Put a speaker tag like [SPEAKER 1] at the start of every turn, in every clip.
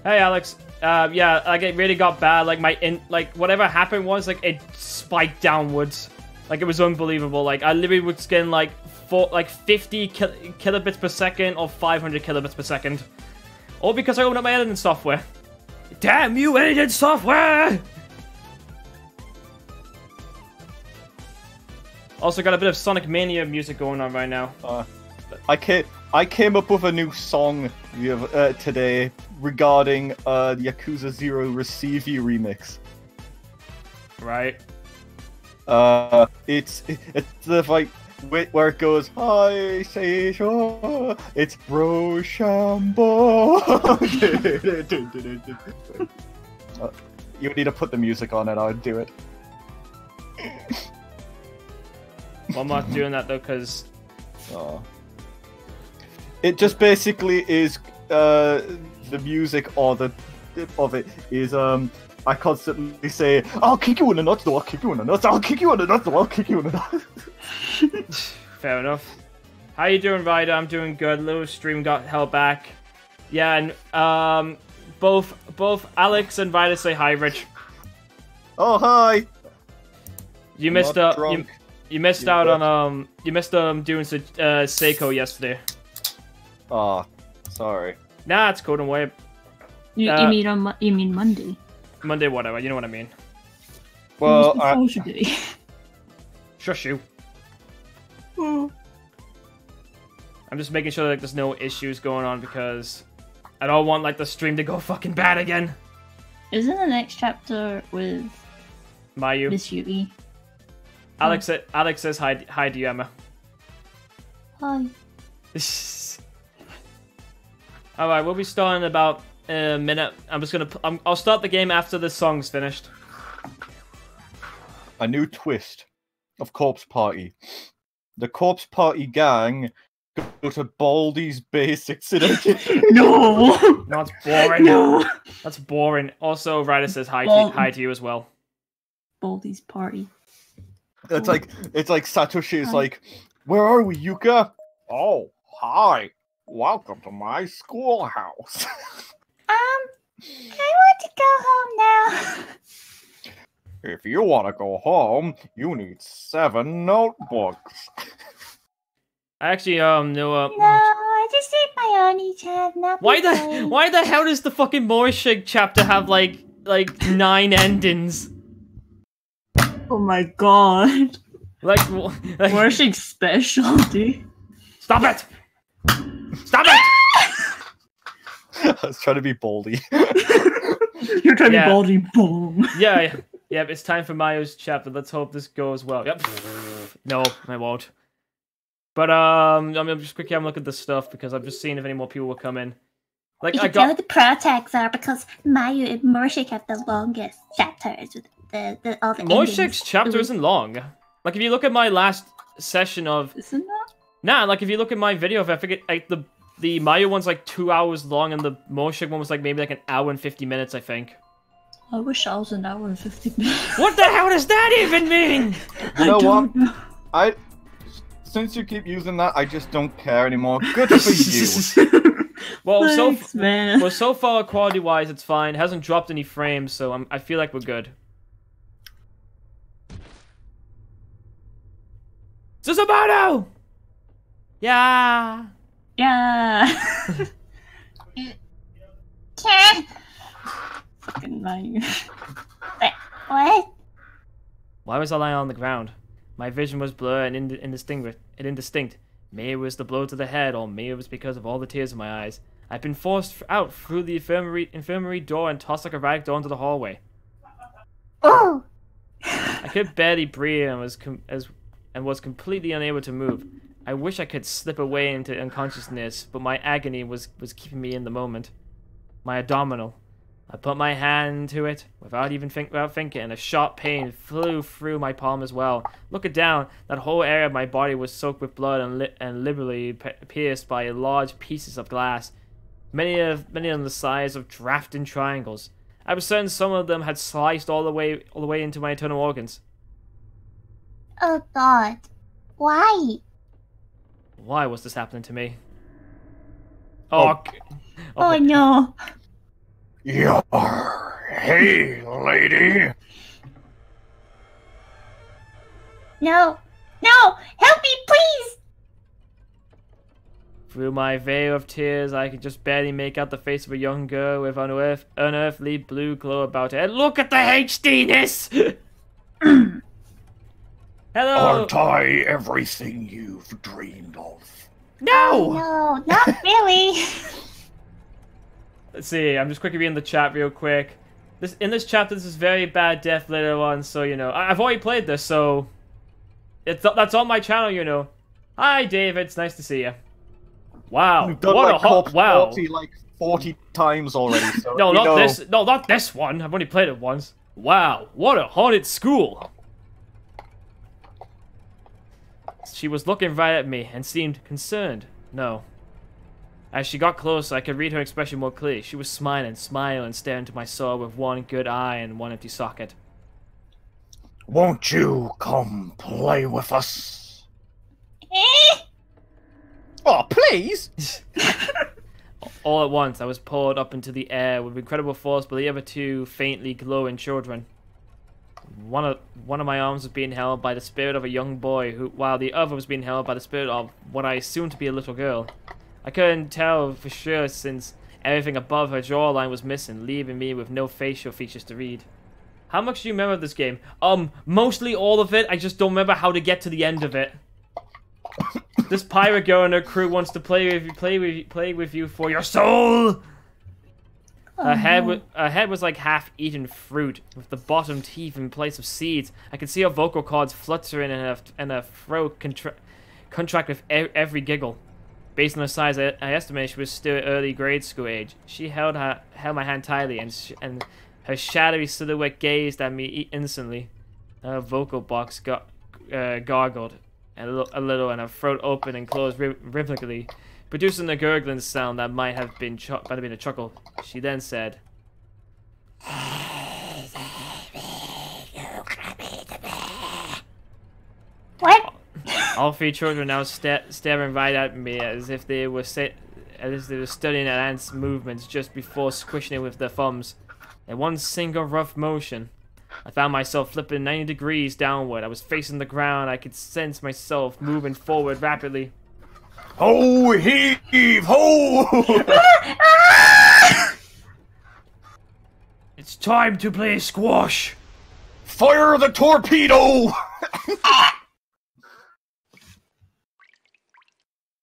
[SPEAKER 1] Hey, Alex. Yeah, like it really got bad. Like whatever happened was like it spiked downwards. Like it was unbelievable. Like I literally was getting like 50 kilobits per second or 500 kilobits per second. All because I opened up my editing software. Damn you, editing software! Also got a bit of Sonic Mania music going on right now.
[SPEAKER 2] I came up with a new song today regarding Yakuza 0 Receive You remix.
[SPEAKER 1] Right.
[SPEAKER 2] It's the like where it goes, hi Seisho, it's Rochambeau. You need to put the music on it, I would do it.
[SPEAKER 1] Well, I'm not doing that though, because
[SPEAKER 2] it just basically is the music of it is I constantly say, I'll kick you in the nuts, though, I'll kick you in the nuts, I'll kick you in the nuts, though, I'll kick you in the nuts.
[SPEAKER 1] Fair enough. How you doing, Ryder? I'm doing good. Little stream got held back. Yeah, and both Alex and Ryder say hi, Rich.
[SPEAKER 2] Oh, hi.
[SPEAKER 1] You missed you missed out on doing Seiko yesterday.
[SPEAKER 2] Oh, sorry.
[SPEAKER 1] Nah, it's cool. Don't worry.
[SPEAKER 3] You mean Monday?
[SPEAKER 1] Monday, whatever. You know what I mean.
[SPEAKER 2] Well,
[SPEAKER 1] Shush you. I'm just making sure that like, there's no issues going on because I don't want like the stream to go fucking bad again.
[SPEAKER 3] Isn't the next chapter with
[SPEAKER 1] Mayu?
[SPEAKER 3] Miss Yui?
[SPEAKER 1] Alex says hi to you, Emma.
[SPEAKER 3] Hi.
[SPEAKER 1] All right, we'll be starting in about a minute. I'll start the game after the song's finished.
[SPEAKER 2] A new twist of Corpse Party. The Corpse Party gang go to Baldy's Basics in a
[SPEAKER 3] No!
[SPEAKER 1] No, that's boring.
[SPEAKER 3] No!
[SPEAKER 1] That's boring. Also, Ryder says hi to you as well.
[SPEAKER 3] Baldy's party.
[SPEAKER 2] It's like Satoshi is like, where are we, Yuka? Oh, hi. Welcome to my schoolhouse.
[SPEAKER 3] I want to go home now.
[SPEAKER 2] If you want to go home, you need 7 notebooks.
[SPEAKER 1] I actually no.
[SPEAKER 3] No, I just need my own each have nothing.
[SPEAKER 1] Why the hell does the fucking Morshig chapter have like 9 endings?
[SPEAKER 3] Oh my god.
[SPEAKER 1] Like
[SPEAKER 3] Morshig's specialty.
[SPEAKER 1] Stop it! Stop it!
[SPEAKER 2] I was trying to be Baldy.
[SPEAKER 3] You're trying to be Baldy. Boom.
[SPEAKER 1] Yeah. It's time for Mayu's chapter. Let's hope this goes well. Yep. No, I won't. But I'm just quickly having a look at the stuff because I've just seen if any more people will come in. Like
[SPEAKER 4] you can tell the protects are because Mayu and Morshik have the longest chapters with all the
[SPEAKER 1] Morshik's chapter isn't long. Like if you look at my last session of
[SPEAKER 3] isn't that?
[SPEAKER 1] Nah, like if you look at my video, if I forget like the Mayu one's like 2 hours long and the Morshik one was like maybe like an hour and 50 minutes, I think.
[SPEAKER 3] I wish I was an hour and 50 minutes.
[SPEAKER 1] What the hell does that even mean?
[SPEAKER 2] You know what? Since you keep using that, I just don't care anymore. Good for you.
[SPEAKER 1] Well,
[SPEAKER 3] Thanks, man.
[SPEAKER 1] So far, quality-wise, it's fine. It hasn't dropped any frames, so I feel like we're good. Susamoto! Yeah!
[SPEAKER 3] Yeah! Fucking Mayu.
[SPEAKER 4] What?
[SPEAKER 1] Why was I lying on the ground? My vision was blurred and indistinct. Maybe it was the blow to the head, or maybe it was because of all the tears in my eyes. I'd been forced out through the infirmary door and tossed like a rag doll into the hallway.
[SPEAKER 4] Oh!
[SPEAKER 1] I could barely breathe and was completely unable to move. I wish I could slip away into unconsciousness, but my agony was keeping me in the moment. My abdominal. I put my hand to it without thinking, and a sharp pain flew through my palm as well. Looking down, that whole area of my body was soaked with blood and liberally pierced by large pieces of glass, many of them the size of drafting triangles. I was certain some of them had sliced all the way into my internal organs.
[SPEAKER 4] Oh God, why?
[SPEAKER 1] Why was this happening to me?
[SPEAKER 3] Oh no.
[SPEAKER 2] Hey, lady.
[SPEAKER 4] No, no, help me, please.
[SPEAKER 1] Through my veil of tears, I could just barely make out the face of a young girl with unearthly blue glow about her. Look at the HDness! Hello!
[SPEAKER 2] Aren't I everything you've dreamed of?
[SPEAKER 1] No!
[SPEAKER 4] No, not really.
[SPEAKER 1] Let's see, I'm just quickly reading the chat real quick. In this chapter, this is very bad death later on, so, you know, I've already played this, so... That's on my channel, you know. Hi, David, it's nice to see you. Wow,
[SPEAKER 2] We've done
[SPEAKER 1] what
[SPEAKER 2] like
[SPEAKER 1] a hot... Wow.
[SPEAKER 2] 40 times already, so
[SPEAKER 1] No, not this. No, not this one. I've only played it once. Wow, what a haunted school. She was looking right at me and seemed concerned. No. As she got closer, I could read her expression more clearly. She was smiling, staring into my soul with one good eye and one empty socket.
[SPEAKER 2] Won't you come play with us? Oh, please!
[SPEAKER 1] All at once, I was pulled up into the air with incredible force by the other two faintly glowing children. One of my arms was being held by the spirit of a young boy, while the other was being held by the spirit of what I assumed to be a little girl. I couldn't tell for sure since everything above her jawline was missing, leaving me with no facial features to read. How much do you remember of this game? Mostly all of it. I just don't remember how to get to the end of it. This pirate girl and her crew wants to play with you for your soul. Her head was like half-eaten fruit, with the bottom teeth in place of seeds. I could see her vocal cords fluttering and her throat contract with every giggle. Based on her size, I estimated she was still early grade school age. She held my hand tightly, and her shadowy silhouette gazed at me instantly. Her vocal box gargled a little, and her throat opened and closed rhythmically, producing a gurgling sound that might have been a chuckle. She then said,
[SPEAKER 4] What?
[SPEAKER 1] All three children now staring right at me as if they were studying an ant's movements just before squishing it with their thumbs. In one single rough motion, I found myself flipping 90 degrees downward. I was facing the ground. I could sense myself moving forward rapidly.
[SPEAKER 2] Ho, heave, ho!
[SPEAKER 1] It's time to play squash.
[SPEAKER 2] Fire the torpedo!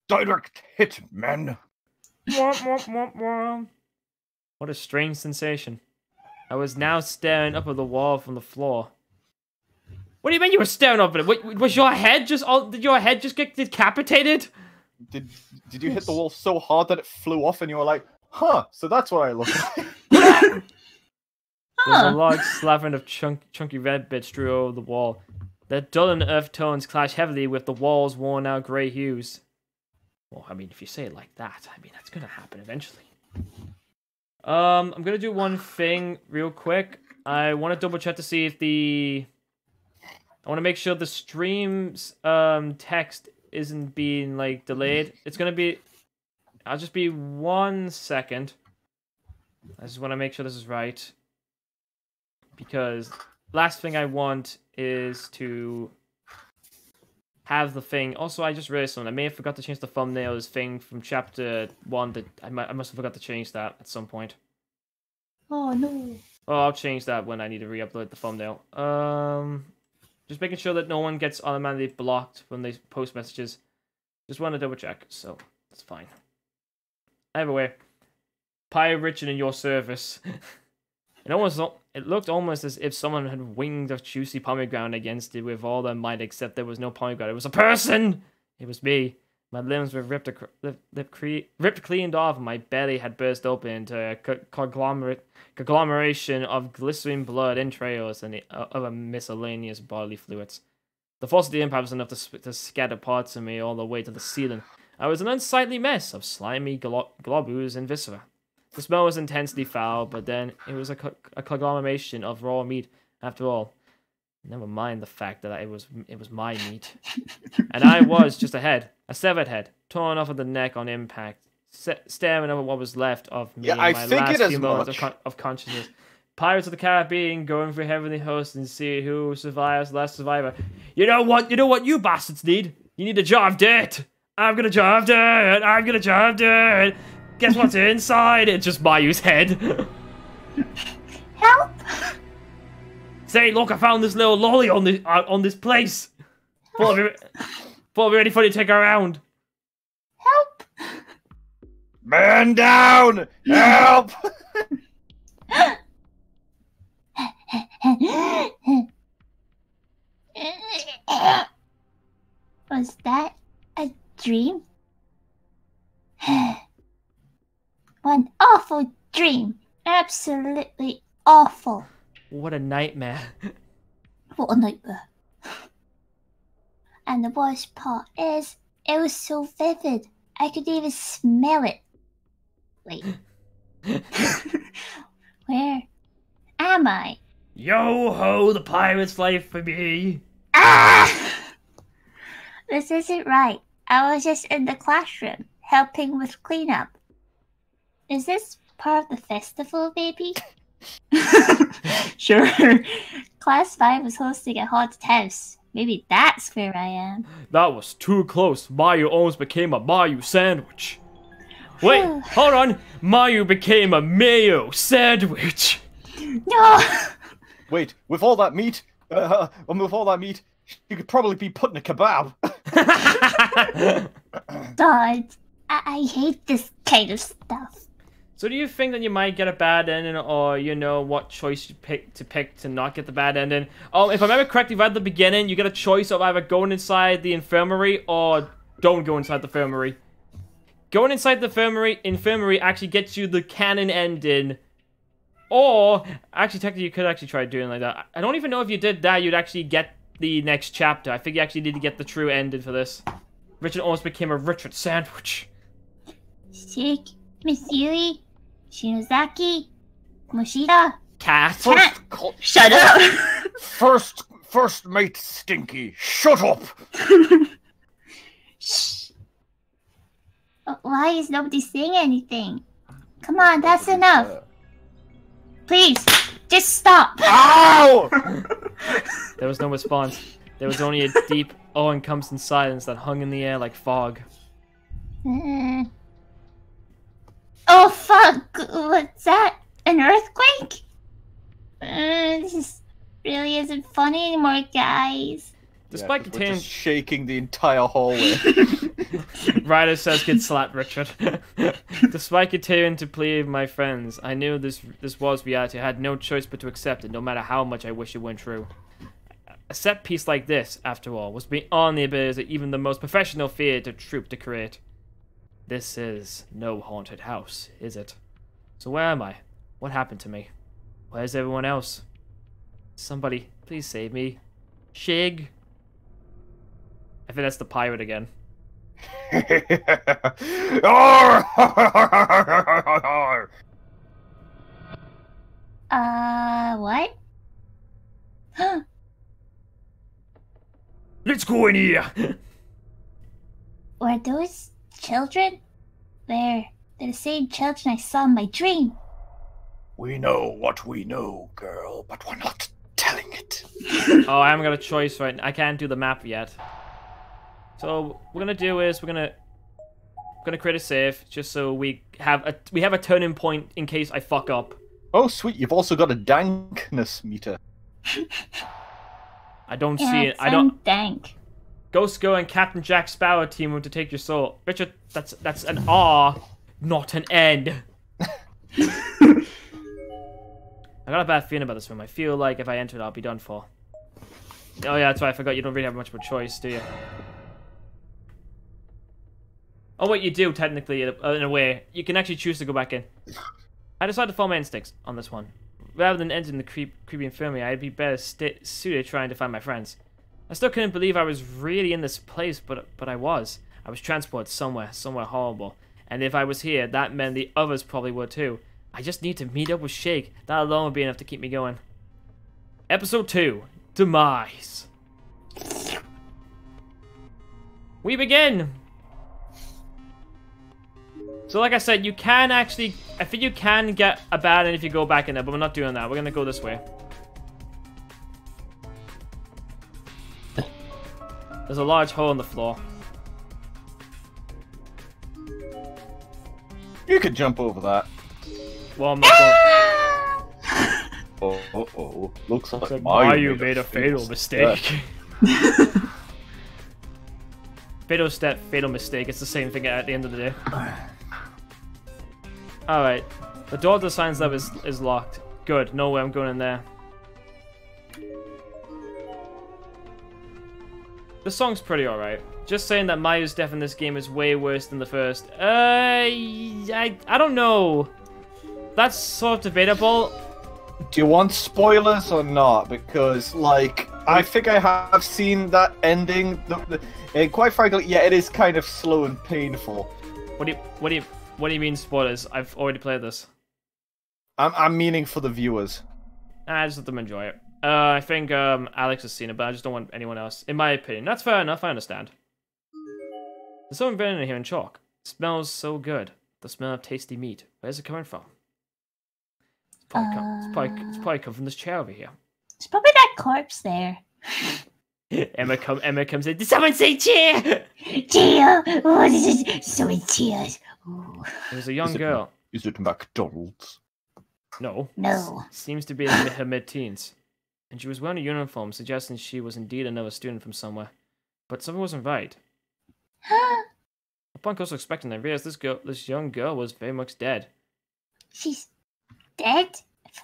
[SPEAKER 2] Direct hit, men.
[SPEAKER 1] What a strange sensation. I was now staring up at the wall from the floor. What do you mean you were staring up at it? Was your head just did your head just get decapitated?
[SPEAKER 2] Did you hit the wall so hard that it flew off and you were like, huh, so that's what I look like?
[SPEAKER 1] There's a large slavering of chunky red bits drew over the wall. Their dull and earth tones clash heavily with the wall's worn out grey hues. Well, I mean, if you say it like that, I mean, that's gonna happen eventually. I'm gonna do one thing real quick. I want to double check to see if I want to make sure the stream's text isn't being like delayed. It's gonna be. I'll just be 1 second. I just want to make sure this is right. Because last thing I want is to have the thing. Also, I just realized something. I may have forgot to change the thumbnails thing from chapter 1. That I must have forgot to change that at some point.
[SPEAKER 4] Oh no.
[SPEAKER 1] Oh, I'll change that when I need to re-upload the thumbnail. Just making sure that no one gets automatically blocked when they post messages. Just want to double check, so that's fine. Either way, Pyre Richard in your service. It looked almost as if someone had winged a juicy pomegranate against it with all their might, except there was no pomegranate. It was a person! It was me. My limbs were ripped clean off, and my belly had burst open into a conglomeration of glistening blood, entrails, and other miscellaneous bodily fluids. The force of the impact was enough to scatter parts of me all the way to the ceiling. I was an unsightly mess of slimy globules and viscera. The smell was intensely foul, but then it was a conglomeration of raw meat, after all. Never mind the fact that it was my meat. And I was just a head, a severed head, torn off of the neck on impact. staring over what was left of me
[SPEAKER 2] Yeah,
[SPEAKER 1] in
[SPEAKER 2] I
[SPEAKER 1] my
[SPEAKER 2] think
[SPEAKER 1] last
[SPEAKER 2] it is
[SPEAKER 1] few moments
[SPEAKER 2] much.
[SPEAKER 1] of consciousness. Pirates of the Caribbean going through heavenly hosts and see who survives, last survivor. You know what? You know what you bastards need? You need a jar of dirt. I'm gonna jar of dirt. I'm gonna jar of dirt. Guess what's inside? It's just Mayu's head.
[SPEAKER 4] Help!
[SPEAKER 1] Say, look, I found this little lolly on this place. Thought it'd be really funny to take her around.
[SPEAKER 4] Help!
[SPEAKER 2] Man down! Help!
[SPEAKER 4] Was that a dream? One awful dream. Absolutely awful.
[SPEAKER 1] What a nightmare.
[SPEAKER 4] What a nightmare. And the worst part is, it was so vivid. I could even smell it. Wait. Where am I?
[SPEAKER 1] Yo ho, the pirate's life for me.
[SPEAKER 4] Ah! This isn't right. I was just in the classroom, helping with cleanup. Is this part of the festival, maybe? Sure. Class 5 was hosting a haunted house. Maybe that's where I am.
[SPEAKER 1] That was too close. Mayu almost became a Mayu sandwich. Wait, hold on. Mayu became a mayo sandwich.
[SPEAKER 4] No!
[SPEAKER 2] Wait, with all that meat, you could probably be put in a kebab.
[SPEAKER 4] God, I hate this kind of stuff.
[SPEAKER 1] So do you think that you might get a bad ending, or you know what choice you pick to not get the bad ending? If I remember correctly, right at the beginning, you get a choice of either going inside the infirmary or don't go inside the infirmary. Going inside the infirmary actually gets you the canon ending, or actually technically you could actually try doing like that. I don't even know if you did that, you'd actually get the next chapter. I think you actually need to get the true ending for this. Richard almost became a Richard sandwich.
[SPEAKER 4] Shake, Miss Yui, Shinozaki, Moshida.
[SPEAKER 1] Cat.
[SPEAKER 4] Shut up!
[SPEAKER 2] First mate Stinky, shut up!
[SPEAKER 4] Shh. Why is nobody saying anything? Come on, that's enough. Please, just stop.
[SPEAKER 2] Ow!
[SPEAKER 1] There was no response. There was only a deep, all-encompassing silence that hung in the air like fog.
[SPEAKER 4] Oh fuck! What's that? An earthquake? This really isn't funny anymore, guys.
[SPEAKER 1] Despite
[SPEAKER 2] we're
[SPEAKER 1] containing...
[SPEAKER 2] just shaking the entire hallway.
[SPEAKER 1] Ryder says, "Get slapped, Richard." Despite continuing to plead with my friends, I knew this was reality. I had no choice but to accept it, no matter how much I wish it went true. A set piece like this, after all, was beyond the abilities that even the most professional theater troupe to create. This is no haunted house, is it? So where am I? What happened to me? Where's everyone else? Somebody, please save me. Shig. I think that's the pirate again.
[SPEAKER 4] What?
[SPEAKER 1] Let's go in here!
[SPEAKER 4] Were those children? They're the same children I saw in my dream.
[SPEAKER 2] We know what we know, girl, but we're not telling it.
[SPEAKER 1] Oh, I haven't got a choice right now. I can't do the map yet. So what we're gonna do is we're gonna create a save just so we have a turning point in case I fuck up.
[SPEAKER 2] Oh, sweet! You've also got a dankness meter.
[SPEAKER 1] I don't
[SPEAKER 4] Yeah,
[SPEAKER 1] see it. I don't.
[SPEAKER 4] Dank.
[SPEAKER 1] Ghost Go and Captain Jack Sparrow team want to take your soul. Richard, that's an R, not an N. I got a bad feeling about this room. I feel like if I enter it, I'll be done for. Oh yeah, that's right. I forgot you don't really have much of a choice, do you? Oh, what you do, technically, in a way. You can actually choose to go back in. I decided to follow my instincts on this one. Rather than entering the creepy infirmary, I'd be better suited trying to find my friends. I still couldn't believe I was really in this place, but I was. I was transported somewhere horrible. And if I was here, that meant the others probably were too. I just need to meet up with Shake. That alone would be enough to keep me going. Episode 2, Demise. We begin! So like I said, you can actually... I think you can get a bad end if you go back in there, but we're not doing that. We're gonna go this way. There's a large hole in the floor.
[SPEAKER 2] You could jump over that.
[SPEAKER 1] Well, I'm not going...
[SPEAKER 2] Oh. Looks like
[SPEAKER 1] Mayu made a fatal mistake. Fatal step, fatal mistake. It's the same thing at the end of the day. Alright. The door to the science lab is locked. Good. No way I'm going in there. The song's pretty alright. Just saying that Mayu's death in this game is way worse than the first. I don't know. That's sort of debatable.
[SPEAKER 2] Do you want spoilers or not? Because, like, I think I have seen that ending. And quite frankly, yeah, it is kind of slow and painful.
[SPEAKER 1] What do you mean spoilers? I've already played this.
[SPEAKER 2] I'm meaning for the viewers.
[SPEAKER 1] I just let them enjoy it. I think Alex has seen it, but I just don't want anyone else. In my opinion, that's fair enough. I understand. There's something burning in here in chalk. It smells so good. The smell of tasty meat. Where's it coming from? It's probably come from this chair over here.
[SPEAKER 4] There's probably that corpse there.
[SPEAKER 1] Emma comes in. Did someone say chair?
[SPEAKER 4] Chair! Oh, this is so many chairs. Ooh.
[SPEAKER 1] It was a young girl.
[SPEAKER 2] Is it McDonald's?
[SPEAKER 1] No.
[SPEAKER 4] No.
[SPEAKER 1] Seems to be in her mid-teens. And she was wearing a uniform, suggesting she was indeed another student from somewhere. But something wasn't right. Upon closer inspection, I realized this young girl was very much dead.
[SPEAKER 4] She's dead?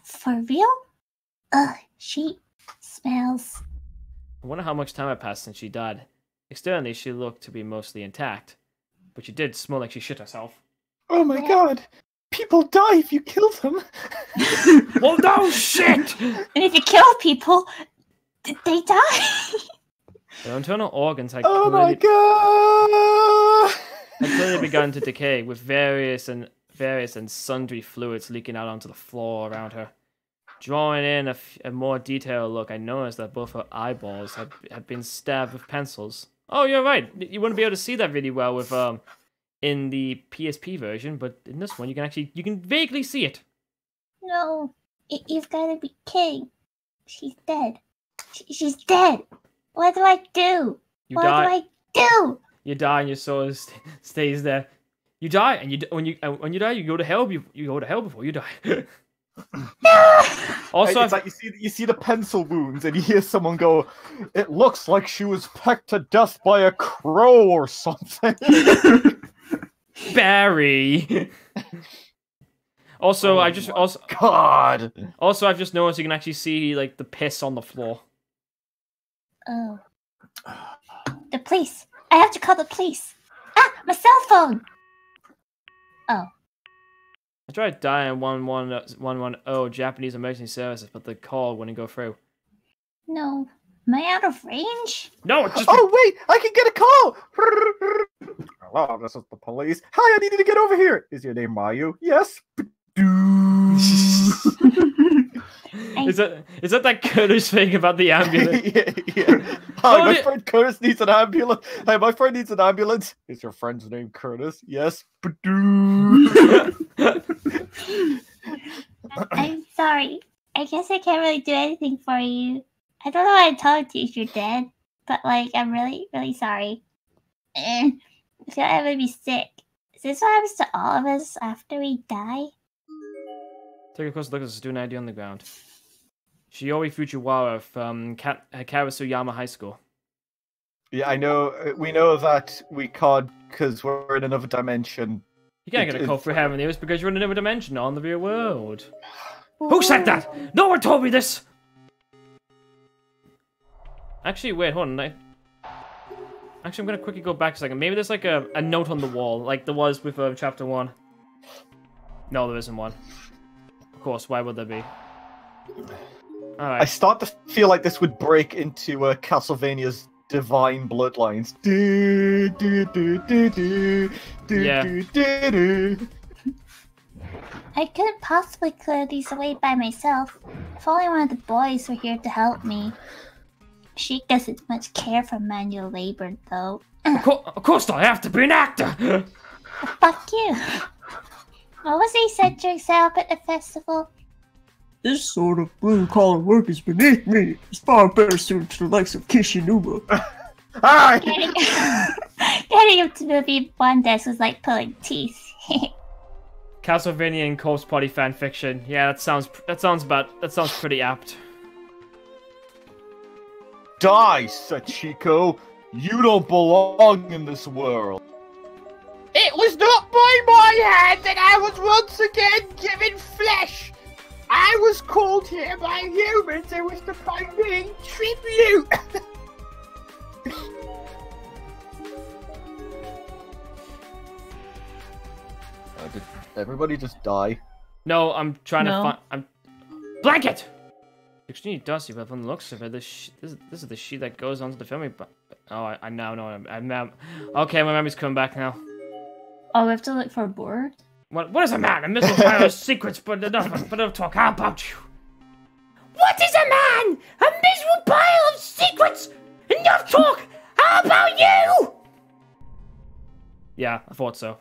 [SPEAKER 4] For real? Ugh, she smells.
[SPEAKER 1] I wonder how much time had passed since she died. Externally, she looked to be mostly intact. But she did smell like she shit herself.
[SPEAKER 2] Oh my god! People die if you kill them!
[SPEAKER 1] Well, no shit!
[SPEAKER 4] And if you kill people, they die.
[SPEAKER 1] Their internal organs had
[SPEAKER 2] Oh my god!
[SPEAKER 1] had clearly begun to decay, with various and sundry fluids leaking out onto the floor around her. Drawing in a more detailed look, I noticed that both her eyeballs had been stabbed with pencils. Oh, you're right. You wouldn't be able to see that really well with in the PSP version, but in this one you can vaguely see it.
[SPEAKER 4] No, you've got to be kidding. She's dead. She's dead. What do I do?
[SPEAKER 1] What do
[SPEAKER 4] I do?
[SPEAKER 1] You die and your soul stays there. You die, and when you die, you go to hell. You go to hell before you die. Also,
[SPEAKER 2] it's like you see the pencil wounds, and you hear someone go, "It looks like she was pecked to death by a crow or something."
[SPEAKER 1] Barry. Also, I've just noticed you can actually see like the piss on the floor.
[SPEAKER 4] Oh, the police! I have to call the police. Ah, my cell phone. Oh.
[SPEAKER 1] I tried dialing 110 Japanese emergency services, but the call wouldn't go through.
[SPEAKER 4] No. Am I out of range?
[SPEAKER 1] No, it's just...
[SPEAKER 2] Oh, wait! I can get a call! Hello, this is the police. Hi, I needed to get over here. Is your name Mayu? Yes.
[SPEAKER 1] Is that Curtis thing about the ambulance?
[SPEAKER 2] yeah. Hi, my friend Curtis needs an ambulance. Hi, my friend needs an ambulance. Is your friend's name Curtis? Yes.
[SPEAKER 4] I'm sorry. I guess I can't really do anything for you. I don't know how to talk to you if you're dead, but like, I'm really, really sorry. I feel like I'm gonna be sick. Is this what happens to all of us after we die?
[SPEAKER 1] Take a closer look at the student ID on the ground. Shiori Fujiwara from Karasuyama High School.
[SPEAKER 2] Yeah, I know. We know that we can't because we're in another dimension.
[SPEAKER 1] You can't get a call through heaven news because you're in another dimension, not in the real world. Who said that? No one told me this! Actually, wait, hold on. Actually, I'm gonna quickly go back a second. Maybe there's like a note on the wall, like there was with Chapter 1. No, there isn't one. Of course, why would there be? Alright.
[SPEAKER 2] I start to feel like this would break into Castlevania's divine bloodlines.
[SPEAKER 4] I couldn't possibly clear these away by myself. If only one of the boys were here to help me. She doesn't much care for manual labor, though.
[SPEAKER 1] Of course not, I have to be an actor!
[SPEAKER 4] Fuck you. What was he said during setup at the festival?
[SPEAKER 5] This sort of blue-collar work is beneath me. It's far better suited to the likes of Kishinuba.
[SPEAKER 2] Hi!
[SPEAKER 4] Getting him to movie one desk was like pulling teeth.
[SPEAKER 1] Castlevania and Corpse Party fanfiction. Yeah, that sounds pretty apt.
[SPEAKER 2] Die, Sachiko! You don't belong in this world! It was not by my hand that I was once again given flesh! I was called here by humans who was to pay me tribute! Did everybody just die?
[SPEAKER 1] No, I'm trying
[SPEAKER 5] No.
[SPEAKER 1] to find. Blanket! Extremely dusty, but from the looks of it, this is the sheet that goes onto the filming. Oh, I now know. I'm now. Okay, my memory's coming back now.
[SPEAKER 5] Oh, we have to look for a board?
[SPEAKER 1] What is a man? A missile pile of secrets, but enough talk. How about you? What is a man? A miserable pile of secrets! Enough talk! How about you? Yeah, I thought so.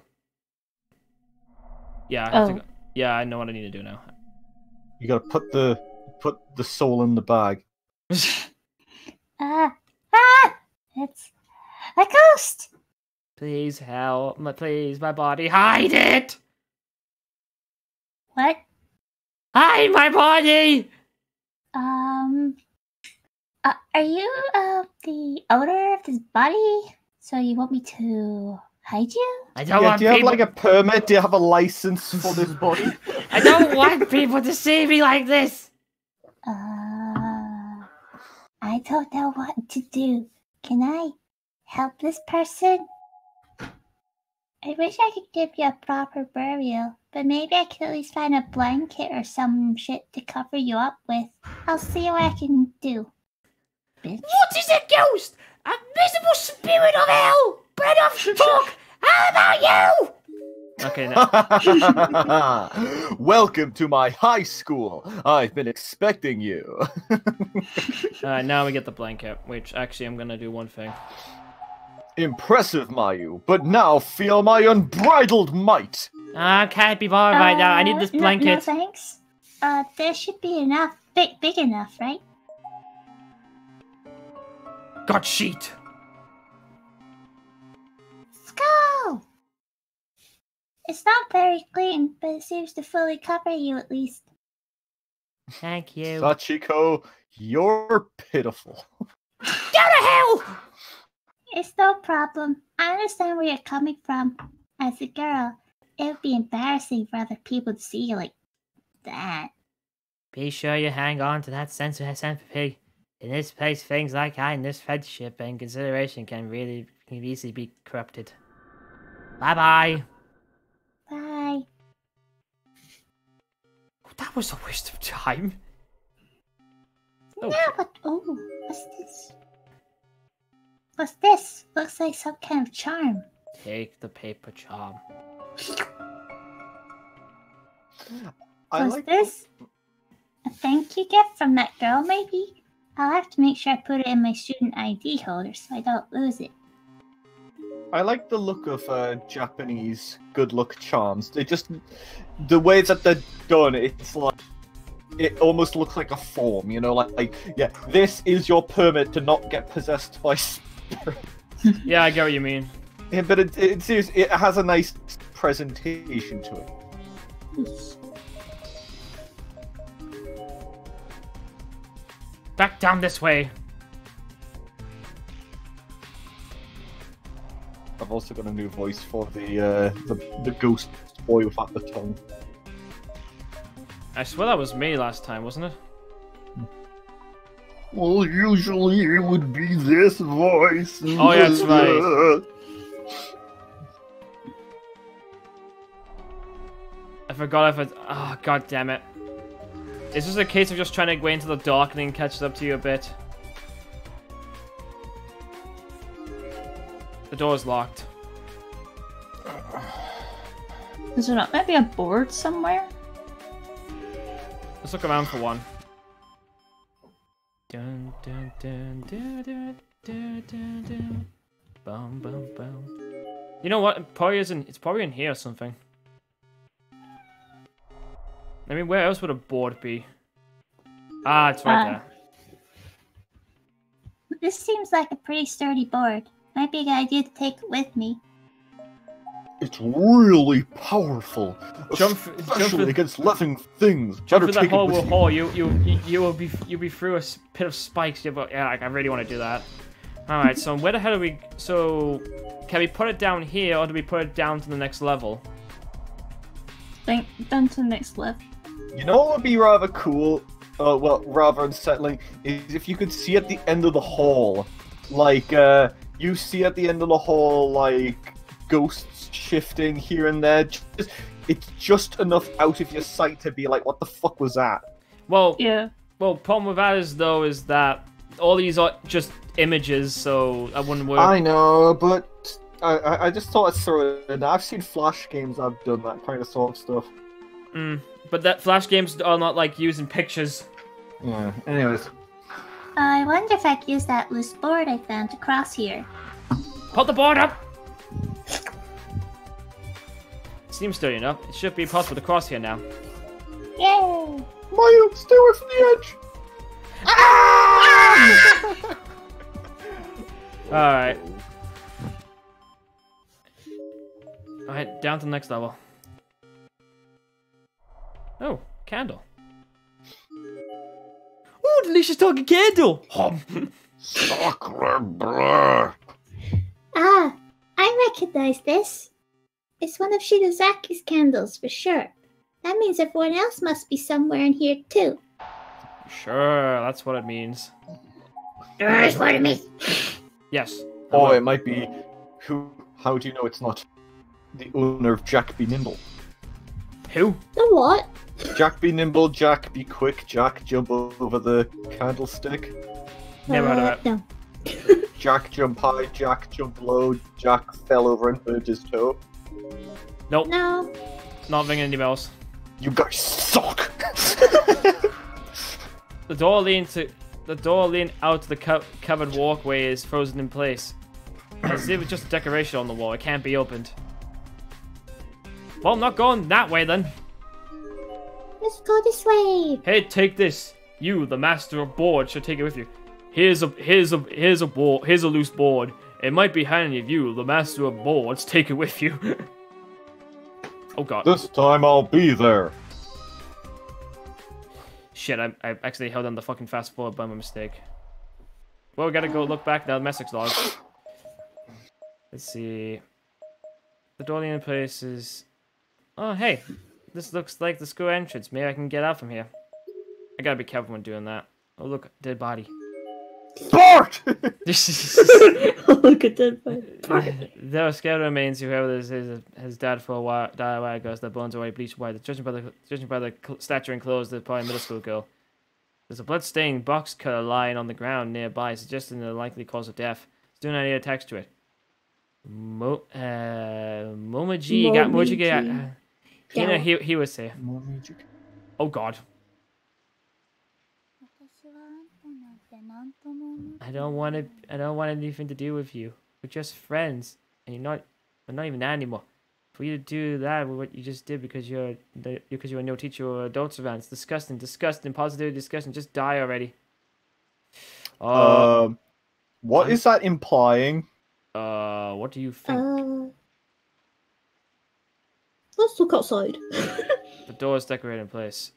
[SPEAKER 1] Yeah, I think, yeah, I know what I need to do now.
[SPEAKER 2] You gotta put the soul in the bag.
[SPEAKER 4] It's a ghost.
[SPEAKER 1] Please help, please, my body, hide it!
[SPEAKER 4] What?
[SPEAKER 1] Hide my body!
[SPEAKER 4] Are you the owner of this body? So you want me to hide you?
[SPEAKER 1] I don't
[SPEAKER 2] Yeah,
[SPEAKER 1] want
[SPEAKER 2] do you have
[SPEAKER 1] people.
[SPEAKER 2] like a permit? Do you have a license for this body?
[SPEAKER 1] I don't want people to see me like this.
[SPEAKER 4] I don't know what to do. Can I help this person? I wish I could give you a proper burial, but maybe I could at least find a blanket or some shit to cover you up with. I'll see what I can do. Bitch.
[SPEAKER 1] What is a ghost? A visible spirit of hell! But enough talk! How about you? Okay, now.
[SPEAKER 2] Welcome to my high school. I've been expecting you.
[SPEAKER 1] Alright, now we get the blanket, which actually I'm gonna do one thing.
[SPEAKER 2] Impressive, Mayu, but now feel my unbridled might.
[SPEAKER 1] I can't be bothered right now. I need this blanket.
[SPEAKER 4] No thanks. There should be enough. Big enough, right?
[SPEAKER 1] Got sheet.
[SPEAKER 4] Let's go! It's not very clean, but it seems to fully cover you at least.
[SPEAKER 1] Thank you.
[SPEAKER 2] Sachiko, you're pitiful.
[SPEAKER 1] Go to hell!
[SPEAKER 4] It's no problem. I understand where you're coming from. As a girl, it would be embarrassing for other people to see you like that.
[SPEAKER 1] Be sure you hang on to that sense of sympathy. In this place, things like kindness, friendship, and consideration can easily be corrupted. Bye-bye.
[SPEAKER 4] Bye.
[SPEAKER 1] That was a waste of time. Oh.
[SPEAKER 4] Yeah, but what's this? What's this? Looks like some kind of charm.
[SPEAKER 1] Take the paper charm.
[SPEAKER 4] Was this a thank you gift from that girl, maybe? I'll have to make sure I put it in my student ID holder so I don't lose it.
[SPEAKER 2] I like the look of Japanese good luck charms. They just, the way that they're done, it's like, it almost looks like a form, you know, like yeah, this is your permit to not get possessed by spirit.
[SPEAKER 1] Yeah, I get what you mean.
[SPEAKER 2] Yeah, but it has a nice presentation to it.
[SPEAKER 1] Back down this way.
[SPEAKER 2] I've also got a new voice for the ghost boy without the tongue.
[SPEAKER 1] I swear that was me last time, wasn't it?
[SPEAKER 2] Well, usually it would be this voice.
[SPEAKER 1] Oh, yeah, that's right. I forgot if it. Oh, god damn it. Is this a case of just trying to go into the darkening and catch up to you a bit? The door's locked.
[SPEAKER 5] Is there not maybe a board somewhere?
[SPEAKER 1] Let's look around for one. Dun, dun, dun, dun, dun, dun, dun, dun. Bum, bum, bum. You know what? It probably isn't. It's probably in here or something. I mean, where else would a board be? Ah, it's right there.
[SPEAKER 4] This seems like a pretty sturdy board. Might be a good idea to take it with me.
[SPEAKER 2] It's really powerful,
[SPEAKER 1] Jump
[SPEAKER 2] especially against living things.
[SPEAKER 1] Jump
[SPEAKER 2] Better
[SPEAKER 1] through that
[SPEAKER 2] take it
[SPEAKER 1] hole
[SPEAKER 2] with
[SPEAKER 1] with
[SPEAKER 2] you.
[SPEAKER 1] hole. You'll be through a pit of spikes. Yeah, I really want to do that. All right, so where the hell do we? So, can we put it down here, or do we put it down to the next level?
[SPEAKER 4] Think down to the next level.
[SPEAKER 2] You know what would be rather cool? Well, rather unsettling is if you could see at the end of the hall, like you see at the end of the hall, like ghosts shifting here and there. It's just enough out of your sight to be like, what the fuck was that?
[SPEAKER 1] Well,
[SPEAKER 4] Yeah.
[SPEAKER 1] Well, problem with that is though is that all these are just images, so that wouldn't work.
[SPEAKER 2] I know, but I just thought I'd throw it in. I've seen Flash games I've done that kind of sort of stuff.
[SPEAKER 1] But that Flash games are not like using pictures.
[SPEAKER 2] Yeah, anyways.
[SPEAKER 4] I wonder if I could use that loose board I found to cross here.
[SPEAKER 1] Put the board up! Seems sturdy enough. It should be possible to cross here now.
[SPEAKER 4] Yay!
[SPEAKER 2] Mayu, stay away from the edge!
[SPEAKER 1] Alright. Alright, down to the next level. Oh, candle. Oh, delicious talking candle!
[SPEAKER 2] Sacre bleu!
[SPEAKER 3] Ah, I recognize this. It's one of Shidozaki's candles for sure. That means everyone else must be somewhere in here too.
[SPEAKER 1] Sure, that's what it means.
[SPEAKER 3] That's what it means.
[SPEAKER 1] Yes.
[SPEAKER 2] Oh, it might be. How do you know it's not the owner of Jack Be Nimble?
[SPEAKER 1] Who?
[SPEAKER 3] The what?
[SPEAKER 2] Jack Be Nimble, Jack Be Quick, Jack Jump over the candlestick,
[SPEAKER 1] Never heard of it.
[SPEAKER 3] No.
[SPEAKER 2] Jack Jump High, Jack Jump Low, Jack fell over and hurt his toe.
[SPEAKER 1] Nope,
[SPEAKER 3] No.
[SPEAKER 1] not ringing any bells.
[SPEAKER 2] You guys suck!
[SPEAKER 1] The door leading out to the covered walkway is frozen in place. As if it was just a decoration on the wall. It can't be opened. Well, I'm not going that way then.
[SPEAKER 3] Let's go this way.
[SPEAKER 1] Hey, take this. You, the master of board, should take it with you. Here's a loose board. It might be handy if you, the master of boards, take it with you. Oh god.
[SPEAKER 2] This time I'll be there.
[SPEAKER 1] Shit, I actually held on the fucking fast forward by my mistake. Well, we gotta go look back now. Message log. Let's see. The door leading place is. Oh, hey. This looks like the school entrance. Maybe I can get out from here. I gotta be careful when doing that. Oh, look. Dead body.
[SPEAKER 2] Bart!
[SPEAKER 3] Look at that.
[SPEAKER 1] There are skeletal remains. Whoever this is has died for a while. Died a while ago. Their bones are already bleached white. Judging by the stature and clothes, they're probably a middle school girl. There's a blood-stained box cutter lying on the ground nearby, suggesting the likely cause of death. Still not any attached to it. Momoji got Momoji. You know, he was safe. Oh god. I don't want anything to do with you. We're just friends, and we're not even that anymore. For you to do that with what you just did because you're no teacher or adults around, it's disgusting, positively disgusting. Just die already.
[SPEAKER 2] What is that implying?
[SPEAKER 1] What do you think?
[SPEAKER 3] Let's look outside.
[SPEAKER 1] The door is decorated in place.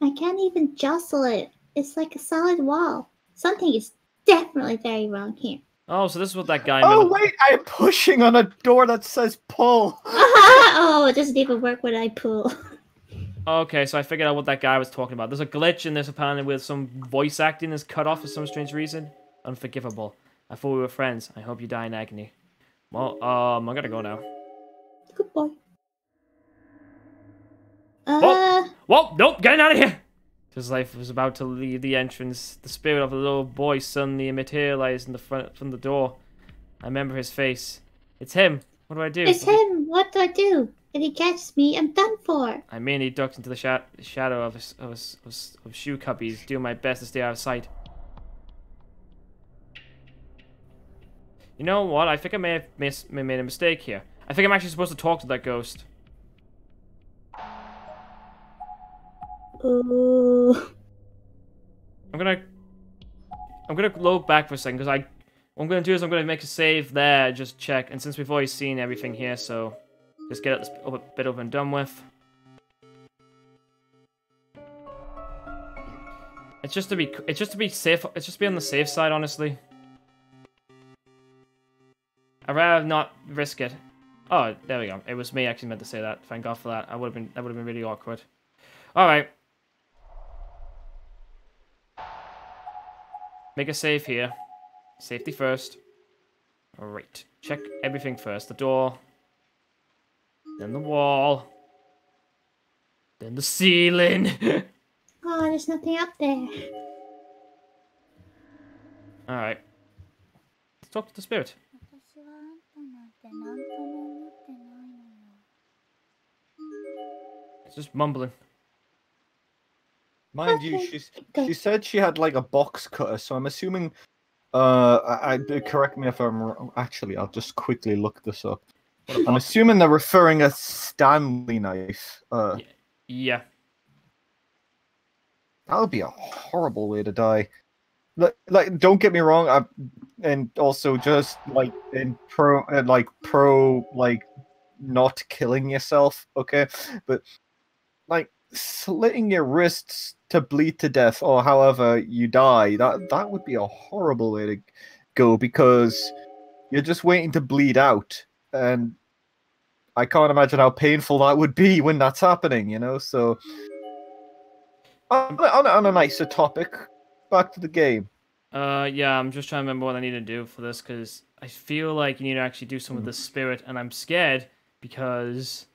[SPEAKER 3] I can't even jostle it. It's like a solid wall. Something is definitely very wrong here.
[SPEAKER 1] Oh, so this is what that guy.
[SPEAKER 2] Oh wait, I'm pushing on a door that says pull.
[SPEAKER 3] Oh, it doesn't even work when I pull.
[SPEAKER 1] Okay, so I figured out what that guy was talking about. There's a glitch in this apparently with some voice acting is cut off for some strange reason. Unforgivable. I thought we were friends. I hope you die in agony. Well, I gotta go now.
[SPEAKER 3] Goodbye.
[SPEAKER 1] Whoa, nope, getting out of here! Just life was about to leave the entrance. The spirit of a little boy suddenly materialized in the front from the door. I remember his face. It's him. What do I do?
[SPEAKER 3] It's him. What do I do? If he catches me, I'm done for.
[SPEAKER 1] I mainly ducked into the shadow of shoe cubbies, doing my best to stay out of sight. You know what? I think I may have made a mistake here. I think I'm actually supposed to talk to that ghost.
[SPEAKER 3] Ooh.
[SPEAKER 1] I'm gonna load back for a second, because what I'm gonna do is I'm gonna make a save there, just check, and since we've already seen everything here, so just get it a bit over and done with. It's just to be safe. It's just to be on the safe side, honestly. I'd rather not risk it. Oh, there we go. It was me actually meant to say that. Thank God for that. That would have been really awkward. All right. Make a save here. Safety first. All right. Check everything first. The door. Then the wall. Then the ceiling.
[SPEAKER 3] Oh, there's nothing up there.
[SPEAKER 1] All right. Let's talk to the spirit. It's just mumbling.
[SPEAKER 2] Mind you, she said she had like a box cutter, so I'm assuming. Correct me if I'm wrong. Actually, I'll just quickly look this up. I'm assuming they're referring a Stanley knife.
[SPEAKER 1] Yeah.
[SPEAKER 2] That would be a horrible way to die. Like, don't get me wrong. And also just like pro, not killing yourself. Okay, but like slitting your wrists to bleed to death, or however you die. That would be a horrible way to go, because you're just waiting to bleed out, and I can't imagine how painful that would be when that's happening. You know, so. On a nicer topic, back to the game.
[SPEAKER 1] Yeah, I'm just trying to remember what I need to do for this, because I feel like you need to actually do some of the spirit, and I'm scared because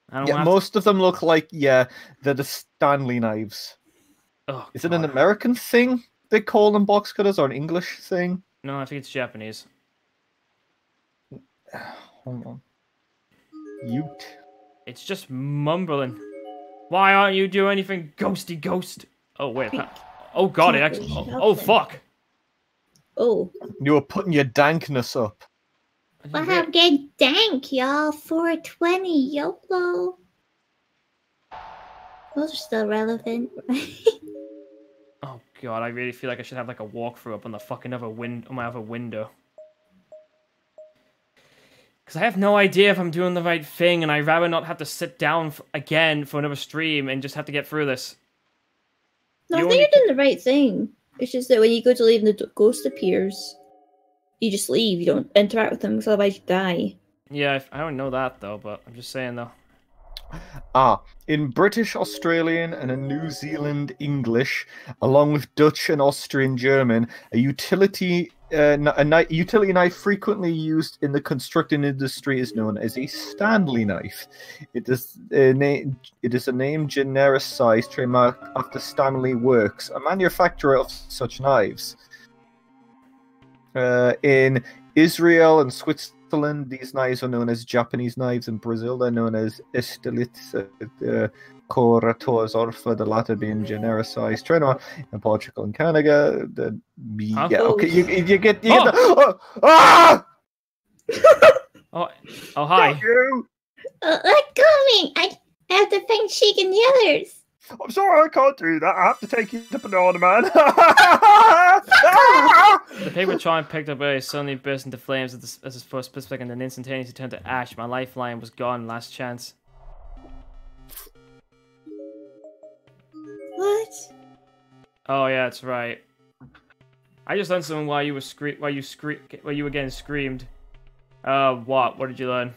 [SPEAKER 1] I don't want
[SPEAKER 2] most of them look like, they're the Stanley knives.
[SPEAKER 1] Oh,
[SPEAKER 2] is it an American thing they call them box cutters, or an English thing?
[SPEAKER 1] No, I think it's Japanese.
[SPEAKER 2] Hold on.
[SPEAKER 1] It's just mumbling. Why aren't you doing anything, ghosty ghost? Oh, wait. Oh, God, it actually... Oh, fuck.
[SPEAKER 3] Oh.
[SPEAKER 2] You were putting your dankness up.
[SPEAKER 3] Well, have get dank, y'all. 420, YOLO. Those are still relevant, right?
[SPEAKER 1] Oh, God, I really feel like I should have, like, a walkthrough up on the fucking other window. Because I have no idea if I'm doing the right thing, and I'd rather not have to sit down again for another stream and just have to get through this.
[SPEAKER 3] No, I think you're doing the right thing. It's just that when you go to leave and the ghost appears, you just leave. You don't interact with them, because otherwise you die.
[SPEAKER 1] Yeah, I don't know that, though, but I'm just saying, though.
[SPEAKER 2] In British Australian and in New Zealand English, along with Dutch and Austrian German, a utility knife frequently used in the constructing industry is known as a Stanley knife. It is a name genericized trademark after Stanley Works, a manufacturer of such knives. In Israel and Switzerland, these knives are known as Japanese knives. In Brazil, they're known as estilets corretors, the latter being genericized trademark. In Portugal and Canada, okay, you get the...
[SPEAKER 1] Oh, hi.
[SPEAKER 3] Let go of me! I have to find Sheik and the others.
[SPEAKER 2] I'm sorry, I can't do that. I have to take you to Banana Man.
[SPEAKER 1] The paper Tron picked up earlier suddenly burst into flames as his first split second, and instantaneously turned to ash. My lifeline was gone. Last chance.
[SPEAKER 3] What?
[SPEAKER 1] Oh yeah, that's right. I just learned something while you were getting screamed. What? What did you learn?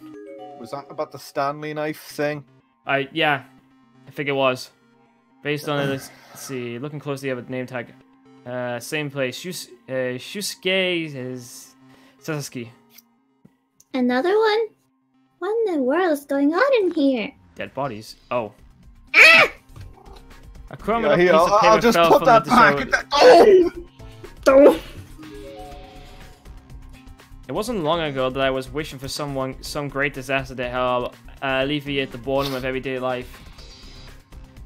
[SPEAKER 2] Was that about the Stanley knife thing?
[SPEAKER 1] Yeah, I think it was. Based on it, let's see. Looking closely at the name tag. Same place. Shusuke is Sasuke.
[SPEAKER 3] Another one? What in the world is going on in here?
[SPEAKER 1] Dead bodies. Oh.
[SPEAKER 3] Ah!
[SPEAKER 1] A crumb of piece
[SPEAKER 2] I'll
[SPEAKER 1] of paper
[SPEAKER 2] just
[SPEAKER 1] fell
[SPEAKER 2] put
[SPEAKER 1] from
[SPEAKER 2] that
[SPEAKER 1] the
[SPEAKER 2] back.
[SPEAKER 3] Oh!
[SPEAKER 1] It wasn't long ago that I was wishing for some great disaster to help alleviate the boredom of everyday life.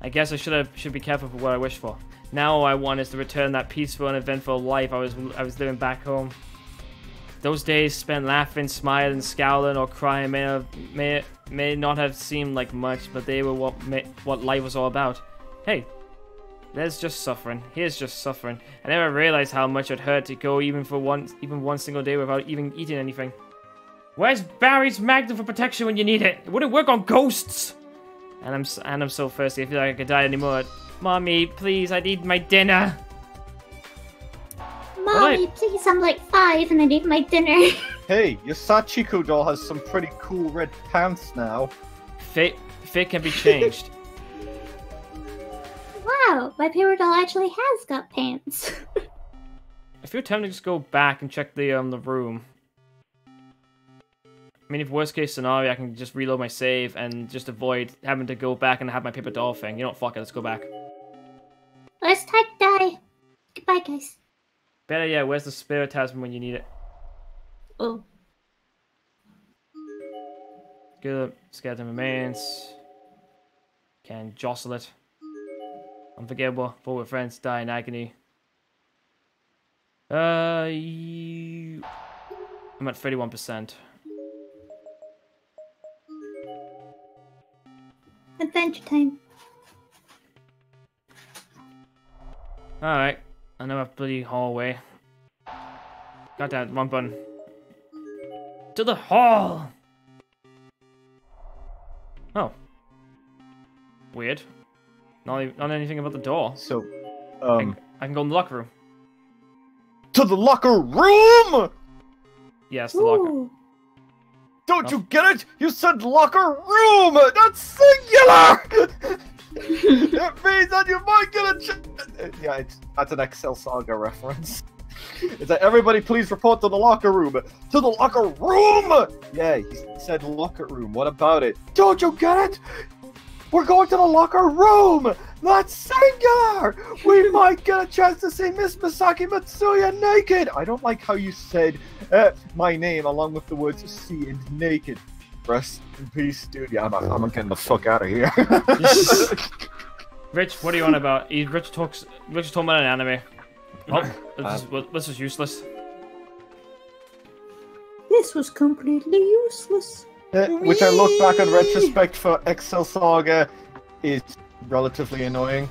[SPEAKER 1] I guess I should be careful for what I wish for. Now all I want is to return that peaceful and eventful life I was living back home. Those days spent laughing, smiling, scowling, or crying may not have seemed like much, but they were what life was all about. Hey, there's just suffering. Here's just suffering. I never realized how much it hurt to go even one single day without even eating anything. Where's Barry's Magnum for protection when you need it? It wouldn't work on ghosts. And I'm so thirsty. I feel like I could die anymore. Mommy, please, I need my dinner.
[SPEAKER 3] Mommy, please, I'm like 5 and I need my dinner.
[SPEAKER 2] Hey, your Sachiko doll has some pretty cool red pants now.
[SPEAKER 1] Fate can be changed.
[SPEAKER 3] Wow, my favorite doll actually has got pants.
[SPEAKER 1] I feel tempted to just go back and check the room. I mean, if worst case scenario, I can just reload my save and just avoid having to go back and have my paper doll thing. You know what, fuck it, let's go back.
[SPEAKER 3] Let's die. Goodbye, guys.
[SPEAKER 1] Better yet, where's the spirit talisman when you need it?
[SPEAKER 3] Oh.
[SPEAKER 1] Good. Skeleton remains. Can jostle it. Unforgettable. Forward friends die in agony. I'm at 31%.
[SPEAKER 3] Adventure time.
[SPEAKER 1] Alright. Another bloody hallway. Got that one button. To the hall! Oh. Weird. Not anything about the door.
[SPEAKER 2] So,
[SPEAKER 1] I can go in the locker room.
[SPEAKER 2] to the locker room!
[SPEAKER 1] Yes, the locker.
[SPEAKER 3] Ooh.
[SPEAKER 2] Don't you get it? You said locker room! That's singular! It means that you might get a yeah, that's an Excel Saga reference. It's like, everybody please report to the locker room. To the locker room! Yeah, he said locker room. What about it? Don't you get it? We're going to the locker room! That's singular! We might get a chance to see Miss Misaki Matsuya naked! I don't like how you said my name along with the words see and naked. Rest in peace, dude. Yeah, I'm getting the fuck out of here.
[SPEAKER 1] Rich, what are you on about? Rich talks about an anime. Oh, this is useless.
[SPEAKER 5] This was completely useless.
[SPEAKER 2] Which I look back in retrospect for Excel Saga is relatively annoying.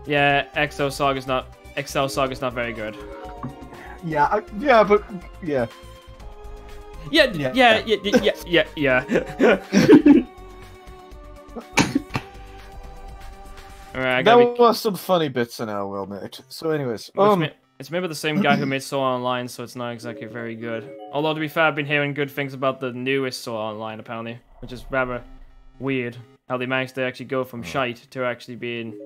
[SPEAKER 1] Yeah, Excel Saga's not very good.
[SPEAKER 2] Yeah.
[SPEAKER 1] Yeah. Alright,
[SPEAKER 2] There were some funny bits in our world, mate. So anyways,
[SPEAKER 1] it's maybe the same guy who made Sword Online, so it's not exactly very good. Although, to be fair, I've been hearing good things about the newest Sword Online, apparently. Which is rather weird. How they managed to actually go from shite to actually being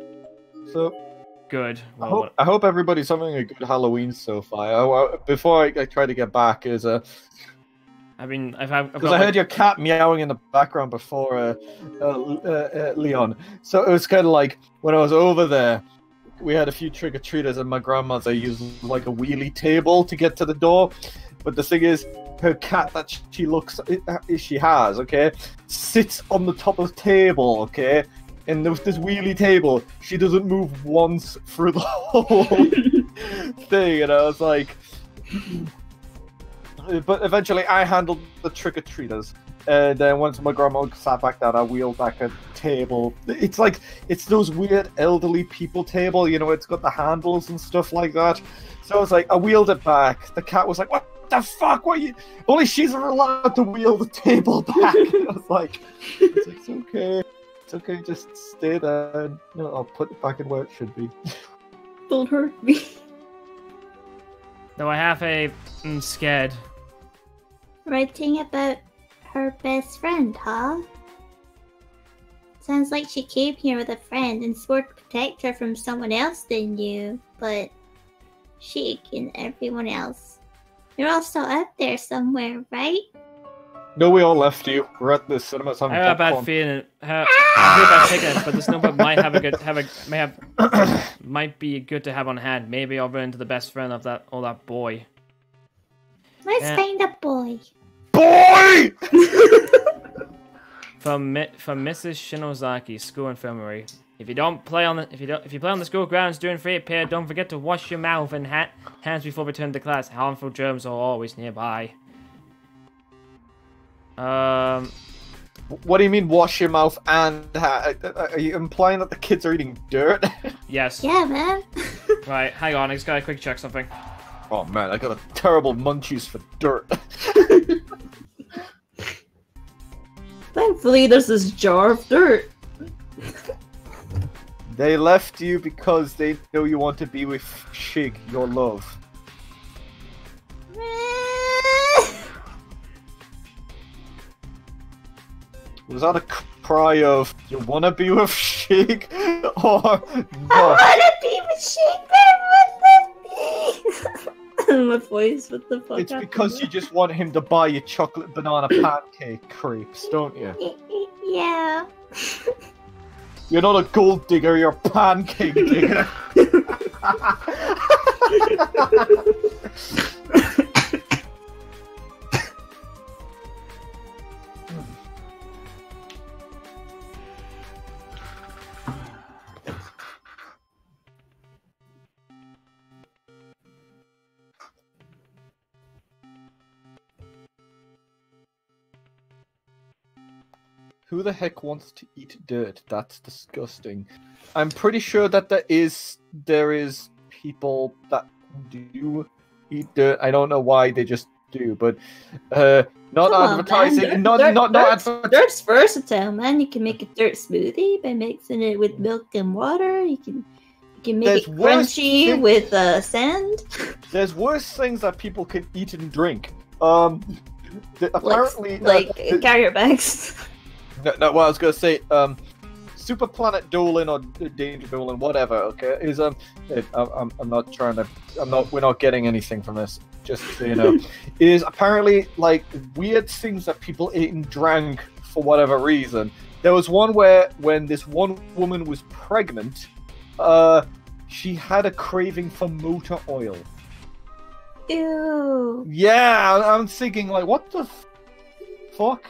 [SPEAKER 1] good. Well,
[SPEAKER 2] I hope everybody's having a good Halloween so far. Before I try to get back, I've heard your cat meowing in the background before, Leon. So it was kind of like, when I was over there, we had a few trick-or-treaters and my grandmother used like a wheelie table to get to the door. But the thing is, her cat that she has, okay, sits on the top of the table, okay? And with this wheelie table, she doesn't move once through the whole thing. And I was like... But eventually I handled the trick-or-treaters. And then once my grandma sat back down, I wheeled back a table. It's those weird elderly people table, you know, it's got the handles and stuff like that. So I was like, I wheeled it back. The cat was like, what the fuck? Only she's allowed to wheel the table back. And I was like, it's okay. It's okay, just stay there. And, you know, I'll put it back in where it should be.
[SPEAKER 5] Don't hurt me.
[SPEAKER 1] Though I have scared.
[SPEAKER 3] Writing about her best friend, huh? Sounds like she came here with a friend and swore to protect her from someone else than you, but Sheik and everyone else. You're all still out there somewhere, right?
[SPEAKER 2] No, we all left you. We're at the cinemas having
[SPEAKER 1] I have a bad feeling. I feel bad taking it, but this number might might be good to have on hand. Maybe I'll run into the best friend of that boy.
[SPEAKER 3] Let's find a boy.
[SPEAKER 2] Boy!
[SPEAKER 1] From Mrs. Shinozaki, School Infirmary. If you play on the school grounds during free period, don't forget to wash your mouth and hands before returning to class. Harmful germs are always nearby.
[SPEAKER 2] What What do you mean wash your mouth and are you implying that the kids are eating dirt?
[SPEAKER 1] Yes.
[SPEAKER 3] Yeah, man.
[SPEAKER 1] Right, hang on, I just gotta quick check something.
[SPEAKER 2] Oh man, I got a terrible munchies for dirt.
[SPEAKER 5] Thankfully, there's this jar of dirt.
[SPEAKER 2] They left you because they know you want to be with Shig, your love. Was that a cry of, you wanna be with Shig? Or
[SPEAKER 3] I
[SPEAKER 2] not?
[SPEAKER 3] wanna be with Shake, but
[SPEAKER 5] My voice, what the fuck?
[SPEAKER 2] It's
[SPEAKER 5] happened
[SPEAKER 2] because you just want him to buy you chocolate banana pancake crepes, don't you?
[SPEAKER 3] Yeah.
[SPEAKER 2] You're not a gold digger, you're a pancake digger. Who the heck wants to eat dirt? That's disgusting. I'm pretty sure that there is people that do eat dirt. I don't know why they just do, but not
[SPEAKER 5] Come on,
[SPEAKER 2] advertising.
[SPEAKER 5] man.
[SPEAKER 2] not advertising.
[SPEAKER 5] Dirt's versatile, man. You can make a dirt smoothie by mixing it with milk and water. You can make
[SPEAKER 2] There's
[SPEAKER 5] it
[SPEAKER 2] worse
[SPEAKER 5] crunchy
[SPEAKER 2] thing-
[SPEAKER 5] with sand.
[SPEAKER 2] There's worse things that people can eat and drink. Apparently,
[SPEAKER 5] like carrier bags.
[SPEAKER 2] No, what I was gonna say, Super Planet Dolan or Danger Dolan, whatever. Okay, is I'm not trying to. We're not getting anything from this. Just so you know, is apparently like weird things that people ate and drank for whatever reason. There was one where when this one woman was pregnant, she had a craving for motor oil.
[SPEAKER 3] Ew.
[SPEAKER 2] Yeah, I'm thinking like, what the fuck?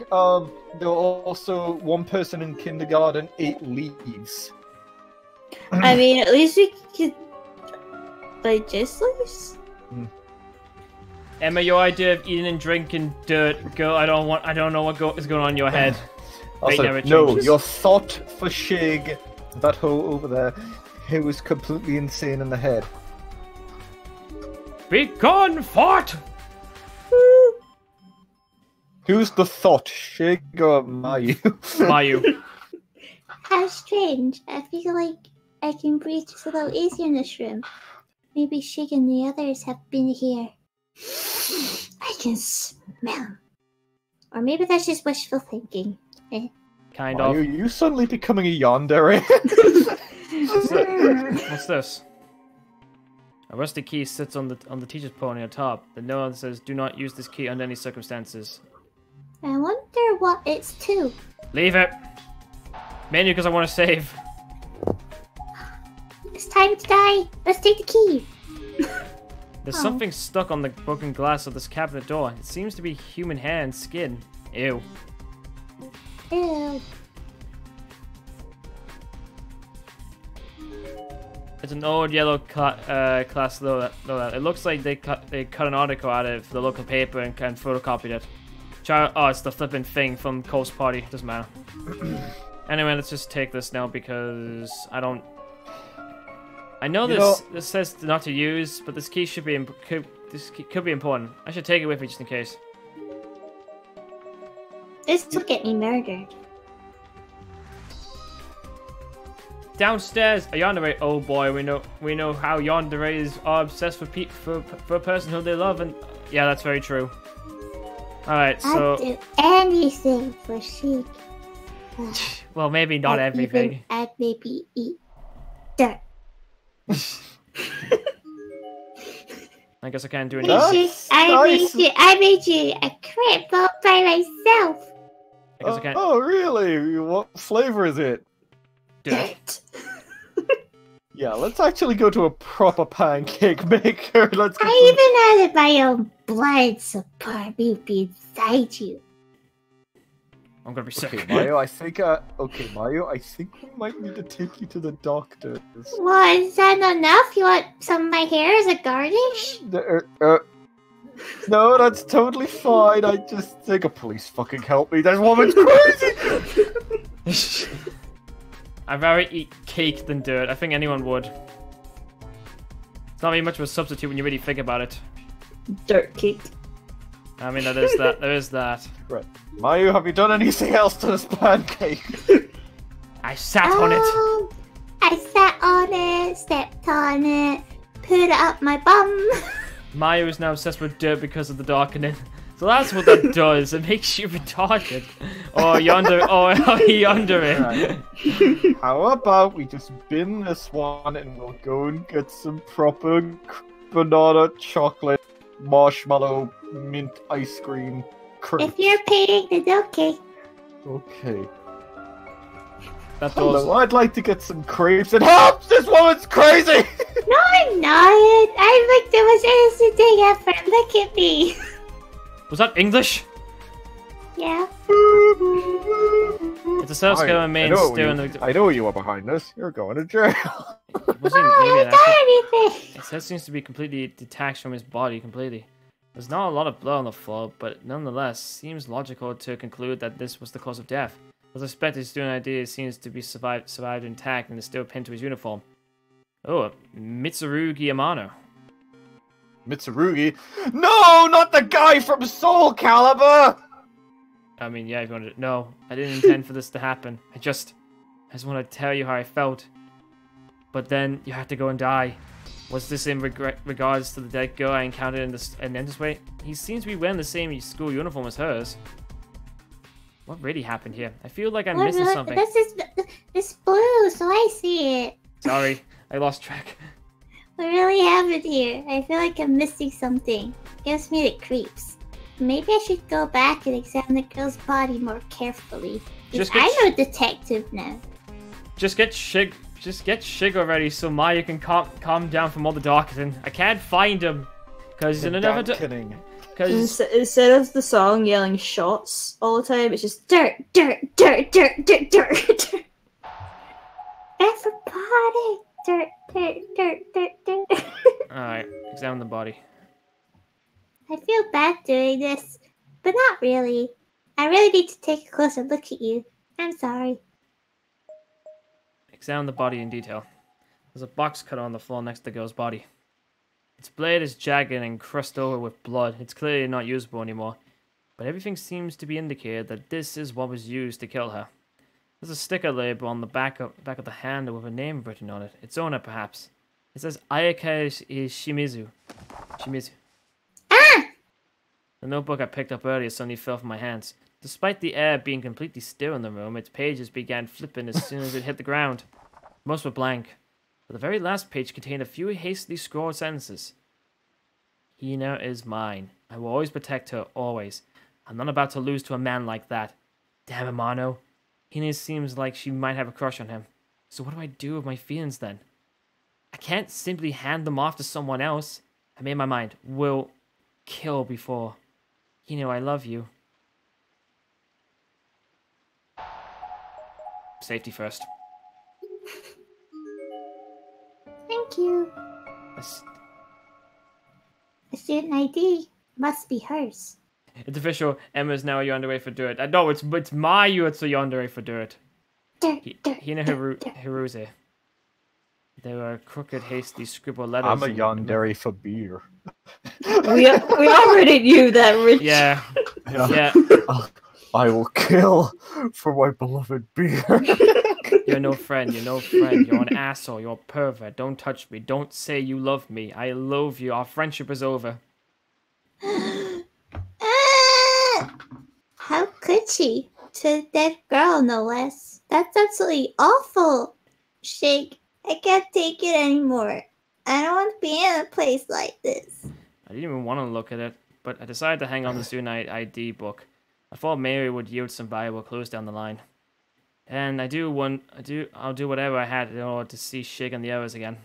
[SPEAKER 2] There were also one person in kindergarten ate leaves.
[SPEAKER 5] I mean, at least we could digest leaves.
[SPEAKER 1] Emma, your idea of eating and drinking dirt, girl, I don't know what is going on in your head. Fate
[SPEAKER 2] Also,
[SPEAKER 1] never
[SPEAKER 2] no,
[SPEAKER 1] changes.
[SPEAKER 2] your thought for Shig, that hoe over there, he was completely insane in the head.
[SPEAKER 1] Be gone, fart!
[SPEAKER 2] Who's the thought, Shig or Mayu?
[SPEAKER 1] Mayu.
[SPEAKER 3] How strange. I feel like I can breathe just a little easier in this room. Maybe Shig and the others have been here. I can smell 'em. Or maybe that's just wishful thinking.
[SPEAKER 1] Kind
[SPEAKER 2] Mayu,
[SPEAKER 1] of.
[SPEAKER 2] you suddenly becoming a yandere?
[SPEAKER 1] What's this? A rusty key sits on the teacher's pony on top. The note says, "Do not use this key under any circumstances."
[SPEAKER 3] I wonder what it's to.
[SPEAKER 1] Leave it. Mainly because I want to save.
[SPEAKER 3] It's time to die. Let's take the key.
[SPEAKER 1] There's
[SPEAKER 3] Oh.
[SPEAKER 1] something stuck on the broken glass of this cabinet door. It seems to be human hair and skin. Ew.
[SPEAKER 3] Ew.
[SPEAKER 1] It's an old yellow class loadout. It looks like they cut an article out of the local paper and photocopied it. Oh, it's the flippin' thing from Cole's party. Doesn't matter. Anyway, let's just take this now because I don't. I know this says not to use, but this key should be this key could be important. I should take it with me just in case.
[SPEAKER 3] This will get me murdered.
[SPEAKER 1] Downstairs, a yandere. Oh boy, we know how yanderes are obsessed with for a person who they love, and yeah, that's very true. All right,
[SPEAKER 3] I'd
[SPEAKER 1] so
[SPEAKER 3] do anything for Shig.
[SPEAKER 1] well, maybe not everything.
[SPEAKER 3] I'd maybe eat dirt.
[SPEAKER 1] I guess I can't do
[SPEAKER 3] Hey,
[SPEAKER 1] anything.
[SPEAKER 3] Shig, I made you a crib all by myself.
[SPEAKER 1] I guess I can't.
[SPEAKER 2] Oh, really? What flavor is it?
[SPEAKER 1] Dirt.
[SPEAKER 2] Yeah, let's actually go to a proper pancake maker. Let's get
[SPEAKER 3] I even added my own blood, so part me be inside you.
[SPEAKER 1] I'm gonna be sick.
[SPEAKER 2] Okay, Mayu, I think Mayu, I think we might need to take you to the doctors.
[SPEAKER 3] What, is that not enough? You want some of my hair as a garnish?
[SPEAKER 2] No, that's totally fine. I just think a police fucking help me. This woman's crazy.
[SPEAKER 1] I'd rather eat cake than dirt. I think anyone would. It's not really much of a substitute when you really think about it.
[SPEAKER 5] Dirt cake.
[SPEAKER 1] I mean, that is that. There is that.
[SPEAKER 2] Right. Mayu, have you done anything else to this pancake?
[SPEAKER 1] I sat on it.
[SPEAKER 3] I sat on it, stepped on it, put it up my bum.
[SPEAKER 1] Mayu is now obsessed with dirt because of the darkening. So that's what that does. It makes you retarded. Or yonder it.
[SPEAKER 2] Right. How about we just bin this one and we'll go and get some proper banana, chocolate, marshmallow, mint ice cream.
[SPEAKER 3] If you're paying, then okay.
[SPEAKER 2] Okay.
[SPEAKER 1] That does.
[SPEAKER 2] Hello, I'd like to get some crepes and help! This woman's crazy!
[SPEAKER 3] No, I'm not. I'm like the most innocent thing ever. Look at me.
[SPEAKER 1] Was that English?
[SPEAKER 3] Yeah.
[SPEAKER 1] It's a self-scale main still in the...
[SPEAKER 2] I know you were behind this. You're going to jail.
[SPEAKER 1] It wasn't
[SPEAKER 3] Oh,
[SPEAKER 1] maybe
[SPEAKER 3] I
[SPEAKER 1] an
[SPEAKER 3] got
[SPEAKER 1] actual...
[SPEAKER 3] anything.
[SPEAKER 1] His head seems to be completely detached from his body completely. There's not a lot of blood on the floor, but nonetheless, seems logical to conclude that this was the cause of death. As expected, his student idea seems to be survived intact and is still pinned to his uniform. Oh, Mitsurugi Amano.
[SPEAKER 2] Mitsurugi? No, not the guy from Soul Calibur!
[SPEAKER 1] I mean, yeah, if you wanted to... No, I didn't intend for this to happen. I just want to tell you how I felt. But then, you had to go and die. Was this in regards to the dead girl I encountered in this way? He seems to be wearing the same school uniform as hers. What really happened here? I feel like I'm missing something.
[SPEAKER 3] This blue, so I see it.
[SPEAKER 1] Sorry, I lost track.
[SPEAKER 3] What really happened here? I feel like I'm missing something. Gives me the creeps. Maybe I should go back and examine the girl's body more carefully. I'm a detective now.
[SPEAKER 1] Just get Shig already so Maya can calm down from all the darkening. I can't find him. Because he's in another...
[SPEAKER 5] Instead of the song yelling shots all the time, it's just dirt, dirt, dirt, dirt, dirt, dirt, dirt.
[SPEAKER 3] Everybody! Dirt, dirt, dirt, dirt, dirt.
[SPEAKER 1] Alright, examine the body.
[SPEAKER 3] I feel bad doing this, but not really. I really need to take a closer look at you. I'm sorry.
[SPEAKER 1] Examine the body in detail. There's a box cut on the floor next to the girl's body. Its blade is jagged and crusted over with blood. It's clearly not usable anymore. But everything seems to be indicated that this is what was used to kill her. There's a sticker label on the back of the handle with a name written on it. Its owner, perhaps. It says Ayaka Shimizu.
[SPEAKER 3] Ah!
[SPEAKER 1] The notebook I picked up earlier suddenly fell from my hands. Despite the air being completely still in the room, its pages began flipping as soon as it hit the ground. Most were blank. But the very last page contained a few hastily scrawled sentences. Hina is mine. I will always protect her, always. I'm not about to lose to a man like that. Damn it, Mano. Hina seems like she might have a crush on him. So what do I do with my feelings then? I can't simply hand them off to someone else. I made my mind. Will kill before. Hina, I love you. Safety first.
[SPEAKER 3] Thank you. The student ID must be hers.
[SPEAKER 1] It's official. Emma's now a yandere for dirt. No, it's Mayu. It's a yandere for dirt. Hina Hiruze. There were crooked, hasty scribbled letters.
[SPEAKER 2] I'm a yandere for beer.
[SPEAKER 5] we already knew that, Rich.
[SPEAKER 1] Yeah.
[SPEAKER 2] I will kill for my beloved beer.
[SPEAKER 1] You're no friend. You're no friend. You're an asshole. You're a pervert. Don't touch me. Don't say you love me. I loathe you. Our friendship is over.
[SPEAKER 3] How could she? To a dead girl, no less. That's absolutely awful. Shake, I can't take it anymore. I don't want to be in a place like this.
[SPEAKER 1] I didn't even want to look at it, but I decided to hang on to the student ID book. I thought Mary would yield some valuable clues down the line. And I'll do whatever I had in order to see Shig and the others again.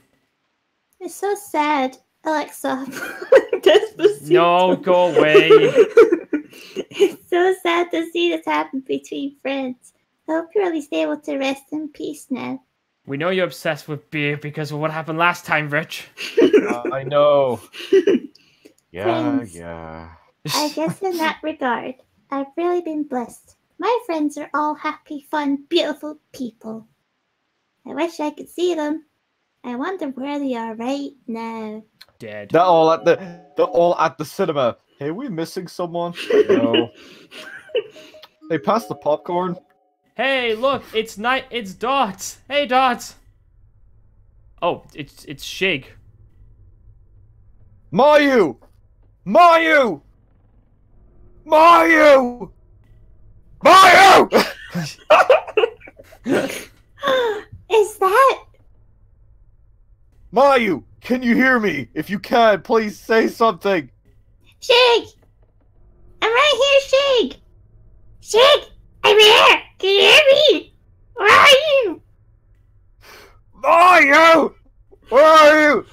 [SPEAKER 3] It's so sad, Alexa.
[SPEAKER 1] No, go away.
[SPEAKER 3] It's so sad to see this happen between friends. I hope you're at least able to rest in peace now.
[SPEAKER 1] We know you're obsessed with beer because of what happened last time, Rich.
[SPEAKER 2] I know. Yeah,
[SPEAKER 3] Friends.
[SPEAKER 2] yeah.
[SPEAKER 3] I guess in that regard, I've really been blessed. My friends are all happy, fun, beautiful people. I wish I could see them. I wonder where they are right now.
[SPEAKER 1] Dead.
[SPEAKER 2] They're all at the cinema. Hey, we missing someone? No. They passed the popcorn.
[SPEAKER 1] Hey, look, it's night. It's Dot. Hey, Dot. Oh, it's Shig.
[SPEAKER 2] Mayu! Mayu! Mayu! Mayu!
[SPEAKER 3] Is that?
[SPEAKER 2] Mayu, can you hear me? If you can, please say something.
[SPEAKER 3] Shig! I'm right here, Shig! Shig! I'm here! Can you hear me? Where are you?
[SPEAKER 2] Mayu! Where are you?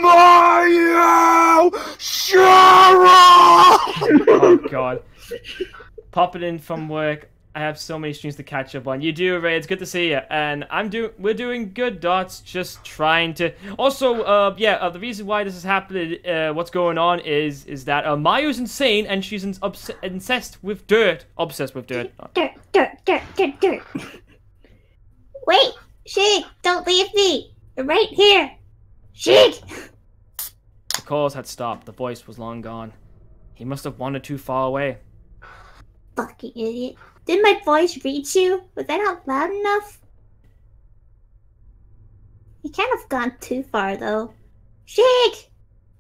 [SPEAKER 2] Mayu! Shara!
[SPEAKER 1] Oh God. Popping in from work. I have so many streams to catch up on. You do, Ray. It's good to see you. And we're doing good, Dots. Just trying to. Also, the reason why this is happening, what's going on is that Mayu's insane and she's obsessed with dirt. Obsessed with dirt.
[SPEAKER 3] Dirt. Wait, Shig, don't leave me. I'm right here. Shig!
[SPEAKER 1] The calls had stopped. The voice was long gone. He must have wandered too far away.
[SPEAKER 3] Fucking idiot. Did my voice reach you? Was that not loud enough? You can't have gone too far, though. Shig!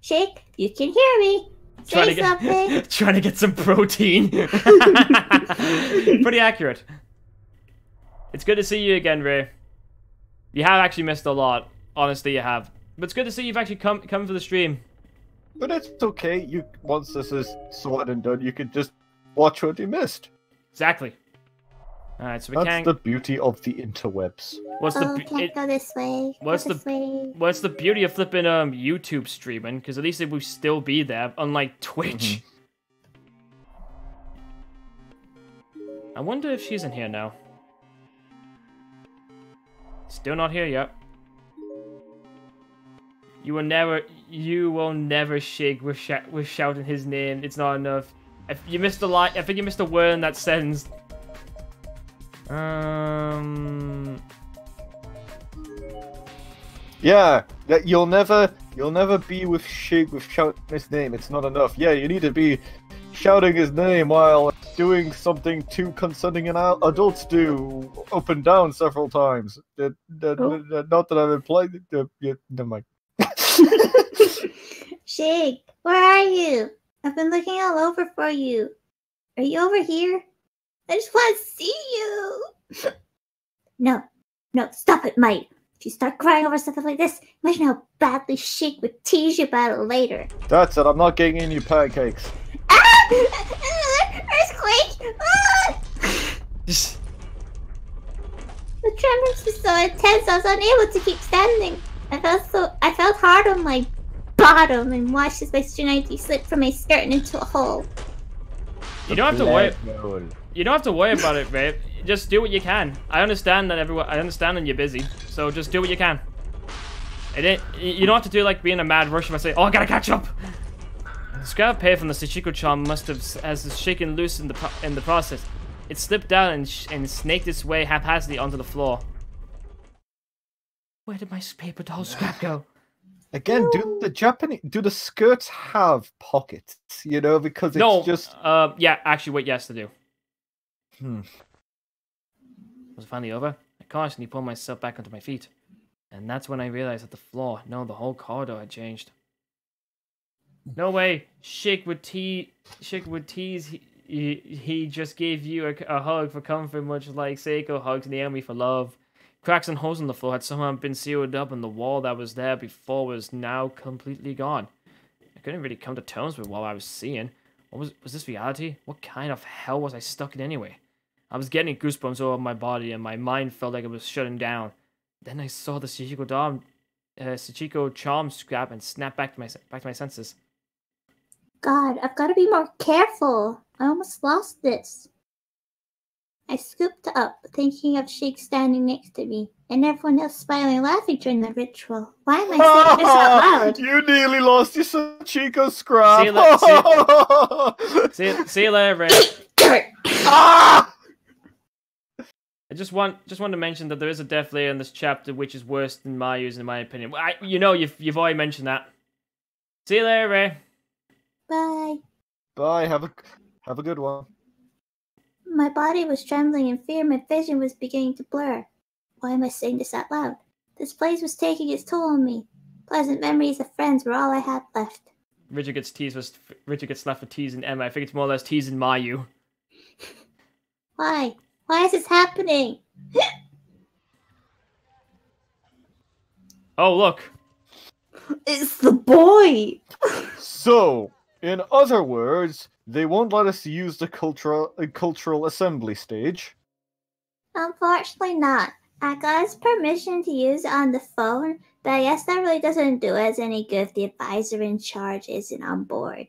[SPEAKER 3] Shig, you can hear me. Say something.
[SPEAKER 1] Trying to get some protein. Pretty accurate. It's good to see you again, Ray. You have actually missed a lot. Honestly, you have. But it's good to see you've actually come for the stream.
[SPEAKER 2] But it's okay. Once this is sorted and done, you can just watch what you missed.
[SPEAKER 1] Exactly. Alright, so we
[SPEAKER 2] That's
[SPEAKER 1] can't...
[SPEAKER 2] the beauty of the interwebs.
[SPEAKER 3] Can't go this way.
[SPEAKER 1] What's the beauty of flipping YouTube streaming? Because at least it would still be there, unlike Twitch. I wonder if she's in here now. Still not here yet. You will never shake with shouting his name. It's not enough. If you missed a line, I think you missed a word in that sentence.
[SPEAKER 2] Yeah, you'll never be with Shig with shouting his name. It's not enough. Yeah, you need to be shouting his name while doing something two consenting adults do up and down several times. Not that I've been playing. Never mind.
[SPEAKER 3] Shig, where are you? I've been looking all over for you. Are you over here? I just want to see you. No, stop it, Mike. If you start crying over something like this, imagine how badly Shig would tease you about it later.
[SPEAKER 2] That's it. I'm not getting any pancakes.
[SPEAKER 3] Ah! Earthquake! Ah! The tremors were so intense, I was unable to keep standing. I felt hard on my bottom and watched as my string ID slipped from my skirt and into a hole.
[SPEAKER 1] You don't have to worry. You don't have to worry about it, babe. Just do what you can. I understand that I understand that you're busy, so just do what you can. You don't have to do like being a mad rush if I say, "Oh, I gotta catch up." The scrap of paper from the Sachiko charm must have shaken loose in the process. It slipped down and snaked its way haphazardly onto the floor. Where did my paper doll scrap go?
[SPEAKER 2] Again, do the skirts have pockets? You know, because it's just...
[SPEAKER 1] yeah, actually, wait, yes, they do. Was it finally over? I cautiously pulled myself back onto my feet. And that's when I realized that the whole corridor had changed. No way, Shig would tease, he just gave you a hug for comfort, much like Seiko hugs Naomi for love. Cracks and holes in the floor had somehow been sealed up, and the wall that was there before was now completely gone. I couldn't really come to terms with what I was seeing. Was this reality? What kind of hell was I stuck in anyway? I was getting goosebumps all over my body, and my mind felt like it was shutting down. Then I saw the Sachiko charm scrap and snapped back to my senses.
[SPEAKER 3] God, I've got to be more careful. I almost lost this. I scooped up, thinking of Sheik standing next to me, and everyone else smiling and laughing during the ritual. Why am I saying this out loud?
[SPEAKER 2] You nearly lost your Sachiko scrap.
[SPEAKER 1] See you later, Ray.
[SPEAKER 2] Ah!
[SPEAKER 1] I just want to mention that there is a death layer in this chapter which is worse than Mayu's in my opinion. You've already mentioned that. See you later, Ray.
[SPEAKER 3] Bye.
[SPEAKER 2] Bye. Have a good one.
[SPEAKER 3] My body was trembling in fear. My vision was beginning to blur. Why am I saying this out loud? This place was taking its toll on me. Pleasant memories of friends were all I had left.
[SPEAKER 1] Richard gets left for teasing Emma. I think it's more or less teasing Mayu.
[SPEAKER 3] Why? Why is this happening?
[SPEAKER 1] Oh, look.
[SPEAKER 5] It's the boy!
[SPEAKER 2] So, in other words, they won't let us use the cultural assembly stage.
[SPEAKER 3] Unfortunately not. I got his permission to use it on the phone, but I guess that really doesn't do us any good if the advisor in charge isn't on board.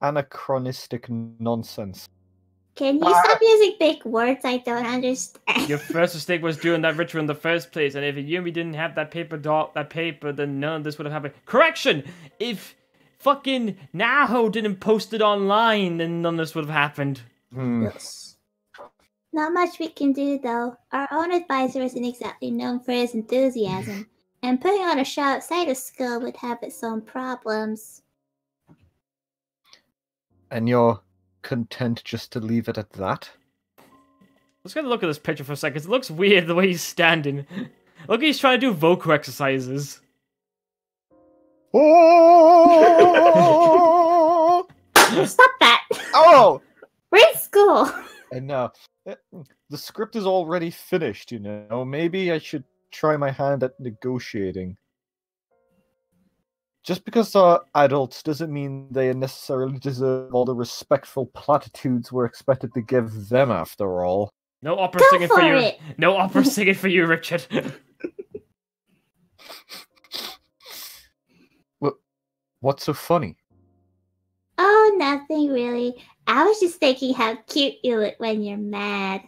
[SPEAKER 2] Anachronistic nonsense.
[SPEAKER 3] Can you stop using big words I don't understand?
[SPEAKER 1] Your first mistake was doing that ritual in the first place, and if Yumi didn't have that paper, then none of this would have happened. Correction! If fucking Naho didn't post it online, then none of this would have happened.
[SPEAKER 5] Yes.
[SPEAKER 3] Not much we can do, though. Our own advisor isn't exactly known for his enthusiasm, and putting on a show outside of school would have its own problems.
[SPEAKER 2] And you're content just to leave it at that?
[SPEAKER 1] Let's get a look at this picture for a second. It looks weird the way he's standing. Look, he's trying to do vocal exercises.
[SPEAKER 2] Oh!
[SPEAKER 3] Stop that!
[SPEAKER 2] Oh!
[SPEAKER 3] We're in school!
[SPEAKER 2] And the script is already finished, you know. Maybe I should try my hand at negotiating. Just because they're adults doesn't mean they necessarily deserve all the respectful platitudes we're expected to give them, after all.
[SPEAKER 1] No opera
[SPEAKER 3] Go
[SPEAKER 1] singing
[SPEAKER 3] for
[SPEAKER 1] for you.
[SPEAKER 3] it.
[SPEAKER 1] No opera singing for you, Richard.
[SPEAKER 2] What's so funny?
[SPEAKER 3] Oh, nothing really. I was just thinking how cute you look when you're mad.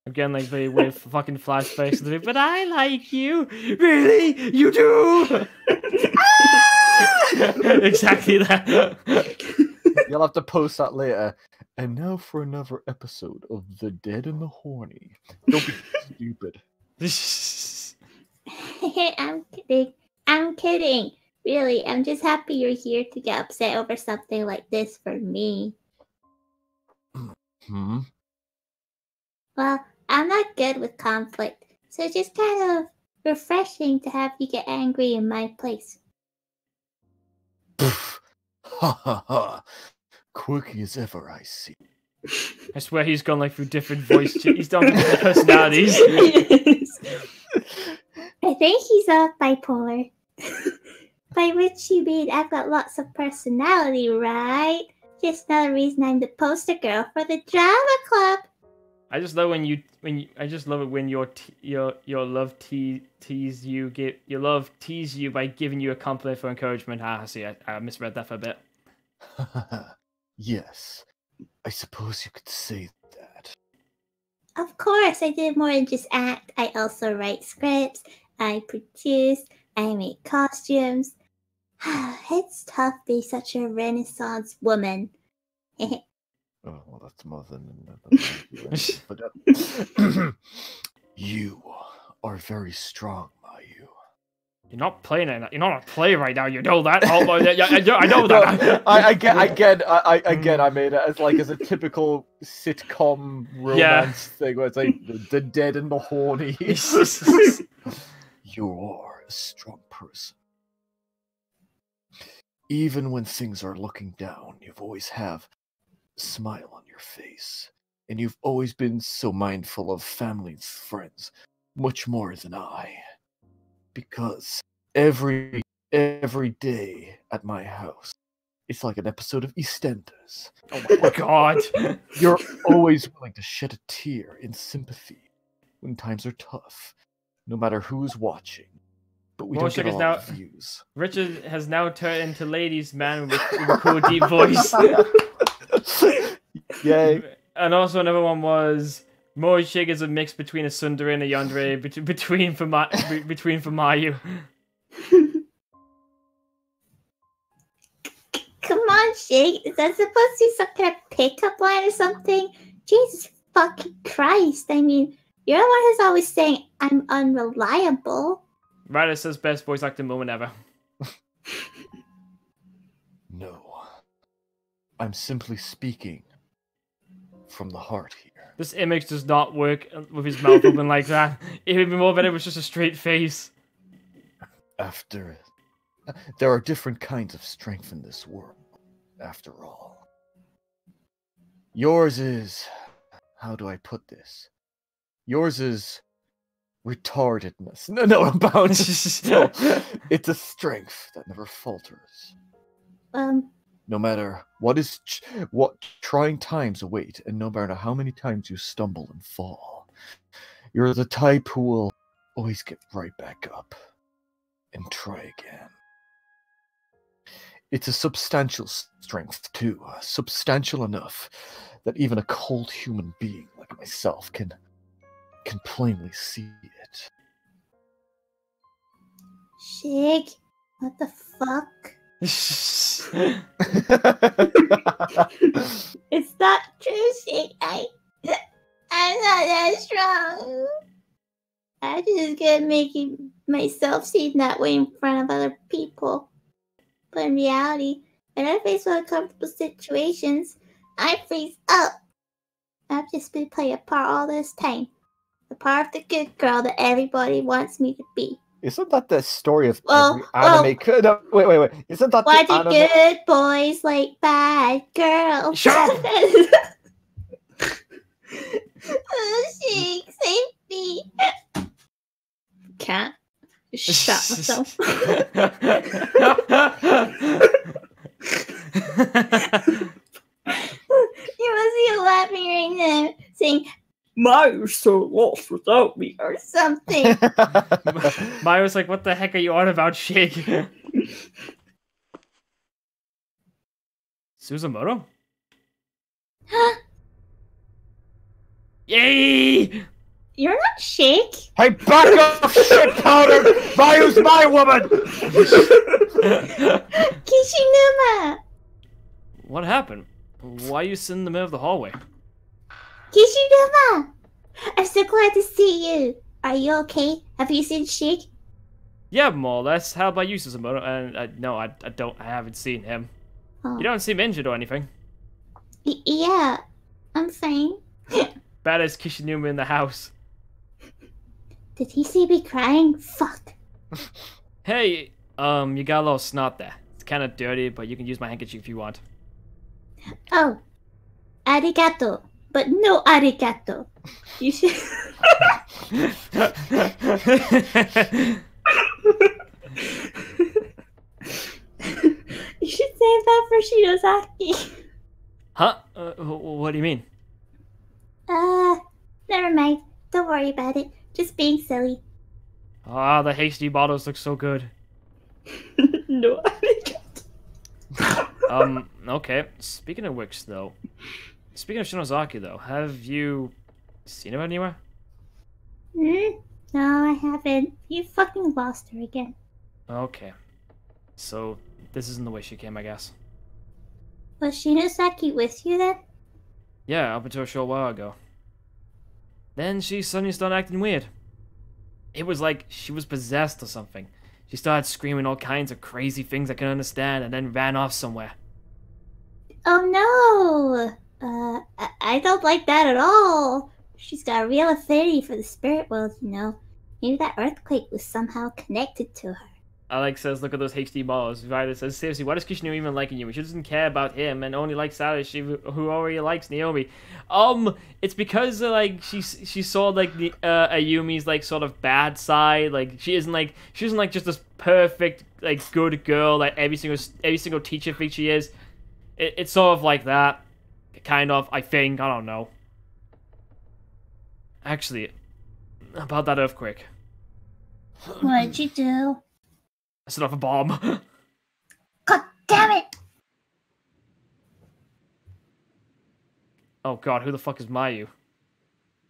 [SPEAKER 1] Again, like the weird fucking flashbacks. But I like you. Really? You do? Exactly that.
[SPEAKER 2] You'll have to post that later. And now for another episode of The Dead and the Horny. Don't be stupid.
[SPEAKER 3] I'm kidding. I'm kidding. Really, I'm just happy you're here to get upset over something like this for me.
[SPEAKER 2] Hmm?
[SPEAKER 3] Well, I'm not good with conflict, so it's just kind of refreshing to have you get angry in my place.
[SPEAKER 2] Ha ha ha. Quirky as ever, I see.
[SPEAKER 1] I swear he's gone like through different voice. He's done different personalities.
[SPEAKER 3] I think he's bipolar. By which you mean I've got lots of personality, right? Just another reason I'm the poster girl for the drama club.
[SPEAKER 1] I just love I just love it when your love tease you by giving you a compliment for encouragement. See, I misread that for a bit.
[SPEAKER 2] Yes, I suppose you could say that.
[SPEAKER 3] Of course, I did more than just act. I also write scripts, I produce, I make costumes. It's tough being such a Renaissance woman.
[SPEAKER 2] Oh, well, that's more than but, you are very strong, Mayu.
[SPEAKER 1] You're not playing it. You're not a play right now. You know that. Oh, I know that.
[SPEAKER 2] I made it as a typical sitcom romance thing where it's like the dead and the horny. You are a strong person. Even when things are looking down, you've always have a smile on your face. And you've always been so mindful of family and friends, much more than I. Because every day at my house, it's like an episode of EastEnders.
[SPEAKER 1] Oh my god.
[SPEAKER 2] You're always willing to shed a tear in sympathy when times are tough, no matter who's watching. But we don't get a lot of views.
[SPEAKER 1] Richard has now turned into ladies' man with a cool deep voice.
[SPEAKER 2] Yay.
[SPEAKER 1] And also another one was Moishig is a mix between a Sundere and a Yandere between for Mayu.
[SPEAKER 3] Come on, Shig. Is that supposed to be some kind of pickup line or something? Jesus fucking Christ. I mean, you're the one who's always saying I'm unreliable.
[SPEAKER 1] Ryder says best voice acting moment ever.
[SPEAKER 2] No. I'm simply speaking from the heart here.
[SPEAKER 1] This image does not work with his mouth open like that. It would be more better if it was just a straight face.
[SPEAKER 2] There are different kinds of strength in this world, after all. Yours is... How do I put this? Yours is... retardedness. No, I'm bound to still. It's a strength that never falters. No matter what trying times await, and no matter how many times you stumble and fall, you're the type who will always get right back up and try again. It's a substantial strength, too. Substantial enough that even a cold human being like myself can plainly see it.
[SPEAKER 3] Shig, what the fuck?
[SPEAKER 5] It's not true, Shig. I'm not that strong. I just get making myself seem that way in front of other people. But in reality, when I face uncomfortable situations, I freeze up. I've just been playing a part all this time. The part of the good girl that everybody wants me to be.
[SPEAKER 2] Isn't that the story of
[SPEAKER 5] Well,
[SPEAKER 2] every anime? No, wait. Isn't that
[SPEAKER 3] Why
[SPEAKER 2] the
[SPEAKER 3] do
[SPEAKER 2] anime?
[SPEAKER 3] good boys like bad girls?
[SPEAKER 1] Shut up!
[SPEAKER 3] Oh, Shig, save me.
[SPEAKER 5] Can't. Just shot myself.
[SPEAKER 3] You must be laughing right now, saying,
[SPEAKER 5] Mayu's so lost without me.
[SPEAKER 3] or something.
[SPEAKER 1] Mayu's like, what the heck are you on about, Shig? Suzumoto? Yay!
[SPEAKER 3] You're not Shig.
[SPEAKER 2] Hey, back off, shit powder! Mayu's my woman!
[SPEAKER 3] Kishinuma!
[SPEAKER 1] What happened? Why are you sitting in the middle of the hallway?
[SPEAKER 3] Kishinuma! I'm so glad to see you. Are you okay? Have you seen Shig?
[SPEAKER 1] Yeah, more or less. How about you, Suzumoto? And no, I haven't seen him.
[SPEAKER 3] Oh.
[SPEAKER 1] You don't seem injured or anything.
[SPEAKER 3] Yeah, I'm fine.
[SPEAKER 1] Baddest Kishinuma in the house.
[SPEAKER 3] Did he see me crying? Fuck.
[SPEAKER 1] Hey, you got a little snot there. It's kind of dirty, but you can use my handkerchief if you want.
[SPEAKER 3] Oh, arigato, but no arigato. You should. You should save that for Shinozaki.
[SPEAKER 1] Huh? What do you mean?
[SPEAKER 3] Never mind. Don't worry about it. Just being silly.
[SPEAKER 1] Ah, the HD bottles look so good.
[SPEAKER 5] No,
[SPEAKER 1] Okay. Speaking of which, though. Speaking of Shinozaki, though, have you seen her anywhere?
[SPEAKER 3] No, I haven't. You fucking lost her again.
[SPEAKER 1] Okay. So, this isn't the way she came, I guess.
[SPEAKER 3] Was Shinozaki with you then?
[SPEAKER 1] Yeah, up until a short while ago. Then she suddenly started acting weird. It was like she was possessed or something. She started screaming all kinds of crazy things I couldn't understand and then ran off somewhere.
[SPEAKER 3] Oh no! I don't like that at all. She's got a real affinity for the spirit world, you know. Maybe that earthquake was somehow connected to her.
[SPEAKER 1] Alex says, look at those HD balls. Ryder says, seriously, why does Kishinori even liking you? She doesn't care about him and only likes Sadashi, who already likes Naomi. It's because, like, she saw, like, the, Ayumi's, like, sort of bad side. Like, she isn't just this perfect, like, good girl that every single teacher thinks she is. It's sort of like that. Kind of, I think. I don't know. Actually, about that earthquake.
[SPEAKER 4] What'd you do?
[SPEAKER 1] I set off a bomb.
[SPEAKER 4] God damn it!
[SPEAKER 1] Oh god, who the fuck is Mayu?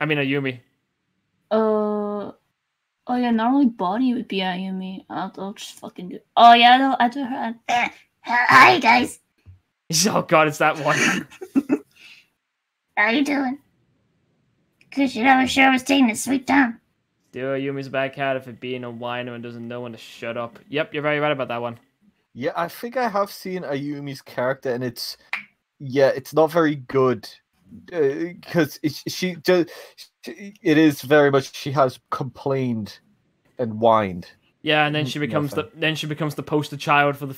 [SPEAKER 1] I mean Ayumi.
[SPEAKER 4] Oh yeah, normally Bonnie would be Ayumi. I'll just fucking do. Oh yeah, no, I do her.
[SPEAKER 5] Hi guys.
[SPEAKER 1] Oh god, it's that one.
[SPEAKER 5] How you doing? Good, you know, sure was taking a sweet time.
[SPEAKER 1] Still, Ayumi's a bad cat if it being a whiner and doesn't know when to shut up. Yep, you're very right about that one.
[SPEAKER 2] Yeah, I think I have seen Ayumi's character, and it's not very good because it is very much she has complained and whined.
[SPEAKER 1] Yeah, and then she becomes the poster child for the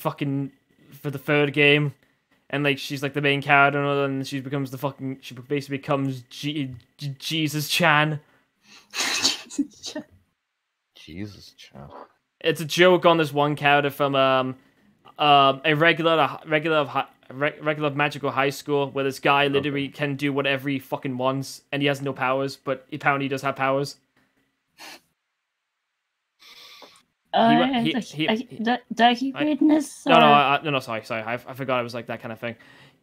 [SPEAKER 1] third game, and like she's like the main character, and she basically becomes Jesus Chan.
[SPEAKER 2] Jesus, child.
[SPEAKER 1] It's a joke on this one character from a regular magical high school where this guy literally can do whatever he fucking wants, and he has no powers, but apparently he does have powers.
[SPEAKER 4] Did I keep reading this?
[SPEAKER 1] No, sorry. I forgot it was like that kind of thing.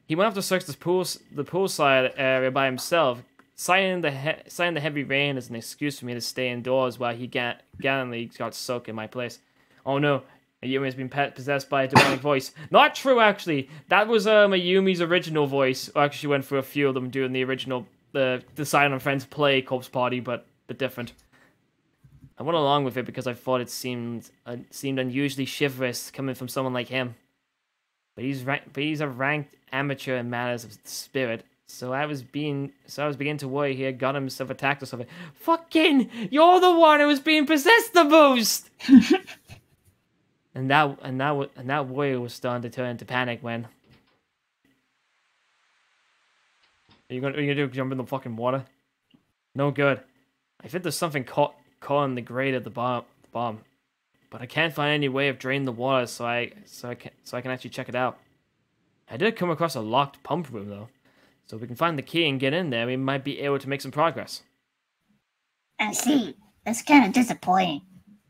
[SPEAKER 1] He went off to search the poolside area by himself. Citing the heavy rain as an excuse for me to stay indoors while he gallantly got soaked in my place. Oh no, Ayumi has been possessed by a demonic voice. Not true, actually. That was Ayumi's original voice. Or actually, she went through a few of them doing the original, the Scion and Friends play Corpse Party, but different. I went along with it because I thought it seemed unusually chivalrous coming from someone like him. But he's a ranked amateur in matters of spirit. So I was beginning to worry he had got himself attacked or something. Fucking, you're the one who was being possessed the most. and that worry was starting to turn into panic when. Are you gonna do jump in the fucking water? No good. I think there's something caught in the grate of the bomb, but I can't find any way of draining the water, so I can actually check it out. I did come across a locked pump room though. So if we can find the key and get in there, we might be able to make some progress.
[SPEAKER 5] I see. That's kind of disappointing.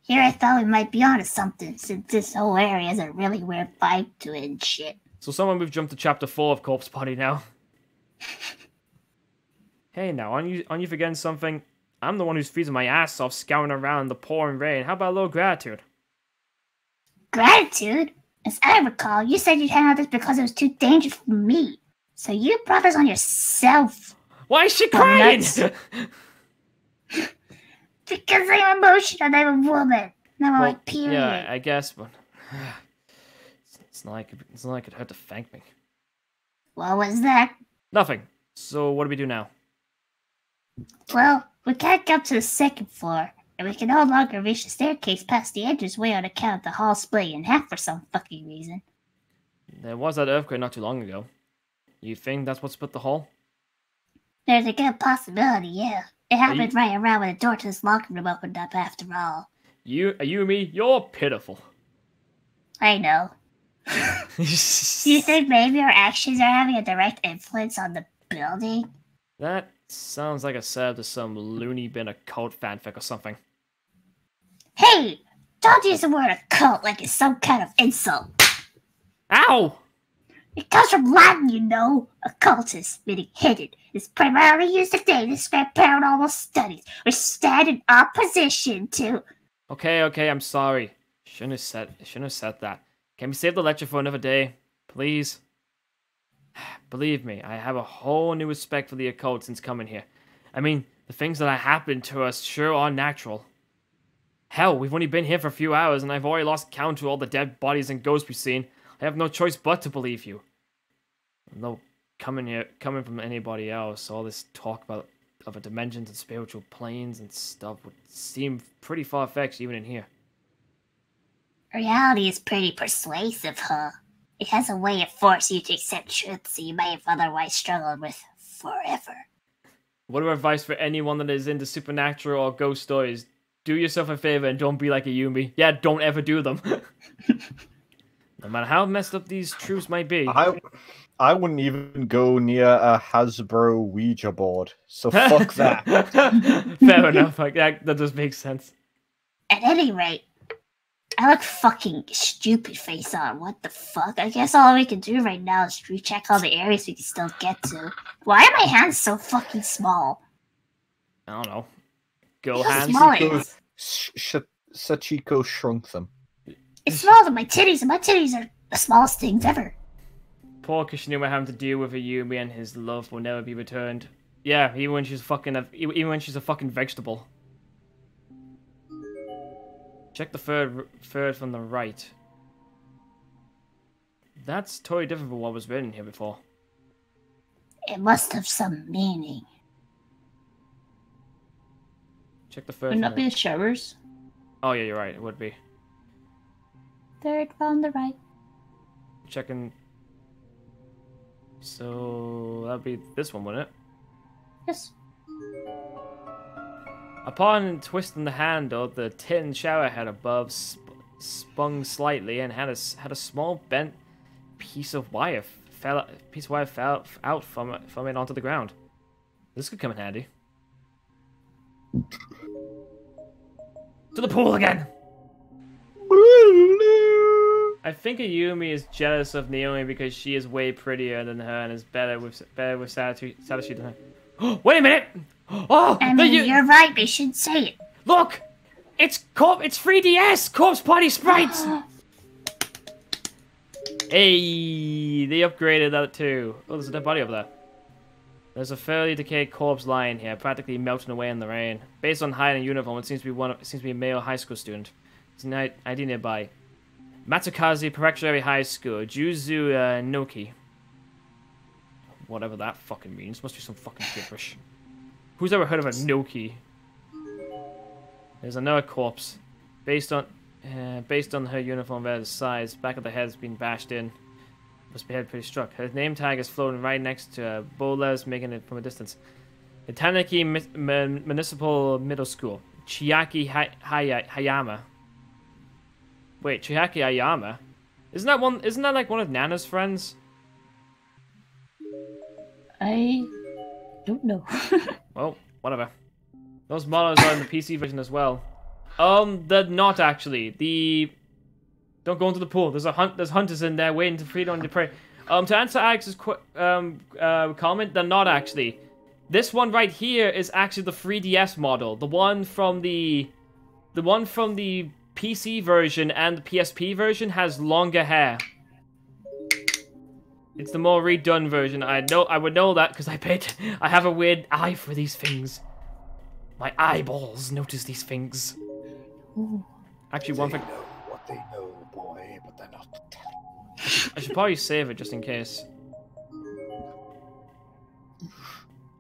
[SPEAKER 5] Here I thought we might be onto something, since this whole area has a really weird vibe to it and shit.
[SPEAKER 1] So we've jumped to chapter 4 of Corpse Party now. Hey now, aren't you forgetting something? I'm the one who's freezing my ass off scouring around in the pouring rain. How about a little gratitude?
[SPEAKER 5] Gratitude? As I recall, you said you'd handle this because it was too dangerous for me. So you brought this on yourself.
[SPEAKER 1] Why is she crying?
[SPEAKER 5] Because I'm emotional and I'm a woman. And I'm like, period.
[SPEAKER 1] Yeah, I guess, but it's not like it hurt to thank me.
[SPEAKER 5] What was that?
[SPEAKER 1] Nothing. So what do we do now?
[SPEAKER 5] Well, we can't get up to the second floor, and we can no longer reach the staircase past the entranceway on account of the hall splitting in half for some fucking reason.
[SPEAKER 1] There was that earthquake not too long ago. You think that's what split the hall?
[SPEAKER 5] There's a good possibility, yeah. It happened right around when the door to this locker room opened up after all.
[SPEAKER 1] Ayumi, you're pitiful.
[SPEAKER 5] I know. Do you think maybe our actions are having a direct influence on the building?
[SPEAKER 1] That sounds like a setup to some loony bin occult fanfic or something.
[SPEAKER 5] Hey! Don't use the word occult like it's some kind of insult.
[SPEAKER 1] Ow!
[SPEAKER 5] It comes from Latin, you know. Occultist, meaning hidden, is primarily used today to describe paranormal studies, which stand in opposition to...
[SPEAKER 1] Okay, I'm sorry. Shouldn't have said that. Can we save the lecture for another day? Please? Believe me, I have a whole new respect for the occult since coming here. I mean, the things that have happened to us sure are natural. Hell, we've only been here for a few hours, and I've already lost count to all the dead bodies and ghosts we've seen. I have no choice but to believe you. No, coming from anybody else, all this talk about other dimensions and spiritual planes and stuff would seem pretty far-fetched even in here.
[SPEAKER 5] Reality is pretty persuasive, huh? It has a way of forcing you to accept truths that you may have otherwise struggled with forever.
[SPEAKER 1] What are advice for anyone that is into supernatural or ghost stories? Do yourself a favor and don't be like a Yumi. Yeah, don't ever do them. No matter how messed up these truths might be.
[SPEAKER 2] I wouldn't even go near a Hasbro Ouija board, so fuck that.
[SPEAKER 1] Fair enough, like, that does make sense.
[SPEAKER 5] At any rate,
[SPEAKER 4] I look fucking stupid face on. What the fuck? I guess all we can do right now is recheck all the areas we can still get to. Why are my hands so fucking small?
[SPEAKER 1] I don't know. Go
[SPEAKER 4] How
[SPEAKER 1] hands.
[SPEAKER 4] small
[SPEAKER 2] Sachiko,
[SPEAKER 4] is?
[SPEAKER 2] Sachiko shrunk them.
[SPEAKER 4] It's smaller than my titties, and my titties are the smallest things ever.
[SPEAKER 1] Poor Kishinuma having to deal with a Yumi and his love will never be returned. Yeah, even when she's a fucking vegetable. Check the third from the right. That's totally different from what was written here before.
[SPEAKER 4] It must have some meaning.
[SPEAKER 1] Check the third.
[SPEAKER 6] Wouldn't
[SPEAKER 1] from
[SPEAKER 6] that be the showers?
[SPEAKER 1] Oh yeah, you're right. It would be.
[SPEAKER 4] Third from the right.
[SPEAKER 1] Checking. So that'd be this one, wouldn't it?
[SPEAKER 4] Yes.
[SPEAKER 1] Upon twisting the handle, the tin shower head above spun slightly and had a small bent piece of wire fell out from it onto the ground. This could come in handy. To the pool again. I think Ayumi is jealous of Naomi because she is way prettier than her and is better with Satoshi than her. Wait a minute! Oh,
[SPEAKER 4] I mean, you're right. They should say it.
[SPEAKER 1] Look! It's 3DS! Corpse Party Sprites! Hey, they upgraded that too. Oh, there's a dead body over there. There's a fairly decayed corpse lying here, practically melting away in the rain. Based on height and uniform, it seems to be a male high school student. It's an ID nearby. Matsukaze Preparatory High School, Juzu Noki. Whatever that fucking means. Must be some fucking gibberish. Who's ever heard of a Noki? There's another corpse. Based on her uniform and size, back of the head has been bashed in. Must be head pretty struck. Her name tag is floating right next to her. Bolas making it from a distance. The Tanaki Municipal Middle School. Chiaki Hayama. Wait, Chiaki Hayama? Isn't that like one of Nana's friends?
[SPEAKER 6] I don't know.
[SPEAKER 1] Well, whatever. Those models are in the PC version as well. They're not actually. Don't go into the pool. There's hunters in there waiting to feed on the prey. To answer Alex's comment, they're not actually. This one right here is actually the 3DS model. The one from the PC version and the PSP version has longer hair. It's the more redone version. I would know that because I have a weird eye for these things. My eyeballs notice these things.
[SPEAKER 6] Ooh.
[SPEAKER 1] Actually, one thing.
[SPEAKER 2] They know what they know, boy, but they're not telling.
[SPEAKER 1] I should probably save it just in case.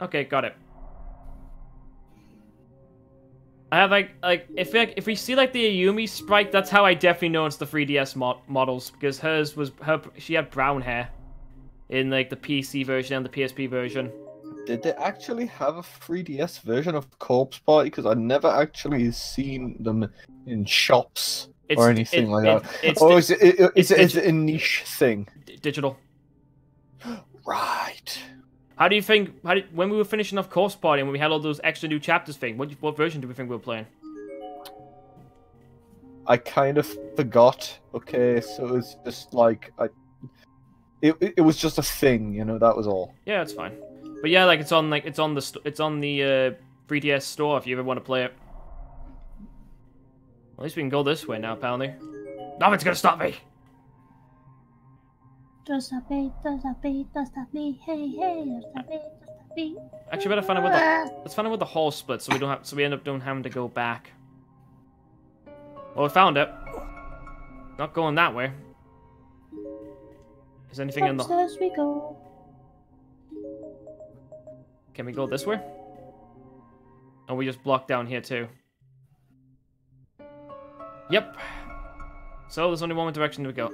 [SPEAKER 1] Okay, got it. I have if we see like the Ayumi sprite, that's how I definitely know it's the 3DS models because she had brown hair in like the PC version and the PSP version.
[SPEAKER 2] Did they actually have a 3DS version of Corpse Party? Because I've never actually seen them in shops or anything like that. Or is it a niche thing?
[SPEAKER 1] Digital.
[SPEAKER 2] Right.
[SPEAKER 1] How do you think? When we were finishing off Corpse Party and when we had all those extra new chapters thing, what version do we think we were playing?
[SPEAKER 2] I kind of forgot. Okay, so it was just like it was just a thing, you know. That was all.
[SPEAKER 1] Yeah, it's fine. But yeah, like it's on the 3DS store if you ever want to play it. At least we can go this way now, apparently. Nothing's gonna stop me.
[SPEAKER 4] Don't stop me, don't stop me, don't stop me, hey, hey, don't stop me, don't stop me.
[SPEAKER 1] Actually, better find out let's find out where the hall split, so we end up don't having to go back. Well, we found it. Not going that way. Is anything in the?
[SPEAKER 4] Upstairs we go.
[SPEAKER 1] Can we go this way? Oh, we just blocked down here too. Yep. So there's only one direction to go.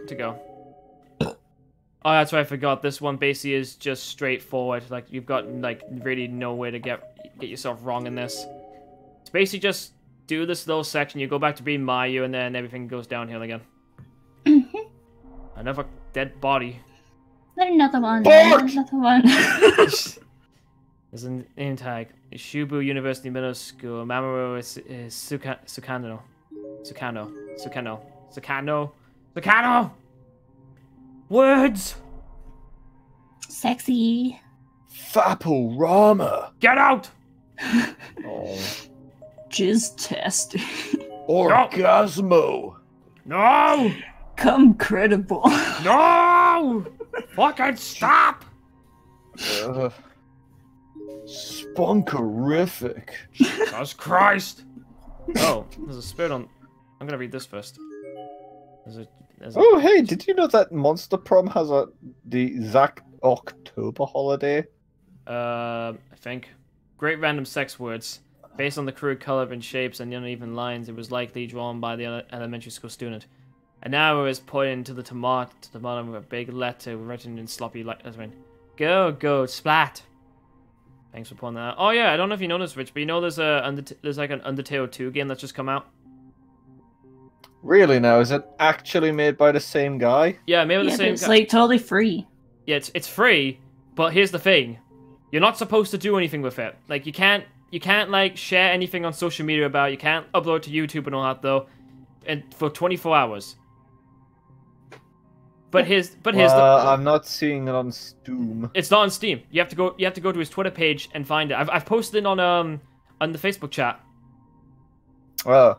[SPEAKER 1] Oh, that's right. I forgot. This one basically is just straightforward. Like you've got like really no way to get yourself wrong in this. It's basically just do this little section. You go back to being Mayu, and then everything goes downhill again. Another dead body.
[SPEAKER 4] Then another one.
[SPEAKER 2] Fuck!
[SPEAKER 4] Another one.
[SPEAKER 1] There's a name tag. Shubu University Middle School. Mamoru is Sukano. Sakano. Sakano! Words!
[SPEAKER 4] Sexy.
[SPEAKER 2] Faporama.
[SPEAKER 1] Get out!
[SPEAKER 2] Oh.
[SPEAKER 6] Jizz test.
[SPEAKER 2] Orgasmo.
[SPEAKER 1] No!
[SPEAKER 6] Come credible.
[SPEAKER 1] No! Fucking stop!
[SPEAKER 2] Spunkerific.
[SPEAKER 1] Jesus Christ! Oh, there's a spirit on. I'm gonna read this first. There's a...
[SPEAKER 2] Oh, hey, did you know that Monster Prom has the Zack October holiday?
[SPEAKER 1] I think. Great random sex words. Based on the crude color and shapes and uneven lines, it was likely drawn by the elementary school student. An arrow is pointing to the tomato with a big letter written in sloppy lettering. Go, splat! Thanks for pointing that out. Oh yeah, I don't know if you know this, Rich, but you know there's like an Undertale 2 game that's just come out?
[SPEAKER 2] Really now? Is it actually made by the same guy?
[SPEAKER 1] Yeah, maybe the
[SPEAKER 6] Yeah,
[SPEAKER 1] same
[SPEAKER 6] it's
[SPEAKER 1] guy.
[SPEAKER 6] like totally free.
[SPEAKER 1] Yeah, it's free, but here's the thing. You're not supposed to do anything with it. Like, you can't like share anything on social media about it. You can't upload to YouTube and all that though, and for 24 hours. But here's the
[SPEAKER 2] I'm not seeing it on Steam.
[SPEAKER 1] It's not on Steam. You have to go to his Twitter page and find it. I've posted it on the Facebook chat.
[SPEAKER 2] Oh.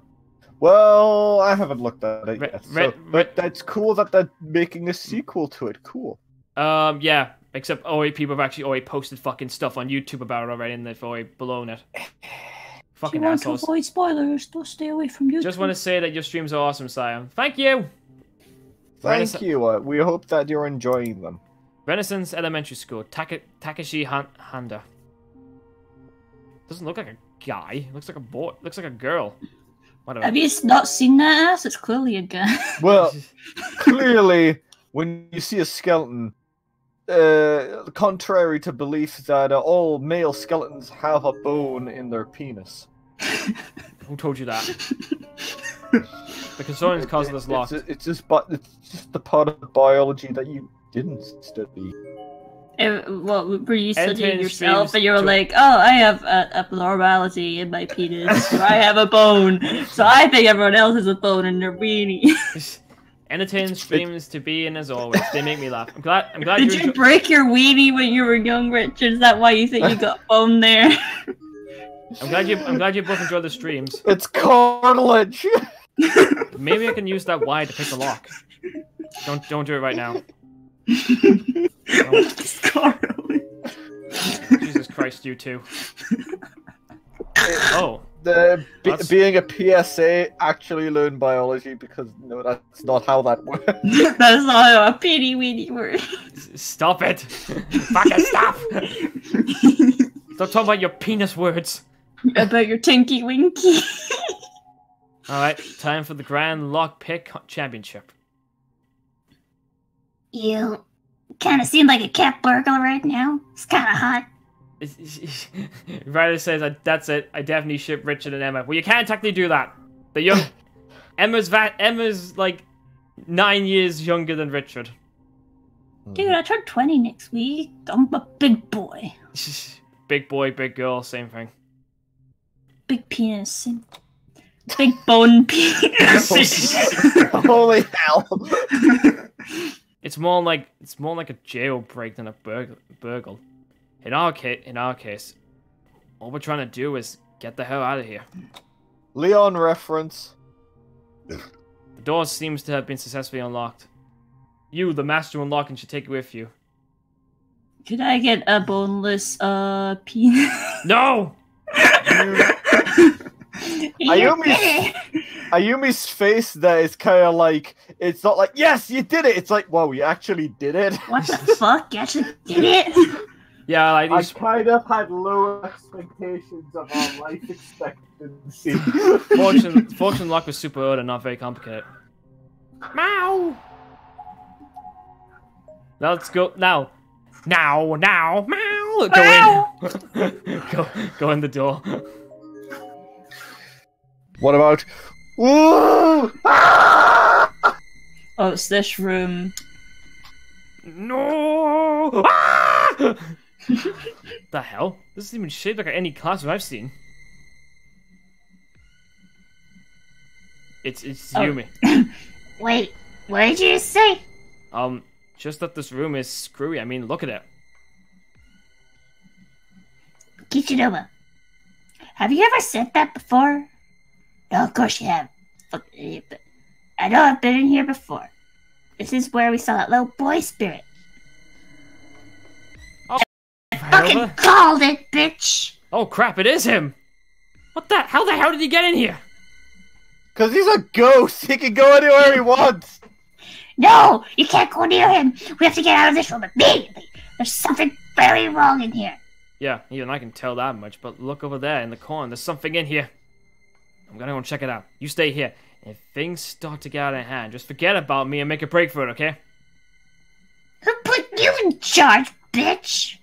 [SPEAKER 2] Well, I haven't looked at it yet. But that's cool that they're making a sequel to it. Cool.
[SPEAKER 1] Yeah. Except people have actually already posted fucking stuff on YouTube about it already, and they've already blown it. Fucking
[SPEAKER 6] If you want
[SPEAKER 1] assholes.
[SPEAKER 6] to avoid spoilers, don't stay away from YouTube.
[SPEAKER 1] Just want to say that your streams are awesome, Scion. Thank you!
[SPEAKER 2] Thank you. We hope that you're enjoying them.
[SPEAKER 1] Renaissance Elementary School. Takeshi Handa. Doesn't look like a guy. Looks like a boy. Looks like a girl. Whatever.
[SPEAKER 6] Have you not seen that ass? It's clearly a guy.
[SPEAKER 2] Well, clearly, when you see a skeleton, contrary to belief that all male skeletons have a bone in their penis.
[SPEAKER 1] Who told you that? The consultants caused this lock.
[SPEAKER 2] It's just the part of biology that you didn't study.
[SPEAKER 6] Well, were you studying
[SPEAKER 1] Entering
[SPEAKER 6] yourself
[SPEAKER 1] streams
[SPEAKER 6] and you were
[SPEAKER 1] to-
[SPEAKER 6] like, oh, I have an abnormality in my penis, or I have a bone, so I think everyone else has a bone in their weenie.
[SPEAKER 1] Entertaining streams to be in as always. They make me laugh. I'm glad
[SPEAKER 6] Did you break your weenie when you were young, Richard? Is that why you think you got bone there?
[SPEAKER 1] I'm glad you both enjoy the streams.
[SPEAKER 2] It's cartilage.
[SPEAKER 1] Maybe I can use that Y to pick the lock. Don't do it right now. Jesus Christ, you two. Oh.
[SPEAKER 2] Being a PSA, actually learn biology, because no, that's not how that works.
[SPEAKER 6] That's not how a peenie weenie works.
[SPEAKER 1] Stop it! Fucking stop! Stop talking about your penis words.
[SPEAKER 6] About your tinky winky.
[SPEAKER 1] Alright, time for the Grand Lock Pick Championship.
[SPEAKER 4] You kind of seem like a cat burglar right now. It's kind of hot.
[SPEAKER 1] Ryder says, that's it, I definitely ship Richard and Emma. Well, you can't technically do that. The young... Emma's like 9 years younger than Richard.
[SPEAKER 6] Dude, I turn 20 next week. I'm a big boy.
[SPEAKER 1] Big boy, big girl, same thing.
[SPEAKER 6] Big penis. Big bone penis.
[SPEAKER 2] Holy hell!
[SPEAKER 1] It's more like a jailbreak than a burgle. In our case, all we're trying to do is get the hell out of here.
[SPEAKER 2] Leon reference.
[SPEAKER 1] The door seems to have been successfully unlocked. You, the master unlocking, should take it with you.
[SPEAKER 6] Could I get a boneless penis?
[SPEAKER 1] No!
[SPEAKER 2] Ayumi's face there is kind of like, it's not like, yes, you did it! It's like, whoa, you actually did it.
[SPEAKER 6] What the fuck? You actually did it?
[SPEAKER 1] Yeah, like
[SPEAKER 2] I
[SPEAKER 1] these...
[SPEAKER 2] kind of had low expectations of our life expectancy.
[SPEAKER 1] Fortune lock was super old and not very complicated. Meow! Now let's go. Now, meow! Go in. go in the door.
[SPEAKER 2] What about... Woo! Ah!
[SPEAKER 6] Oh, it's this room.
[SPEAKER 1] No! Ah! The hell? This isn't even shaped like any classroom I've seen. It's Yumi.
[SPEAKER 4] Wait, what did you just say?
[SPEAKER 1] Just that this room is screwy. I mean, look at it.
[SPEAKER 4] Kichinova, have you ever said that before? No, of course you have. Fuck idiot, but I know I've been in here before. This is where we saw that little boy spirit.
[SPEAKER 1] Oh,
[SPEAKER 4] I fucking called it, bitch!
[SPEAKER 1] Oh crap, it is him! What the? How the hell did he get in here?
[SPEAKER 2] Cause he's a ghost. He can go anywhere he wants.
[SPEAKER 4] No! You can't go near him! We have to get out of this room immediately! There's something very wrong in here.
[SPEAKER 1] Yeah, even I can tell that much, but look over there in the corner. There's something in here. I'm gonna go check it out. You stay here. If things start to get out of hand, just forget about me and make a break for it, okay?
[SPEAKER 4] Who put you in charge, bitch?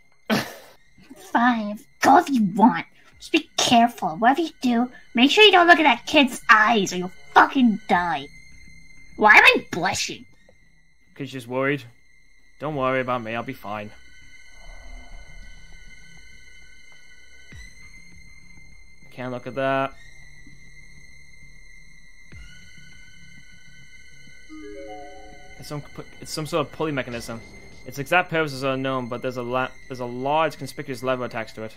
[SPEAKER 4] Fine, go if you want. Just be careful. Whatever you do, make sure you don't look at that kid's eyes or you'll fucking die. Why am I blushing?
[SPEAKER 1] Cause she's worried. Don't worry about me, I'll be fine. Can't look at that. It's some sort of pulley mechanism. Its exact purpose is unknown, but there's a large conspicuous lever attached to it.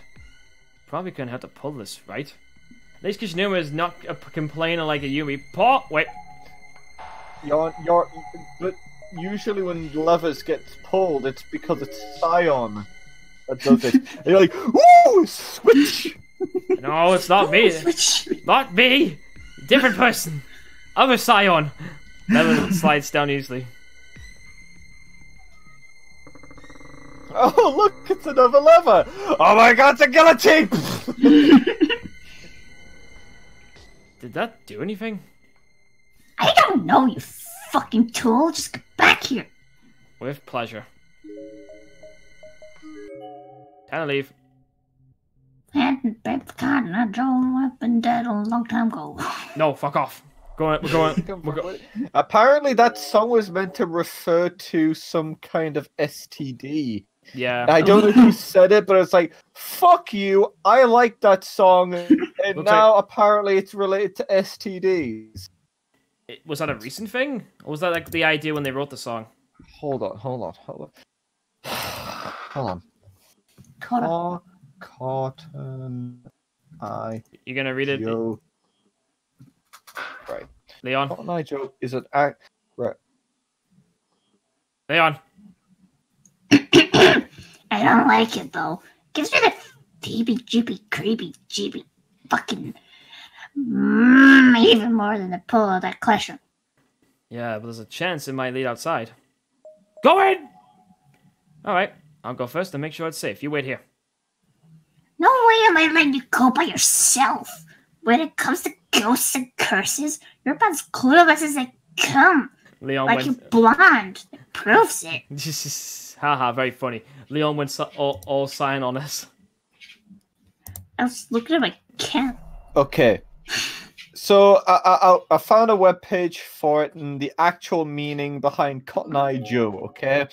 [SPEAKER 1] Probably couldn't have to pull this, right? At least Kishinuma is not a complainer like a Yumi. Paul, wait.
[SPEAKER 2] But usually when levers get pulled, it's because it's Scion that does it. And you're like, woo, switch.
[SPEAKER 1] No, it's not me. Not me. Different person. Other Scion. Lever slides down easily.
[SPEAKER 2] Oh, look, it's another lever! Oh my god, it's a guillotine!
[SPEAKER 1] Did that do anything?
[SPEAKER 4] I don't know, you fucking tool. Just get back here.
[SPEAKER 1] With pleasure. Time to leave.
[SPEAKER 4] And God, I don't. I've been dead a long time ago.
[SPEAKER 1] No, fuck off. We're going.
[SPEAKER 2] Apparently that song was meant to refer to some kind of STD.
[SPEAKER 1] Yeah.
[SPEAKER 2] I don't know who said it, but it's like, fuck you, I like that song, and now apparently it's related to STDs.
[SPEAKER 1] Was that a recent thing? Or was that like the idea when they wrote the song?
[SPEAKER 2] Hold on. Cotton Eye
[SPEAKER 1] You gonna read it?
[SPEAKER 2] Joe. Right.
[SPEAKER 1] Leon.
[SPEAKER 2] Cotton Eye Joe is an act. Right.
[SPEAKER 1] Leon.
[SPEAKER 4] I don't like it though. Gives me the heebie-jeebie, creepy-jeebie, fucking even more than the pull of that classroom.
[SPEAKER 1] Yeah, but there's a chance it might lead outside. Go in! Alright, I'll go first and make sure it's safe. You wait here.
[SPEAKER 4] No way am I letting you go by yourself. When it comes to ghosts and curses, you're about as clueless as they come.
[SPEAKER 1] Leon
[SPEAKER 4] like
[SPEAKER 1] went...
[SPEAKER 4] you're blonde. It proves it.
[SPEAKER 1] Haha, very funny. Leon went all Scion on us.
[SPEAKER 4] I was looking at my cat.
[SPEAKER 2] Okay. So I found a webpage for it and the actual meaning behind Cotton Eye Joe, okay?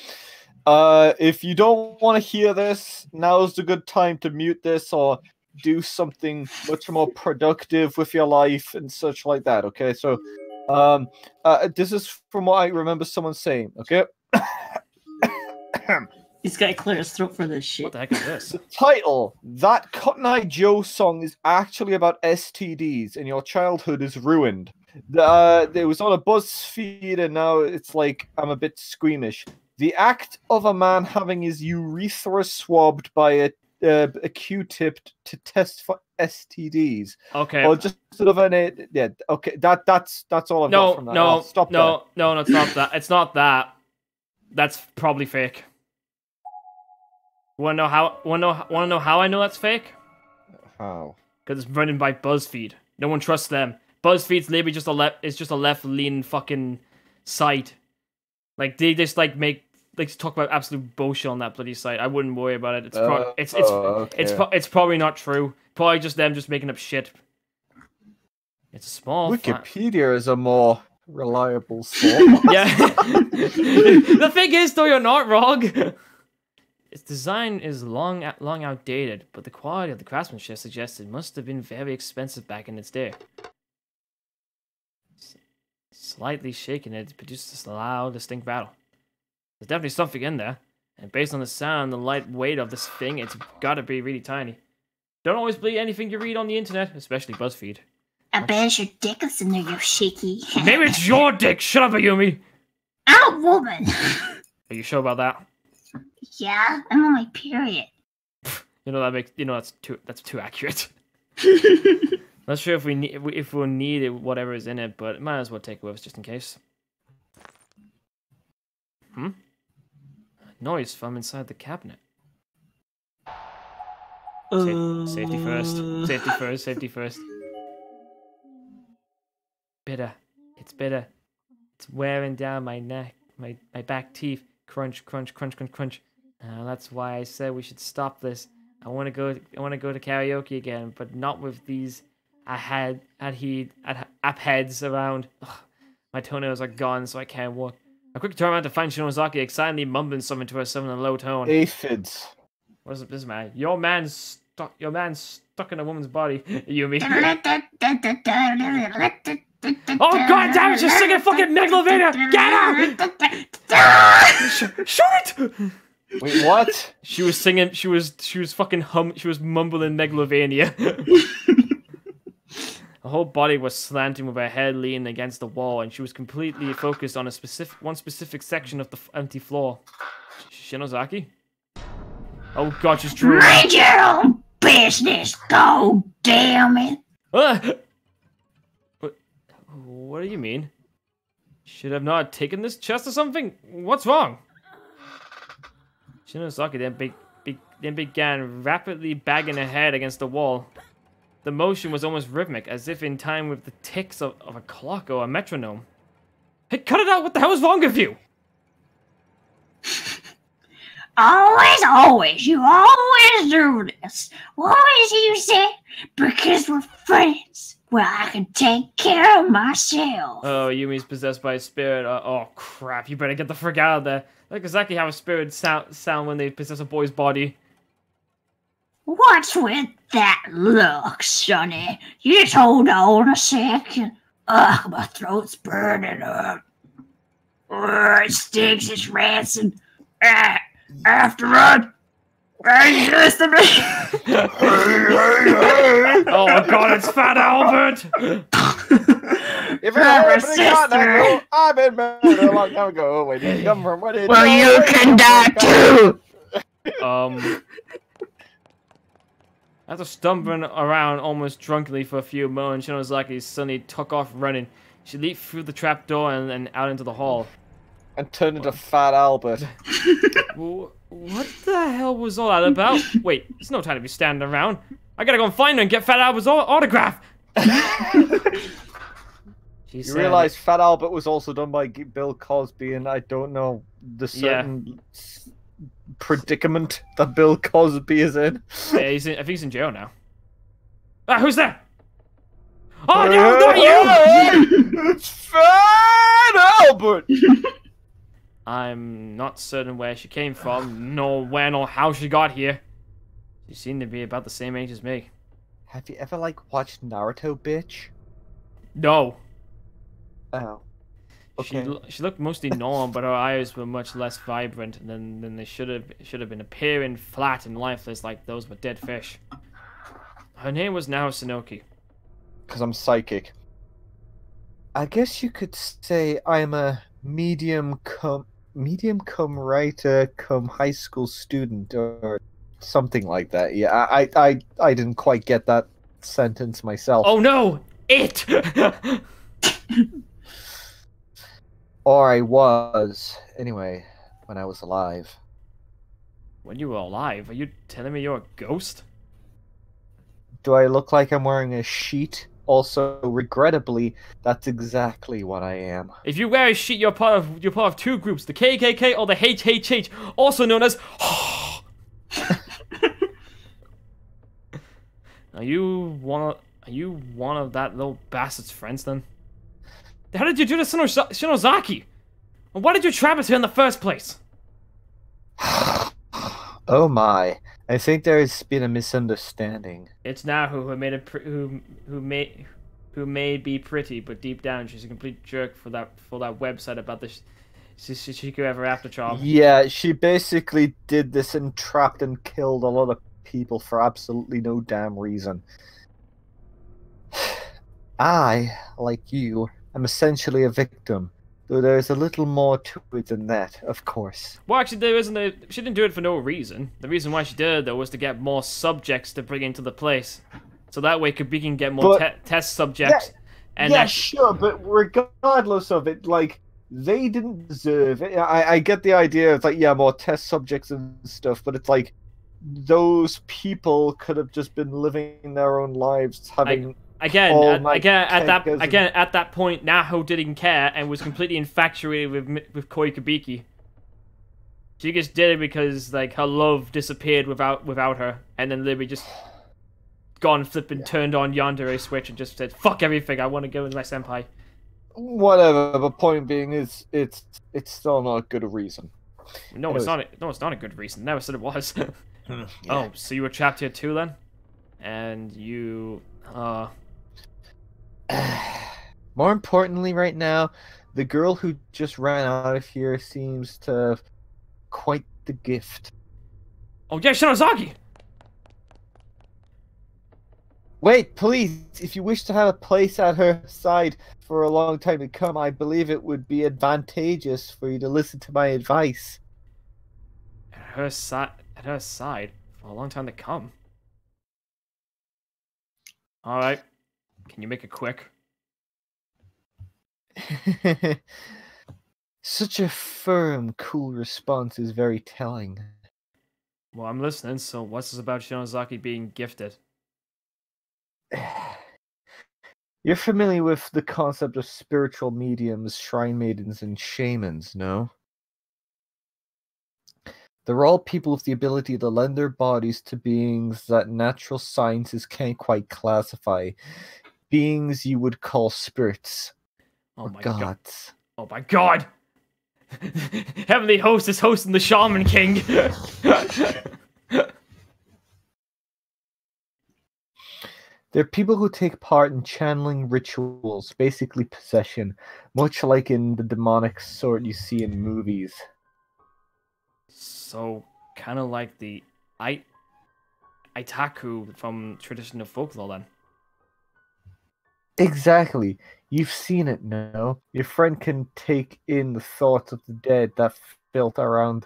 [SPEAKER 2] If you don't want to hear this, now's the good time to mute this or do something much more productive with your life and such like that, okay? So, this is from what I remember someone saying, okay?
[SPEAKER 6] He's got to clear his throat for this shit.
[SPEAKER 1] What the heck is this?
[SPEAKER 2] The title, that Cotton Eye Joe song is actually about STDs and your childhood is ruined. It was on a BuzzFeed and now it's like, I'm a bit squeamish. The act of a man having his urethra swabbed by a Q-tip to test for STDs.
[SPEAKER 1] Okay.
[SPEAKER 2] Or just sort of an... Yeah, okay, that's all I've got from that.
[SPEAKER 1] No,
[SPEAKER 2] stop
[SPEAKER 1] no, it's not that. It's not that. That's probably fake. Wanna know how I know that's fake?
[SPEAKER 2] How?
[SPEAKER 1] Because it's running by BuzzFeed. No one trusts them. BuzzFeed's literally just a left-leaning fucking site. Like they just like talk about absolute bullshit on that bloody site. I wouldn't worry about it. It's probably not true. Probably just them just making up shit. It's a small.
[SPEAKER 2] Wikipedia is a more reliable source.
[SPEAKER 1] Yeah. The thing is, though, you're not wrong. Its design is long outdated, but the quality of the craftsmanship suggests it must have been very expensive back in its day. Slightly shaking it produced this loud, distinct rattle. There's definitely something in there. And based on the sound, the light weight of this thing, it's gotta be really tiny. Don't always believe anything you read on the internet, especially BuzzFeed.
[SPEAKER 4] I bet it's your dick that's in there, you shaky.
[SPEAKER 1] Maybe it's your dick! Shut up, Ayumi!
[SPEAKER 4] I'm a woman!
[SPEAKER 1] Are you sure about that?
[SPEAKER 4] Yeah, I'm on my period.
[SPEAKER 1] That's too accurate. Not sure if we'll need whatever is in it, but might as well take it with us just in case. Noise from inside the cabinet. Safety first. Safety first. Safety first. Bitter. It's bitter. It's wearing down my neck, my back teeth. Crunch, crunch, crunch, crunch, crunch. That's why I said we should stop this. I want to go to karaoke again, but not with these app heads around. Ugh, my toenails are gone, so I can't walk. A quick turn around to find Shinozaki excitedly mumbling something to herself in a low tone.
[SPEAKER 2] Aphids.
[SPEAKER 1] What is this, man? Your man's stuck in a woman's body. Yumi. Oh god damn it! She's singing fucking Megalovania! Get her! Shoot it!
[SPEAKER 2] Wait, what?
[SPEAKER 1] She was singing. She was fucking She was mumbling Megalovania. Her whole body was slanting with her head leaning against the wall, and she was completely focused on one specific section of the empty floor. Shinozaki? Oh god, she's drooling.
[SPEAKER 4] Mind your own business, go damn it!
[SPEAKER 1] What do you mean? Should I have not taken this chest or something? What's wrong? Shinozaki then began rapidly banging her head against the wall. The motion was almost rhythmic, as if in time with the ticks of a clock or a metronome. Hey, cut it out! What the hell is wrong with you?
[SPEAKER 4] Always, you always do this. What is it you say? Because we're friends. Well, I can take care of myself.
[SPEAKER 1] Oh, Yumi's possessed by a spirit. Oh, crap. You better get the frick out of there. That's exactly how a spirit sound when they possess a boy's body.
[SPEAKER 4] What's with that look, Sonny? You just hold on a second. Ugh, my throat's burning up. It stinks, it's rancid. After run. Hey, listen to me.
[SPEAKER 1] Oh god, it's Fat Albert!
[SPEAKER 2] If I've been married a long time ago. Where did you come from? Where did
[SPEAKER 4] you can die too.
[SPEAKER 1] After stumbling around almost drunkenly for a few moments, Shinozaki suddenly took off running. She leaped through the trapdoor and out into the hall.
[SPEAKER 2] And turned into Fat Albert.
[SPEAKER 1] What the hell was all that about? Wait, there's no time to be standing around. I gotta go and find her and get Fat Albert's autograph.
[SPEAKER 2] You realize Fat Albert was also done by Bill Cosby, and I don't know the certain predicament that Bill Cosby is in.
[SPEAKER 1] Yeah, I think he's in jail now. Ah, who's there? Oh no, not you!
[SPEAKER 2] It's Fat Albert!
[SPEAKER 1] I'm not certain where she came from, nor when or how she got here. She seemed to be about the same age as me.
[SPEAKER 2] Have you ever, watched Naruto, bitch?
[SPEAKER 1] No.
[SPEAKER 2] Oh. Okay.
[SPEAKER 1] She looked mostly normal, but her eyes were much less vibrant than they should have been, appearing flat and lifeless like those of a dead fish. Her name was now Sunoki.
[SPEAKER 2] Because I'm psychic. I guess you could say I'm a medium cum writer cum high school student or something like that. Yeah, I didn't quite get that sentence myself.
[SPEAKER 1] Oh no! It!
[SPEAKER 2] Or I was, anyway, when I was alive.
[SPEAKER 1] When you were alive? Are you telling me you're a ghost?
[SPEAKER 2] Do I look like I'm wearing a sheet? Also, regrettably, that's exactly what I am.
[SPEAKER 1] If you wear a sheet, you're part of two groups: the KKK or the HHH, also known as. Are you one of that little bastard's friends then? How did you do to Shinozaki? And why did you trap us here in the first place?
[SPEAKER 2] Oh my! I think there's been a misunderstanding.
[SPEAKER 1] It's now who who may be pretty, but deep down she's a complete jerk for that website about the Shishiko Ever After charm.
[SPEAKER 2] Yeah, she basically did this and trapped and killed a lot of people for absolutely no damn reason. I, like you, am essentially a victim, though there's a little more to it than that, of course.
[SPEAKER 1] Well, actually, there isn't a... She didn't do it for no reason. The reason why she did it, though, was to get more subjects to bring into the place. So that way we can get more test subjects.
[SPEAKER 2] Yeah, sure, but regardless of it, like, they didn't deserve it. I get the idea, it's like, yeah, more test subjects and stuff, but it's like, those people could have just been living their own lives, having... At that point, Naho didn't care and was completely infatuated with Koi Kabiki. She just did it because like her love disappeared without her, and then Libby just gone flipping turned on yandere switch and just said, "Fuck everything! I want to go with my senpai." Whatever. The point being is, it's still not a good reason.
[SPEAKER 1] No, anyways. It's not a good reason. Never said it was. Oh, so you were trapped here too, then? And you,
[SPEAKER 2] More importantly, right now, the girl who just ran out of here seems to have quite the gift.
[SPEAKER 1] Oh yeah, Shinozaki!
[SPEAKER 2] Wait, please, if you wish to have a place at her side for a long time to come, I believe it would be advantageous for you to listen to my advice.
[SPEAKER 1] At her side for a long time to come. Alright. Can you make it quick?
[SPEAKER 2] Such a firm, cool response is very telling.
[SPEAKER 1] Well, I'm listening, so what's this about Shinozaki being gifted?
[SPEAKER 2] You're familiar with the concept of spiritual mediums, shrine maidens, and shamans, no? They're all people with the ability to lend their bodies to beings that natural sciences can't quite classify. Beings you would call spirits.
[SPEAKER 1] Oh
[SPEAKER 2] or
[SPEAKER 1] my
[SPEAKER 2] gods.
[SPEAKER 1] God. Oh my god! Heavenly Host is hosting the Shaman King!
[SPEAKER 2] They're people who take part in channeling rituals, basically possession, much like in the demonic sort you see in movies.
[SPEAKER 1] So, kind of like the Aitaku from traditional folklore, then.
[SPEAKER 2] Exactly. You've seen it now. Your friend can take in the thoughts of the dead that built around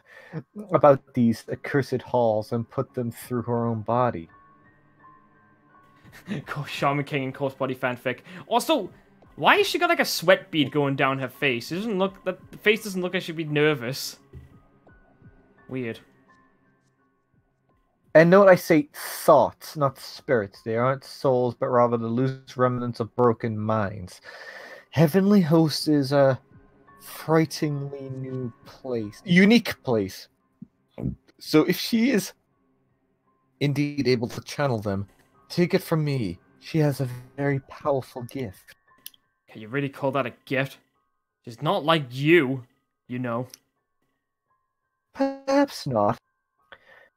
[SPEAKER 2] about these accursed halls and put them through her own body.
[SPEAKER 1] Shaman King and Corpse Body fanfic. Also, why has she got like a sweat bead going down her face? It doesn't look the face doesn't look like she'd be nervous. Weird.
[SPEAKER 2] And note I say thoughts, not spirits. They aren't souls, but rather the loose remnants of broken minds. Heavenly Host is a frighteningly unique place. So if she is indeed able to channel them, take it from me, she has a very powerful gift.
[SPEAKER 1] Can you really call that a gift? She's not like you, you know.
[SPEAKER 2] Perhaps not.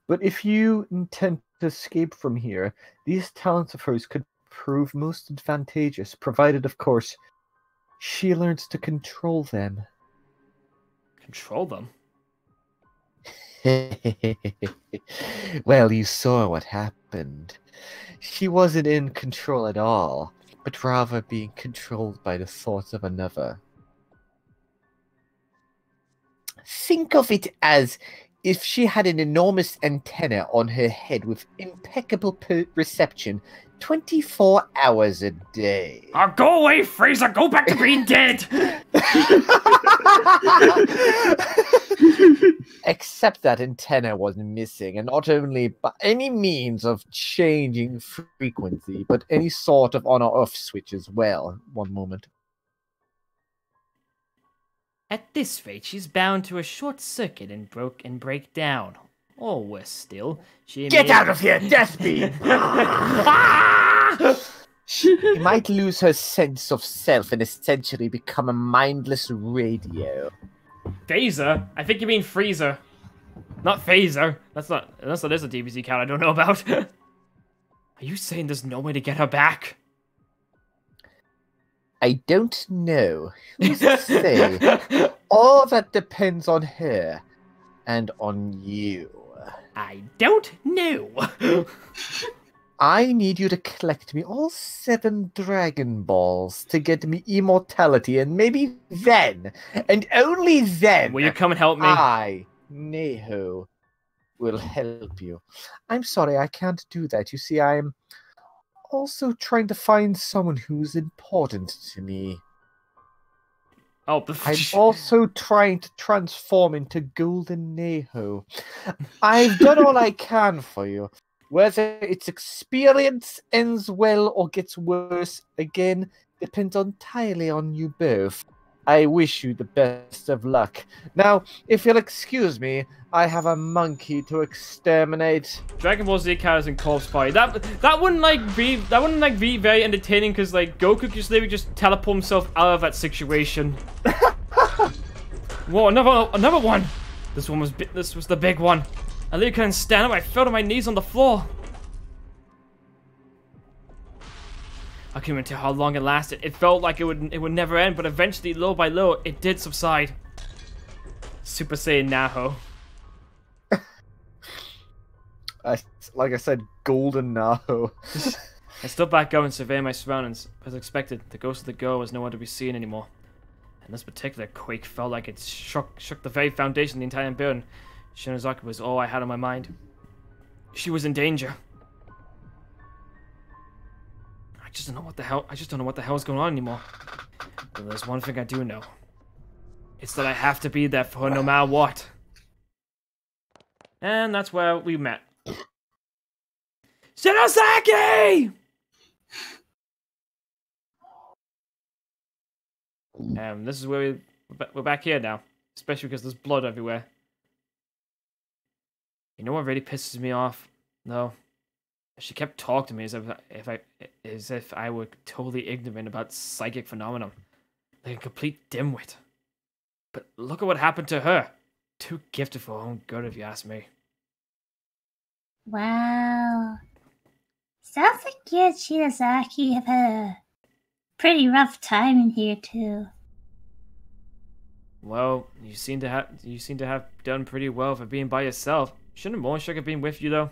[SPEAKER 2] But if you intend to escape from here, these talents of hers could prove most advantageous, provided, of course, she learns to control them.
[SPEAKER 1] Control them?
[SPEAKER 2] Well, you saw what happened. She wasn't in control at all, but rather being controlled by the thoughts of another. Think of it as if she had an enormous antenna on her head with impeccable reception 24 hours a day.
[SPEAKER 1] Go away, Fraser! Go back to being dead!
[SPEAKER 2] Except that antenna was missing, and not only by any means of changing frequency, but any sort of on or off switch as well. One moment.
[SPEAKER 1] At this rate, she's bound to a short circuit and break down. Or worse still, she
[SPEAKER 2] Get out of here, Death Beam! She might lose her sense of self and essentially become a mindless radio.
[SPEAKER 1] Phaser? I think you mean Freezer. Not Phaser. Unless that is a DBZ count I don't know about. Are you saying there's no way to get her back?
[SPEAKER 2] I don't know. Who's to say? All that depends on her and on you.
[SPEAKER 1] I don't know.
[SPEAKER 2] I need you to collect me all 7 Dragon Balls to get me immortality, and maybe then, and only then,
[SPEAKER 1] Will you come and help me?
[SPEAKER 2] I, Neho, will help you. I'm sorry, I can't do that. You see, I'm also trying to find someone who's important to me.
[SPEAKER 1] Oh,
[SPEAKER 2] I'm also trying to transform into Golden Neho. I've done all I can for you. Whether its experience ends well or gets worse again depends entirely on you both. I wish you the best of luck. Now, if you'll excuse me, I have a monkey to exterminate.
[SPEAKER 1] Dragon Ball Z characters and Corpse Party. That wouldn't be very entertaining because like Goku could just teleport himself out of that situation. Whoa, another one. This was the big one. I literally couldn't stand up. I fell to my knees on the floor. I couldn't even tell how long it lasted. It felt like it would never end, but eventually, little by little, it did subside. Super Saiyan Naho.
[SPEAKER 2] Like I said, Golden Naho.
[SPEAKER 1] I stood back up and surveyed my surroundings. As expected, the ghost of the girl was nowhere to be seen anymore. And this particular quake felt like it shook the very foundation of the entire building. Shinozaki was all I had on my mind. She was in danger. I just don't know what the hell is going on anymore. But there's one thing I do know. It's that I have to be there for her no matter what. And that's where we met. Shinozaki! This is where we're back here now. Especially because there's blood everywhere. You know what really pisses me off, though? She kept talking to me as if I were totally ignorant about psychic phenomenon, like a complete dimwit. But look at what happened to her. Too gifted for her own good, if you ask me.
[SPEAKER 4] Wow. Sounds like you and Shinozaki have had a pretty rough time in here too.
[SPEAKER 1] Well, you seem to have done pretty well for being by yourself. Shouldn't Moonshug have been with you though?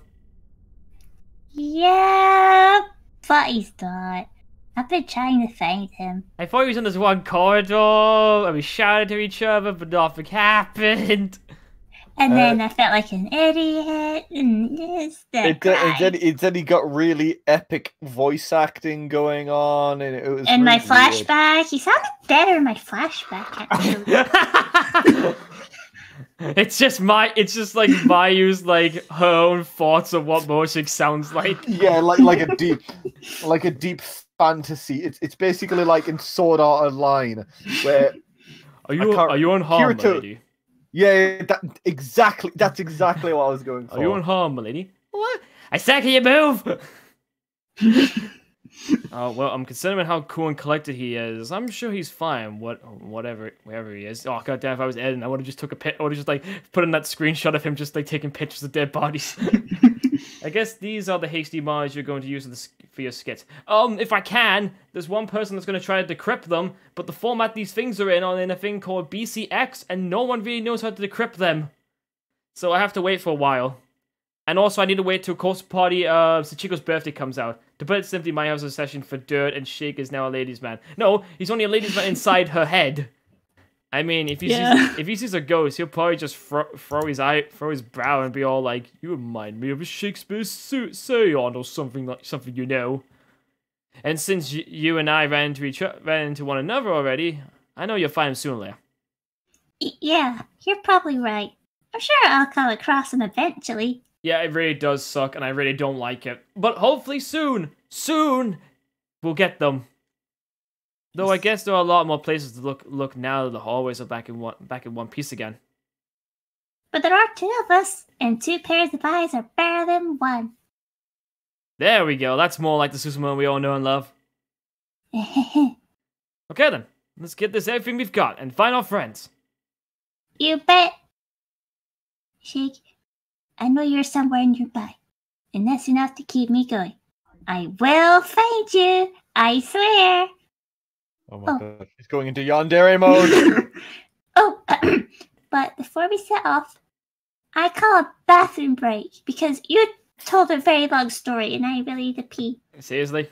[SPEAKER 4] Yeah, but he's not. I've been trying to find him.
[SPEAKER 1] I thought he was in this one corridor, and we shouted to each other, but nothing happened.
[SPEAKER 4] And then I felt like an idiot, and
[SPEAKER 2] then he got really epic voice acting going on, and it was.
[SPEAKER 4] And
[SPEAKER 2] really
[SPEAKER 4] my flashback, he sounded better in my flashback, actually.
[SPEAKER 1] It's just like Mayu's like her own thoughts of what Moshik sounds like.
[SPEAKER 2] Yeah, like a deep fantasy. It's basically like in Sword Art Online, where
[SPEAKER 1] are you on harm, lady?
[SPEAKER 2] Yeah, that's exactly what I was going for.
[SPEAKER 1] Are you on harm, lady? What? I said, can you move? Oh well, I'm considering how cool and collected he is. I'm sure he's fine. Wherever he is. Oh goddamn! If I was Ed, I would have just took a pic. I would have just like put in that screenshot of him just like taking pictures of dead bodies. I guess these are the hasty mods you're going to use for your skits. If I can, there's one person that's going to try to decrypt them, but the format these things are in a thing called BCX, and no one really knows how to decrypt them. So I have to wait for a while. And also, I need to wait till Corpse Party, Sachiko's birthday comes out. To put it simply, my house is a session for dirt, and Shake is now a ladies' man. No, he's only a ladies' man inside her head. I mean, if he sees a ghost, he'll probably just throw his brow and be all like, "You remind me of a Shakespeare Scion or something you know." And since you and I ran into one another already, I know you'll find him soon, Leia.
[SPEAKER 4] Yeah, you're probably right. I'm sure I'll come across him eventually.
[SPEAKER 1] Yeah, it really does suck, and I really don't like it. But hopefully soon, we'll get them. Though I guess there are a lot more places to look now that the hallways are back in one piece again.
[SPEAKER 4] But there are 2 of us, and 2 pairs of eyes are better than 1.
[SPEAKER 1] There we go. That's more like the Susumu we all know and love. Okay then, let's get this everything we've got and find our friends.
[SPEAKER 4] You bet. Shake, I know you're somewhere nearby, and that's enough to keep me going. I will find you, I swear.
[SPEAKER 2] Oh my god, she's going into yandere mode.
[SPEAKER 4] Oh, but before we set off, I call a bathroom break because you told a very long story and I really need to pee.
[SPEAKER 1] Seriously?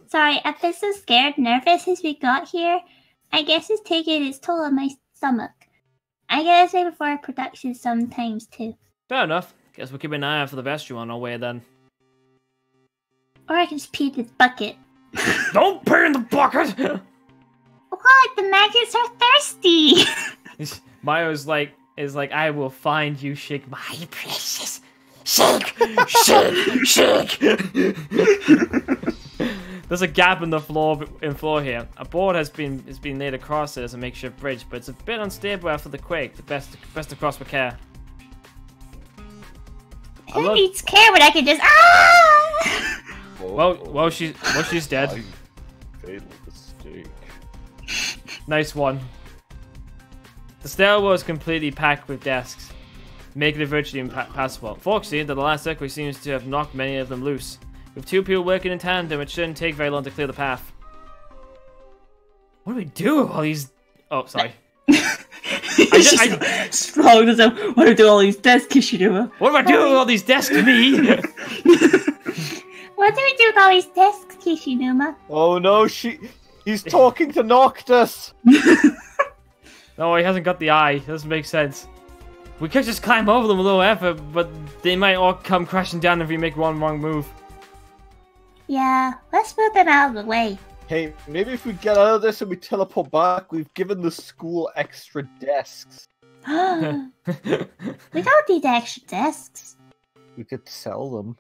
[SPEAKER 4] Sorry, I've been so scared, nervous since we got here. I guess it's taking its toll on my stomach. I gotta say before production sometimes too.
[SPEAKER 1] Fair enough. Guess we'll keep an eye out for the rescue on our way then.
[SPEAKER 4] Or I can just pee in this bucket.
[SPEAKER 1] Don't pee in the bucket!
[SPEAKER 4] What? The maggots are thirsty!
[SPEAKER 1] Mayu is like, I will find you, Shake, my precious. Shake! Shake! Shake! There's a gap in the floor here. A board has been laid across it as a makeshift bridge, but it's a bit unstable after the quake. The best to cross with care.
[SPEAKER 4] Who needs care when I can just
[SPEAKER 1] Well, she's dead.
[SPEAKER 2] Fatal mistake.
[SPEAKER 1] Nice one. The stairwell is completely packed with desks, making it virtually impassable. Unfortunately, the last earthquake seems to have knocked many of them loose. With two people working in tandem, it shouldn't take very long to clear the path. What do we do with all these... Oh, sorry.
[SPEAKER 6] Strong as what do I do with all these desks, Kishinuma?
[SPEAKER 1] What do I do with all these desks, me?
[SPEAKER 4] What do we do with all these desks, Kishinuma?
[SPEAKER 2] Oh no, he's talking to Noctis!
[SPEAKER 1] No, he hasn't got the eye. Doesn't make sense. We could just climb over them with a little effort, but they might all come crashing down if we make one wrong move.
[SPEAKER 4] Yeah, let's move them out of the way.
[SPEAKER 2] Hey, maybe if we get out of this and we teleport back, we've given the school extra desks.
[SPEAKER 4] We don't need extra desks.
[SPEAKER 2] We could sell them.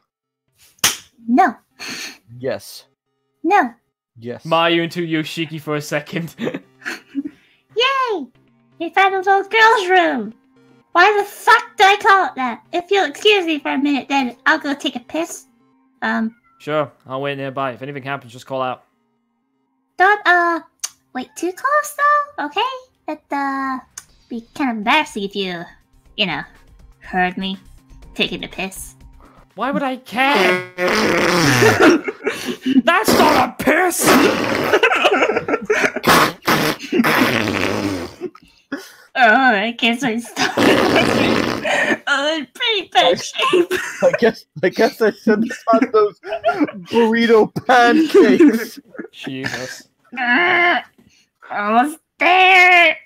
[SPEAKER 4] No.
[SPEAKER 2] Yes.
[SPEAKER 4] No.
[SPEAKER 2] Yes.
[SPEAKER 1] Mayu into Yoshiki for a second.
[SPEAKER 4] Yay! We found an old girl's room! Why the fuck did I call it that? If you'll excuse me for a minute, then I'll go take a piss.
[SPEAKER 1] Sure, I'll wait nearby. If anything happens, just call out.
[SPEAKER 4] Don't, wait too close though, okay? It'd, be kind of embarrassing if you, heard me taking a piss.
[SPEAKER 1] Why would I care? That's not a piss!
[SPEAKER 4] Oh, I guess I stopped. Oh, in pretty bad shape.
[SPEAKER 2] I guess I shouldn't have had those burrito pancakes.
[SPEAKER 1] Jesus.
[SPEAKER 4] Almost there.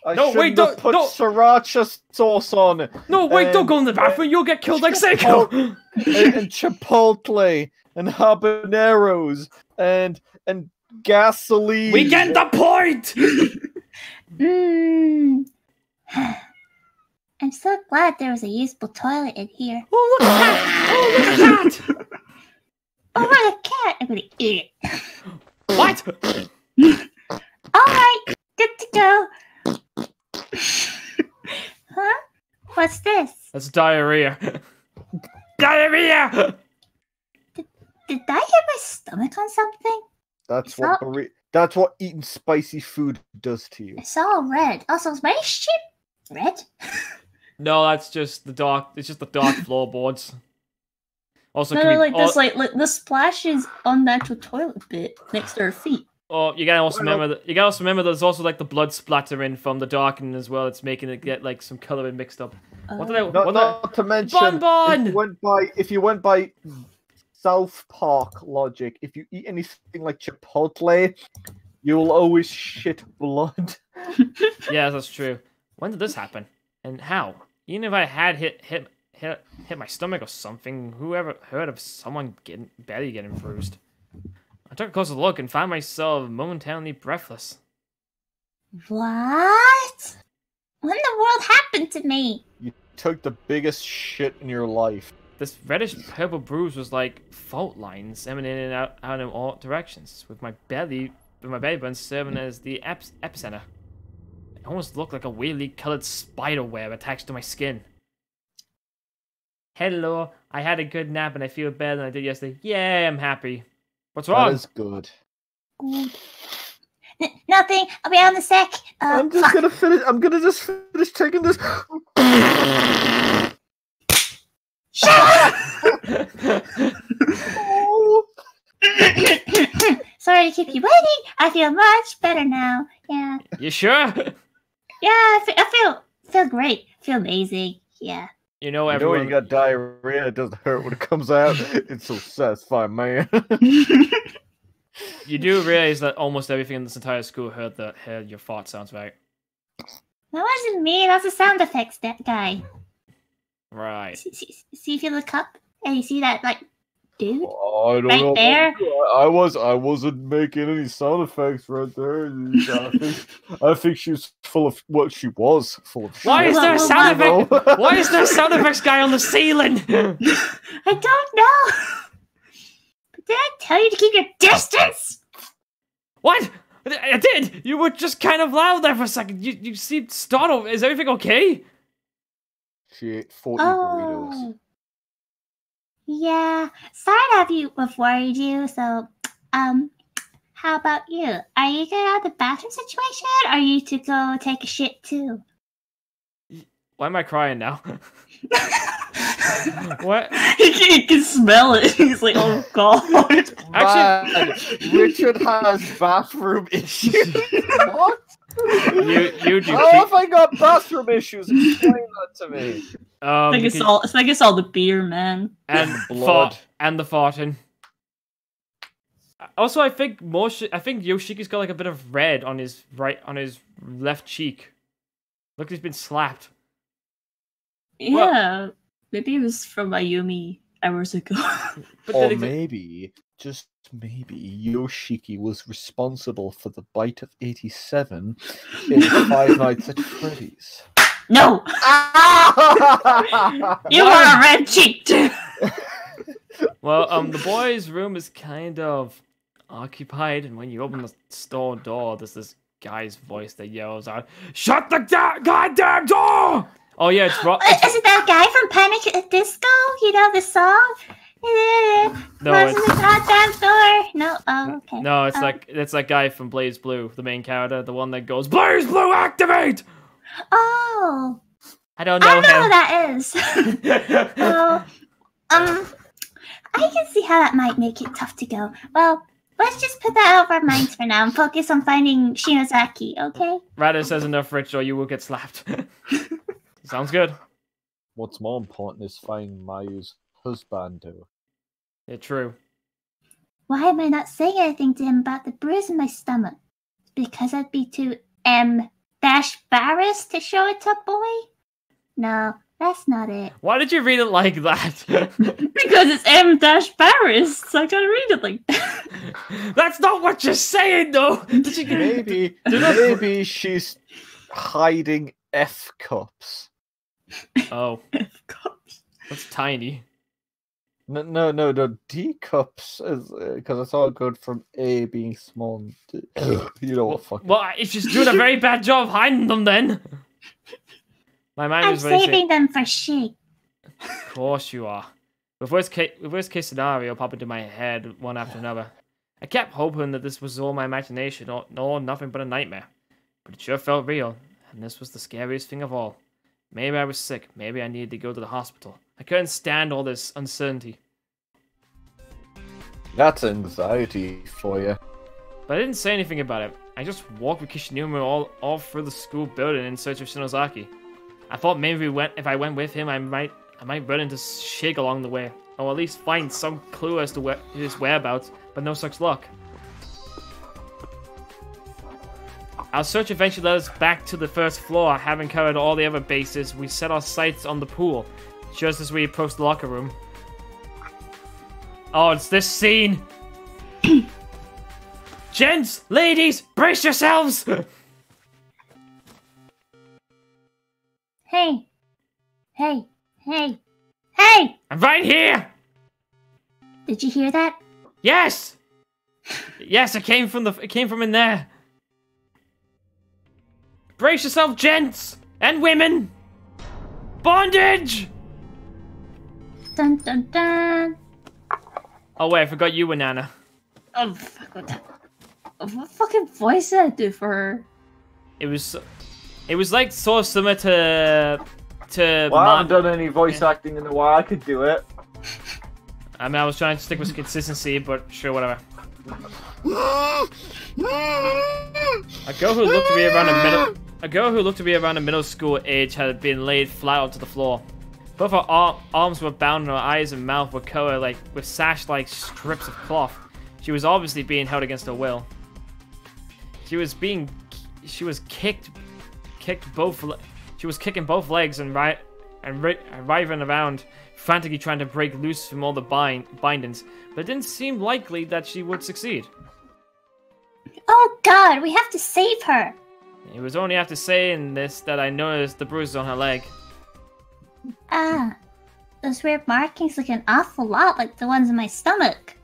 [SPEAKER 2] I
[SPEAKER 1] No, wait,
[SPEAKER 2] shouldn't have put sriracha sauce on it.
[SPEAKER 1] No, wait, don't go in the bathroom. You'll get killed like Seiko.
[SPEAKER 2] and chipotle and habaneros and gasoline.
[SPEAKER 1] We get the point.
[SPEAKER 4] I'm so glad there was a usable toilet in here.
[SPEAKER 1] Oh, look at that! Oh, look at that!
[SPEAKER 4] Oh, what a cat! I'm gonna eat it.
[SPEAKER 1] What?
[SPEAKER 4] Alright, good to go. Huh? What's this?
[SPEAKER 1] That's diarrhea. Diarrhea!
[SPEAKER 4] Did I hit my stomach on something?
[SPEAKER 2] That's what eating spicy food does to you.
[SPEAKER 4] It's all red. Also, is my shit red?
[SPEAKER 1] No, that's just the dark. It's just the dark floorboards. Also,
[SPEAKER 6] No, like this, like the splashes on the actual toilet bit next to her feet.
[SPEAKER 1] Oh, you gotta also remember there's also like the blood splattering from the darkening as well. It's making it get like some coloring mixed up.
[SPEAKER 2] Not to mention, if you went by South Park logic, if you eat anything like Chipotle, you will always shit blood.
[SPEAKER 1] Yeah, that's true. When did this happen? And how? Even if I had hit my stomach or something, whoever heard of someone barely getting bruised? I took a closer look and found myself momentarily breathless.
[SPEAKER 4] What? What in the world happened to me?
[SPEAKER 2] You took the biggest shit in your life.
[SPEAKER 1] This reddish purple bruise was like fault lines emanating out in all directions, with my belly button serving as the epicenter. It almost looked like a weirdly colored spider web attached to my skin. Hello, I had a good nap and I feel better than I did yesterday. Yay, I'm happy. What's wrong?
[SPEAKER 2] That is good.
[SPEAKER 4] Nothing. I'll be out in a sec.
[SPEAKER 2] I'm gonna just finish taking this.
[SPEAKER 4] Shut up!
[SPEAKER 2] Oh.
[SPEAKER 4] Sorry to keep you waiting. I feel much better now. Yeah.
[SPEAKER 1] You sure?
[SPEAKER 4] Yeah, I feel great. Feel amazing. Yeah.
[SPEAKER 1] You know,
[SPEAKER 2] You know
[SPEAKER 1] everyone.
[SPEAKER 2] when you got diarrhea, it doesn't hurt when it comes out. It's so satisfying, man.
[SPEAKER 1] You do realize that almost everything in this entire school heard your fart sounds, right?
[SPEAKER 4] That wasn't me. That's a sound effects guy.
[SPEAKER 1] Right.
[SPEAKER 4] See if you look up and you see that like dude
[SPEAKER 2] Oh, I don't
[SPEAKER 4] right
[SPEAKER 2] know.
[SPEAKER 4] there.
[SPEAKER 2] I wasn't making any sound effects right there. I think she was full of what she was full of.
[SPEAKER 1] Why is there a
[SPEAKER 4] Well,
[SPEAKER 1] sound
[SPEAKER 2] well,
[SPEAKER 1] effect? Why is there a sound effects guy on the ceiling?
[SPEAKER 4] I don't know. But did I tell you to keep your distance?
[SPEAKER 1] What? I did. You were just kind of loud there for a second. You seemed startled. Is everything okay?
[SPEAKER 2] She ate 40 burritos.
[SPEAKER 4] Oh. Yeah. Sorry to have worried you. So, how about you? Are you getting out of the bathroom situation? Or are you to go take a shit too?
[SPEAKER 1] Why am I crying now? What?
[SPEAKER 6] He can smell it. He's like, oh god.
[SPEAKER 2] Man, Richard has bathroom issues. What?
[SPEAKER 1] You do.
[SPEAKER 2] How have I got bathroom issues? Explain that to me.
[SPEAKER 6] I think it's all the beer, man.
[SPEAKER 1] And
[SPEAKER 2] blood.
[SPEAKER 1] And the farting. Also, I think Yoshiki's got like a bit of red on his left cheek. Look, he's been slapped.
[SPEAKER 6] Yeah. Maybe it was from Mayumi hours ago.
[SPEAKER 1] But
[SPEAKER 2] Or
[SPEAKER 1] then
[SPEAKER 2] maybe, just maybe, Yoshiki was responsible for the bite of 87 in Five Nights at Freddy's.
[SPEAKER 6] No! You are a red cheek too!
[SPEAKER 1] Well, the boys' room is kind of occupied, and when you open the store door, there's this guy's voice that yells out, "Shut the goddamn door!" Oh yeah, it's Rob.
[SPEAKER 4] Is it that guy from Panic at the Disco? You know the song?
[SPEAKER 1] No,
[SPEAKER 4] Closing
[SPEAKER 1] it's
[SPEAKER 4] the goddamn door. No, oh, okay.
[SPEAKER 1] no, it's that guy from Blaze Blue, the main character, the one that goes, "Blaze Blue, activate!"
[SPEAKER 4] Oh,
[SPEAKER 1] I don't know
[SPEAKER 4] I know who
[SPEAKER 1] him.
[SPEAKER 4] that is. Oh, I can see how that might make it tough to go. Well, let's just put that out of our minds for now and focus on finding Shinozaki, okay?
[SPEAKER 1] Rada says enough, Rich, or you will get slapped. Sounds good.
[SPEAKER 2] What's more important is finding Mayu's husband.
[SPEAKER 1] Yeah, true.
[SPEAKER 4] Why am I not saying anything to him about the bruise in my stomach? Because I'd be too embarrassed to show it to a boy? No, that's not it.
[SPEAKER 1] Why did you read it like that?
[SPEAKER 6] Because it's M-Paris, so I gotta read it like that.
[SPEAKER 1] That's not what you're saying, though. Did you get...
[SPEAKER 2] Maybe she's hiding F cups.
[SPEAKER 1] Oh, that's tiny.
[SPEAKER 2] No, D cups, because it's all good from A being small. And D. You know what? Fuck.
[SPEAKER 1] Well, if she's doing a very bad job hiding them, then. My mind
[SPEAKER 4] I'm
[SPEAKER 1] was racing.
[SPEAKER 4] saving them for Shig.
[SPEAKER 1] Of course you are. With worst case scenario pop into my head one after another. I kept hoping that this was all my imagination or nothing but a nightmare. But it sure felt real, and this was the scariest thing of all. Maybe I was sick, maybe I needed to go to the hospital. I couldn't stand all this uncertainty.
[SPEAKER 2] That's anxiety for you.
[SPEAKER 1] But I didn't say anything about it. I just walked with Kishinuma all through the school building in search of Shinozaki. I thought maybe if I went with him, I might run into Shig along the way, or at least find some clue as to his whereabouts, but no such luck. Our search eventually led us back to the first floor. Having covered all the other bases, we set our sights on the pool, just as we approached the locker room. Oh, it's this scene! Gents, ladies, brace yourselves!
[SPEAKER 4] Hey.
[SPEAKER 1] I'm right here!
[SPEAKER 4] Did you hear that?
[SPEAKER 1] Yes! Yes, it came from in there. Brace yourself, gents and women. Bondage!
[SPEAKER 4] Dun dun dun.
[SPEAKER 1] Oh wait, I forgot you were Nana.
[SPEAKER 6] Oh, fuck, what fucking voice did I do for her?
[SPEAKER 1] It was like sort of similar to
[SPEAKER 2] Well, I haven't done any voice acting in a while. I could do it.
[SPEAKER 1] I mean, I was trying to stick with consistency, but sure, whatever. A girl who looked to be around the middle school age had been laid flat onto the floor. Both her arms were bound and her eyes and mouth were covered like with sash-like strips of cloth. She was obviously being held against her will. She was kicking both legs and writhing around, frantically trying to break loose from all the bindings, but it didn't seem likely that she would succeed.
[SPEAKER 4] Oh God, we have to save her.
[SPEAKER 1] It was only after saying this that I noticed the bruises on her leg.
[SPEAKER 4] Ah, those weird markings look an awful lot like the ones in my stomach.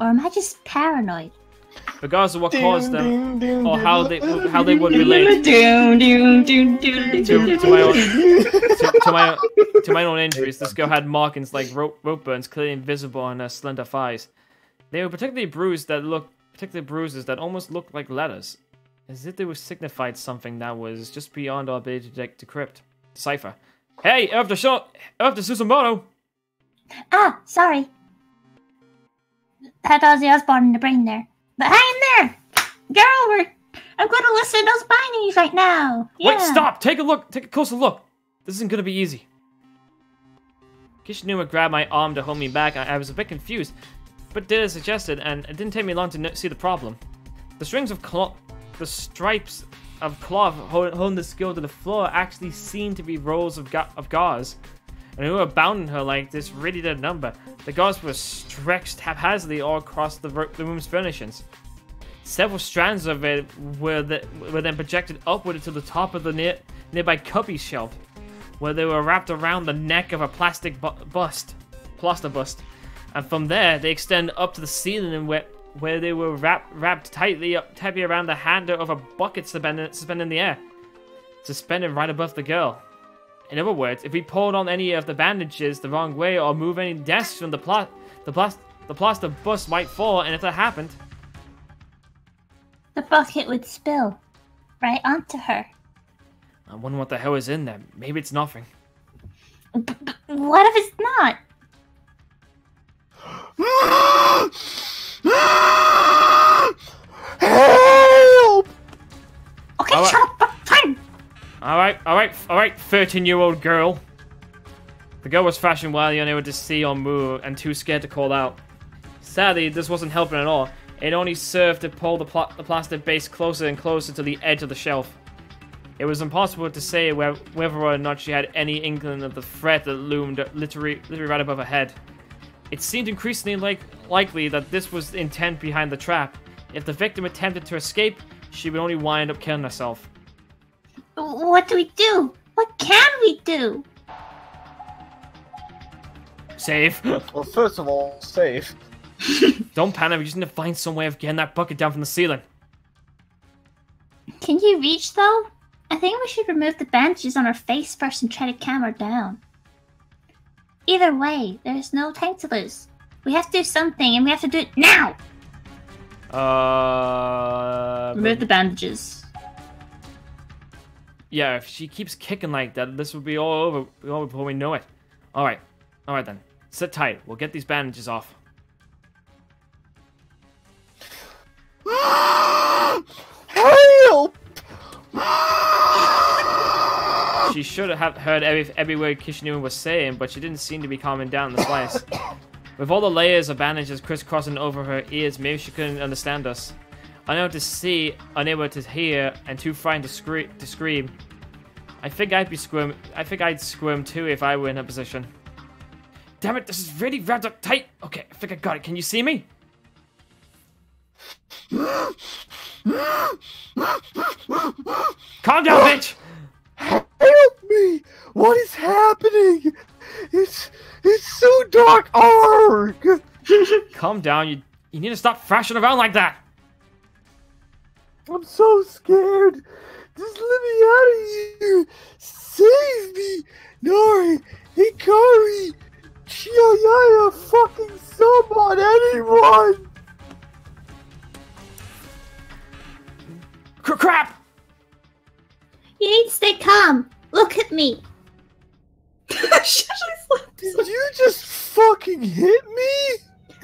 [SPEAKER 4] Or am I just paranoid?
[SPEAKER 1] Regardless of what caused them, or how they would relate to my own injuries, this girl had markings like rope burns clearly invisible on her slender thighs. They were particularly bruises that almost looked like letters, as if they would signified something that was just beyond our ability to decipher. Hey, after Suzumoto!
[SPEAKER 4] Ah, sorry. Had Ozzy Osbourne in the brain there. But hang in there! Get over! I'm going to listen to those bindings right now! Yeah.
[SPEAKER 1] Wait, stop! Take a closer look! This isn't going to be easy. Kishinuma grabbed my arm to hold me back. I was a bit confused, but did as suggested, and it didn't take me long to see the problem. The stripes of cloth holding the skill to the floor actually seemed to be rolls of gauze, and who were bounding her like this really did a number. The gauze was stretched haphazardly all across the room's furnishings. Several strands of it were then projected upward to the top of the nearby cubby shelf, where they were wrapped around the neck of a plaster bust, and from there they extend up to the ceiling where they were wrapped tightly around the handle of a bucket suspended in the air, suspended right above the girl. In other words, if we pulled on any of the bandages the wrong way or move any desks from the plaster bust might fall, and if that happened,
[SPEAKER 4] the bucket would spill right onto her.
[SPEAKER 1] I wonder what the hell is in there. Maybe it's nothing.
[SPEAKER 4] What if it's not?
[SPEAKER 2] Help!
[SPEAKER 4] Okay,
[SPEAKER 1] All right.
[SPEAKER 4] shut up. Fine.
[SPEAKER 1] All right, 13-year-old girl. The girl was fashioned wildly unable to see or move and too scared to call out. Sadly, this wasn't helping at all. It only served to pull the plastic base closer and closer to the edge of the shelf. It was impossible to say whether or not she had any inkling of the threat that loomed literally right above her head. It seemed increasingly likely that this was the intent behind the trap. If the victim attempted to escape, she would only wind up killing herself.
[SPEAKER 4] What do we do? What can we do?
[SPEAKER 1] Save.
[SPEAKER 2] Well, first of all, save.
[SPEAKER 1] Don't panic, we just need to find some way of getting that bucket down from the ceiling.
[SPEAKER 4] Can you reach, though? I think we should remove the bandages on her face first and try to calm her down. Either way, there's no time to lose. We have to do something, and we have to do it now! Remove the bandages.
[SPEAKER 1] Yeah, if she keeps kicking like that, this will be all over before we know it. Alright then. Sit tight, we'll get these bandages off.
[SPEAKER 2] Help!
[SPEAKER 1] She should have heard every word Kishinuma was saying, but she didn't seem to be calming down in the slightest. With all the layers of bandages crisscrossing over her ears, maybe she couldn't understand us. Unable to see, unable to hear, and too frightened to scream. I think I'd squirm too if I were in her position. Damn it, this is really wrapped up tight. Okay, I think I got it. Can you see me? Calm down, bitch!
[SPEAKER 2] Help me! What is happening? It's so dark. Arg!
[SPEAKER 1] Calm down. You need to stop thrashing around like that.
[SPEAKER 2] I'm so scared. Just let me out of here. Save me, Nori, Hikari, Chiyoyaya, fucking someone, anyone.
[SPEAKER 1] Crap!
[SPEAKER 5] You need to stay calm. Look at me.
[SPEAKER 2] Did you just fucking hit me?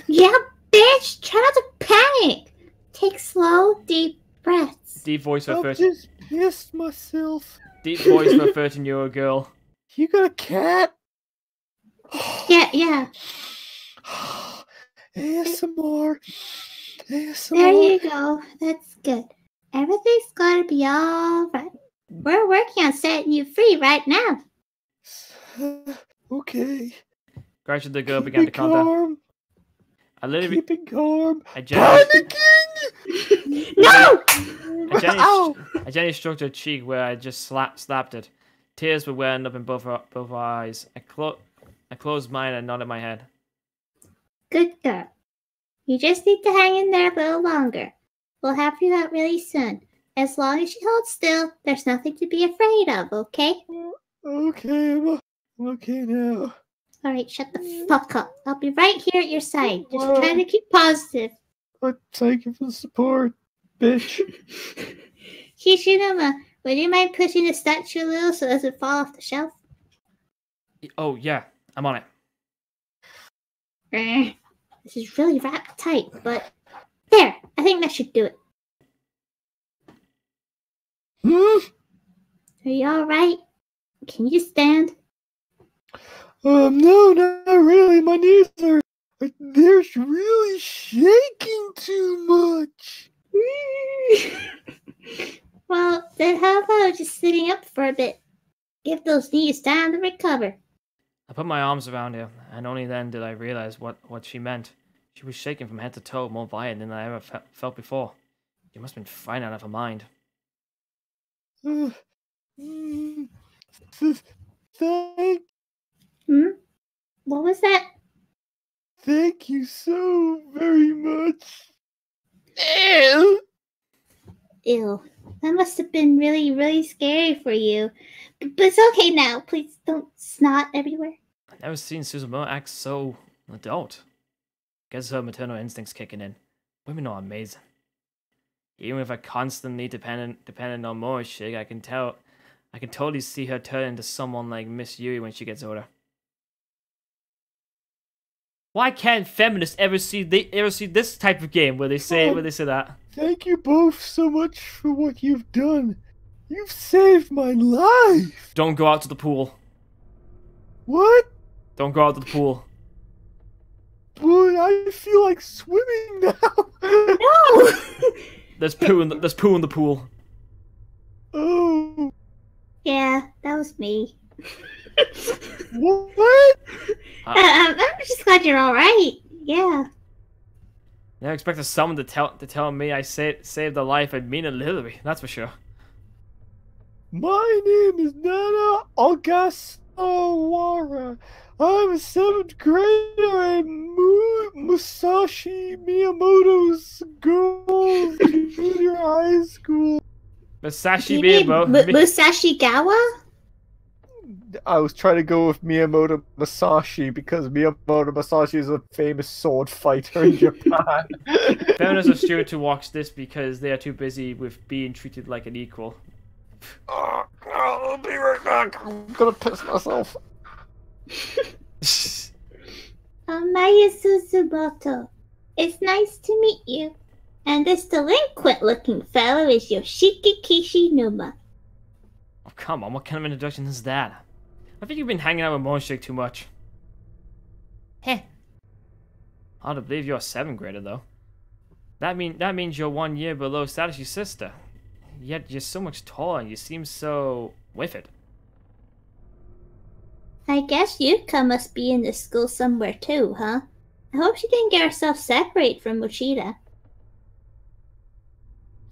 [SPEAKER 3] Yeah, bitch! Try not to panic! Take slow, deep breaths.
[SPEAKER 1] Deep voice for
[SPEAKER 2] I
[SPEAKER 1] 13.
[SPEAKER 2] just pissed myself.
[SPEAKER 1] Deep voice for a 13-year-old girl.
[SPEAKER 2] You got a cat?
[SPEAKER 3] Yeah.
[SPEAKER 2] ASMR. ASMR.
[SPEAKER 3] There you go. That's good. Everything's gonna be alright. We're working on setting you free right now.
[SPEAKER 2] Okay.
[SPEAKER 1] Gradually, the girl began to calm down.
[SPEAKER 2] Calm.
[SPEAKER 1] I literally,
[SPEAKER 2] Keeping calm.
[SPEAKER 1] I genuinely,
[SPEAKER 2] Panicking!
[SPEAKER 3] No!
[SPEAKER 2] Ow!
[SPEAKER 1] I gently stroked her cheek where I just slapped it. Tears were welling up in both her eyes. I closed mine and nodded my head.
[SPEAKER 3] Good girl. You just need to hang in there a little longer. We'll have you out really soon. As long as you hold still, there's nothing to be afraid of, okay?
[SPEAKER 2] Okay, I'm okay now.
[SPEAKER 3] Alright, shut the fuck up. I'll be right here at your side. Just try to keep positive.
[SPEAKER 2] Thank you for the support, bitch.
[SPEAKER 3] Kishinuma, would you mind pushing the statue a little so it doesn't fall off the shelf?
[SPEAKER 1] Oh, yeah. I'm on it.
[SPEAKER 3] This is really wrapped tight, but... There! I think that should do it. Are you alright? Can you stand?
[SPEAKER 2] No, not really. My knees are... They're really shaking too much.
[SPEAKER 3] Well, then how about just sitting up for a bit? Give those knees time to recover.
[SPEAKER 1] I put my arms around her, and only then did I realize what she meant. She was shaking from head to toe more violent than I ever felt before. She must have been frightened out of her mind.
[SPEAKER 2] Thank
[SPEAKER 3] What was that?
[SPEAKER 2] Thank you so very much.
[SPEAKER 3] Ew. That must have been really, really scary for you. But it's okay now. Please don't snot everywhere.
[SPEAKER 1] I've never seen Suzumo act so adult. Guess her maternal instincts kicking in. Women are amazing. Even if I constantly dependent on Morishig, I can totally see her turn into someone like Miss Yui when she gets older. Why can't feminists ever see this type of game where they say that?
[SPEAKER 2] Thank you both so much for what you've done. You've saved my life.
[SPEAKER 1] Don't go out to the pool.
[SPEAKER 2] What?
[SPEAKER 1] Don't go out to the pool.
[SPEAKER 2] But I feel like swimming now.
[SPEAKER 3] No!
[SPEAKER 1] There's poo in the pool.
[SPEAKER 2] Oh.
[SPEAKER 3] Yeah, that was me.
[SPEAKER 2] What?
[SPEAKER 3] I'm just glad you're alright. Yeah.
[SPEAKER 1] Never expected someone to tell me I saved the life of Mina Lillery, that's for sure.
[SPEAKER 2] My name is Nana Ogasawara. I'm a 7th grader at Musashi Miyamoto's Girls Junior High School.
[SPEAKER 1] Musashi
[SPEAKER 3] You mean
[SPEAKER 1] Miyamoto.
[SPEAKER 3] Musashi Gawa?
[SPEAKER 2] I was trying to go with Miyamoto Musashi because Miyamoto Musashi is a famous sword fighter in Japan.
[SPEAKER 1] Feminists are stupid to watch this because they are too busy with being treated like an equal.
[SPEAKER 2] I'll be right back. I'm gonna piss myself.
[SPEAKER 3] Mayu Suzumoto. It's nice to meet you. And this delinquent-looking fellow is Yoshiki Kishinuma.
[SPEAKER 1] Oh, come on, what kind of introduction is that? I think you've been hanging out with Monshik too much. Heh. Hard to believe you're a 7th grader, though. That means you're 1 year below Satoshi's sister. Yet you're so much taller and you seem so with it.
[SPEAKER 3] I guess Yuka must be in the school somewhere too, huh? I hope she didn't get herself separated from Mochida.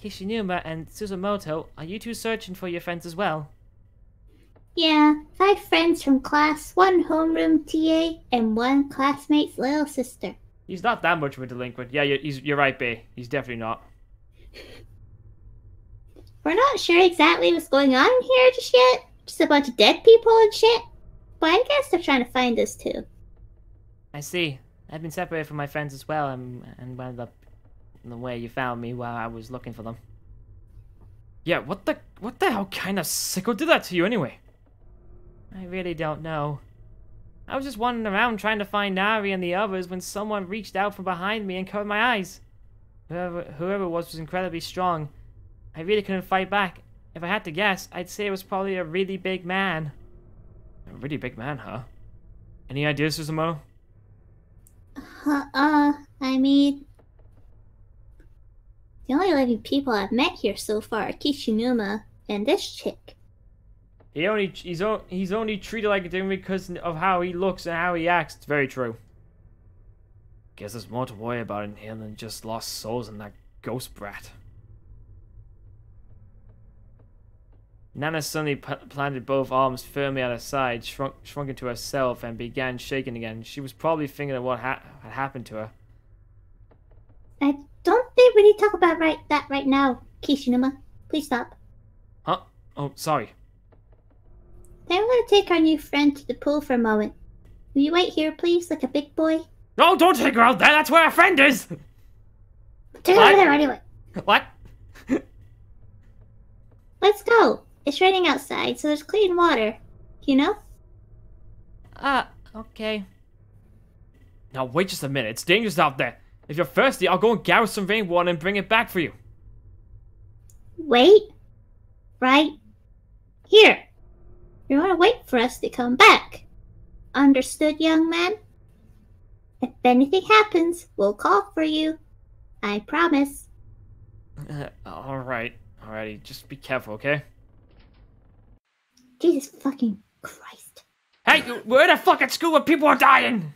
[SPEAKER 1] Kishinuma and Suzumoto, are you two searching for your friends as well?
[SPEAKER 3] Yeah, 5 friends from class, 1 homeroom TA, and 1 classmate's little sister.
[SPEAKER 1] He's not that much of a delinquent. Yeah, you're right, Bae. He's definitely not.
[SPEAKER 3] We're not sure exactly what's going on here just yet. Just a bunch of dead people and shit. But I guess they're trying to find us too.
[SPEAKER 1] I see. I've been separated from my friends as well and wound up in the way you found me while I was looking for them. Yeah, what the hell kind of sicko did that to you anyway? I really don't know. I was just wandering around trying to find Nari and the others when someone reached out from behind me and covered my eyes. Whoever it was incredibly strong. I really couldn't fight back. If I had to guess, I'd say it was probably a really big man. A really big man, huh? Any ideas, Suzumo?
[SPEAKER 3] I mean... The only living people I've met here so far are Kishinuma and this chick.
[SPEAKER 1] He's only treated like a demon because of how he looks and how he acts. It's very true. Guess there's more to worry about in here than just lost souls and that ghost brat. Nana suddenly planted both arms firmly at her side, shrunk into herself, and began shaking again. She was probably thinking of what had happened to her.
[SPEAKER 3] I don't think we need to talk about that right now, Kishinuma. Please stop.
[SPEAKER 1] Huh? Oh, sorry.
[SPEAKER 3] Then we're gonna take our new friend to the pool for a moment. Will you wait here, please, like a big boy?
[SPEAKER 1] No, don't take her out there! That's where our friend is!
[SPEAKER 3] Take her over there anyway.
[SPEAKER 1] What?
[SPEAKER 3] Let's go. It's raining outside, so there's clean water. You know?
[SPEAKER 1] Okay. Now wait just a minute. It's dangerous out there. If you're thirsty, I'll go and gather some rainwater and bring it back for you.
[SPEAKER 3] Wait. Right here. You're gonna wait for us to come back. Understood, young man? If anything happens, we'll call for you. I promise.
[SPEAKER 1] Alright. Alrighty. Just be careful, okay?
[SPEAKER 3] Jesus fucking Christ.
[SPEAKER 1] Hey, we're in a fucking school where people are dying!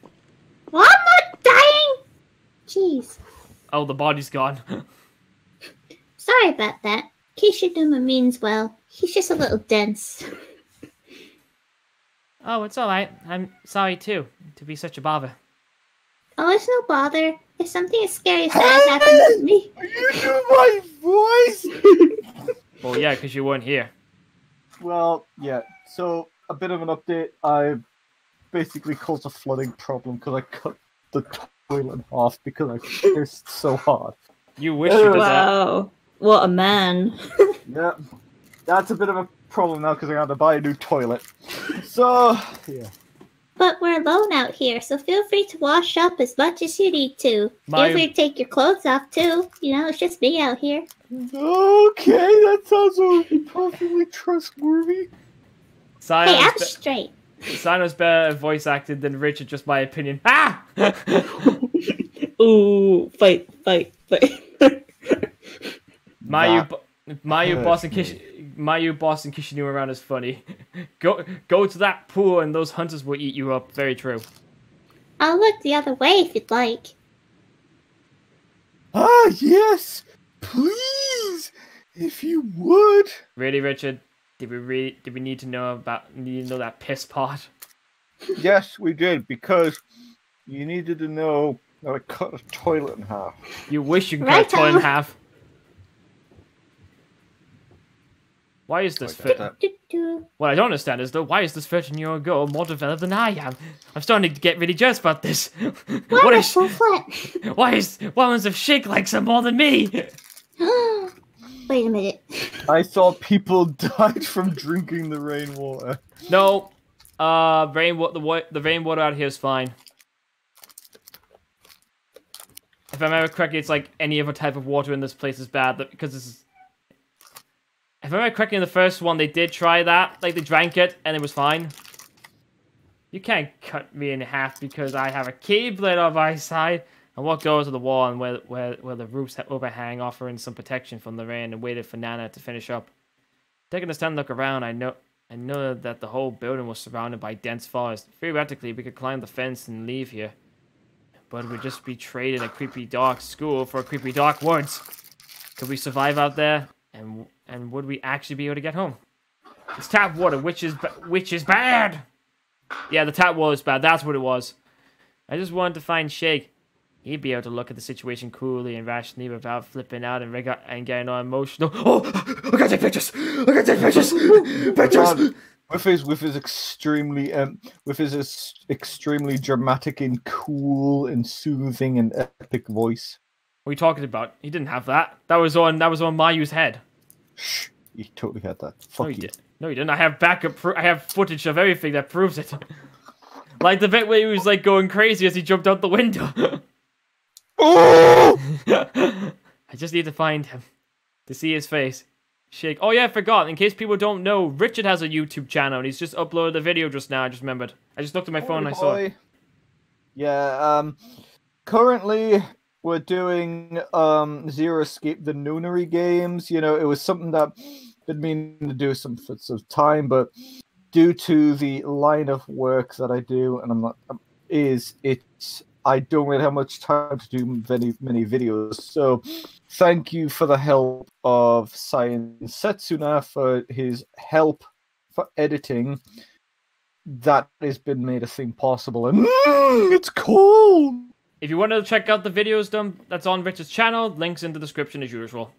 [SPEAKER 3] Well, I'm not dying! Jeez.
[SPEAKER 1] Oh, the body's gone.
[SPEAKER 3] Sorry about that. Kishinuma means well. He's just a little dense.
[SPEAKER 1] Oh, it's alright. I'm sorry, too, to be such a bother.
[SPEAKER 3] Oh, it's no bother. If something as scary as that happened to me...
[SPEAKER 2] You knew my voice!
[SPEAKER 1] Well, yeah, because you weren't here.
[SPEAKER 2] Well, yeah, so a bit of an update. I basically caused a flooding problem because I cut the toilet in half because I pissed so hard.
[SPEAKER 1] You wish you did that.
[SPEAKER 6] Wow. What a man.
[SPEAKER 2] Yeah, that's a bit of a problem now because I got to buy a new toilet. So, yeah.
[SPEAKER 3] But we're alone out here, so feel free to wash up as much as you need to. Feel free to take your clothes off, too. You know, it's just me out here.
[SPEAKER 2] Okay, that sounds perfectly trustworthy.
[SPEAKER 3] Hey, I'm straight.
[SPEAKER 1] Sino's better voice acted than Richard, just my opinion. Ah!
[SPEAKER 6] Ooh, fight.
[SPEAKER 1] Mayu boss and Kishinuma around is funny. Go to that pool and those hunters will eat you up. Very true.
[SPEAKER 3] I'll look the other way if you'd like.
[SPEAKER 2] Ah, yes! Please! If you would!
[SPEAKER 1] Really, Richard? Did we need to know that piss part?
[SPEAKER 2] Yes, we did, because you needed to know how to cut a toilet in half.
[SPEAKER 1] You wish you could cut a toilet in half. Why is this fit? What I don't understand is, though, why is this 13-year-old girl more developed than I am? I'm starting to get really jealous about this. Why is women's of Shake likes her more than me?
[SPEAKER 3] Wait a minute.
[SPEAKER 2] I saw people died from drinking the rainwater.
[SPEAKER 1] No. The rainwater out here is fine. If I remember correctly, it's like any other type of water in this place is bad, because this is... If I remember correctly, in the first one, they did try that. Like, they drank it, and it was fine. You can't cut me in half because I have a keyblade on my side. And what goes to the wall and where the roofs overhang, offering some protection from the rain, and waited for Nana to finish up. Taking a stand look around, I know that the whole building was surrounded by dense forest. Theoretically, we could climb the fence and leave here. But we'd just be trading a creepy dark school for a creepy dark woods. Could we survive out there? And would we actually be able to get home? It's tap water, which is bad. Yeah, the tap water is bad. That's what it was. I just wanted to find Shake. He'd be able to look at the situation coolly and rationally without flipping out and getting all emotional. Oh, I gotta take pictures. Pictures.
[SPEAKER 2] With his extremely dramatic and cool and soothing and epic voice.
[SPEAKER 1] What are you talking about? He didn't have that. That was on Mayu's head.
[SPEAKER 2] Shh, he totally had that. Fuck you.
[SPEAKER 1] No, you didn't. I have backup. I have footage of everything that proves it. Like the bit where he was like going crazy as he jumped out the window.
[SPEAKER 2] Oh!
[SPEAKER 1] I just need to find him to see his face. Shake. Oh yeah, I forgot. In case people don't know, Richard has a YouTube channel and he's just uploaded a video just now. I just remembered. I just looked at my phone and I saw it.
[SPEAKER 2] Yeah, currently we're doing Zero Escape the Noonery games. You know, it was something that I'd mean to do some for some time, but due to the line of work that I do, and I don't really have much time to do many videos. So thank you for the help of Scion Setsuna for his help for editing. That has been made a thing possible, and it's cool.
[SPEAKER 1] If you want to check out the videos that's on Richard's channel, links in the description as usual.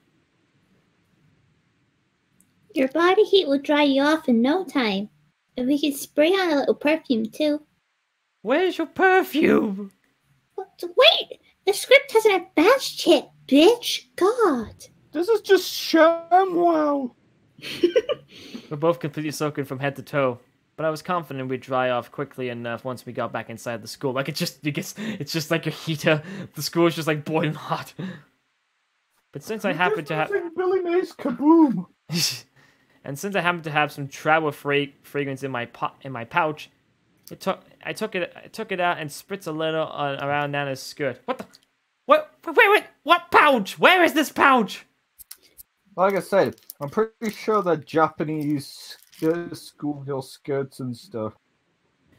[SPEAKER 3] Your body heat will dry you off in no time. And we could spray on a little perfume too.
[SPEAKER 1] Where's your perfume?
[SPEAKER 3] What? Wait! The script hasn't advanced yet, bitch! God!
[SPEAKER 2] This is just ShamWow.
[SPEAKER 1] We're both completely soaking from head to toe. But I was confident we'd dry off quickly enough once we got back inside the school. Like, it's just like a heater. The school is just like boiling hot. But since I happen to have...
[SPEAKER 2] Billy Mays Kaboom!
[SPEAKER 1] And since I happen to have some travel fragrance in my pouch, I took it out and spritzed a little around Nana's skirt. What the? Wait! What pouch? Where is this pouch?
[SPEAKER 2] Like I said, I'm pretty sure that Japanese schoolgirl skirts and stuff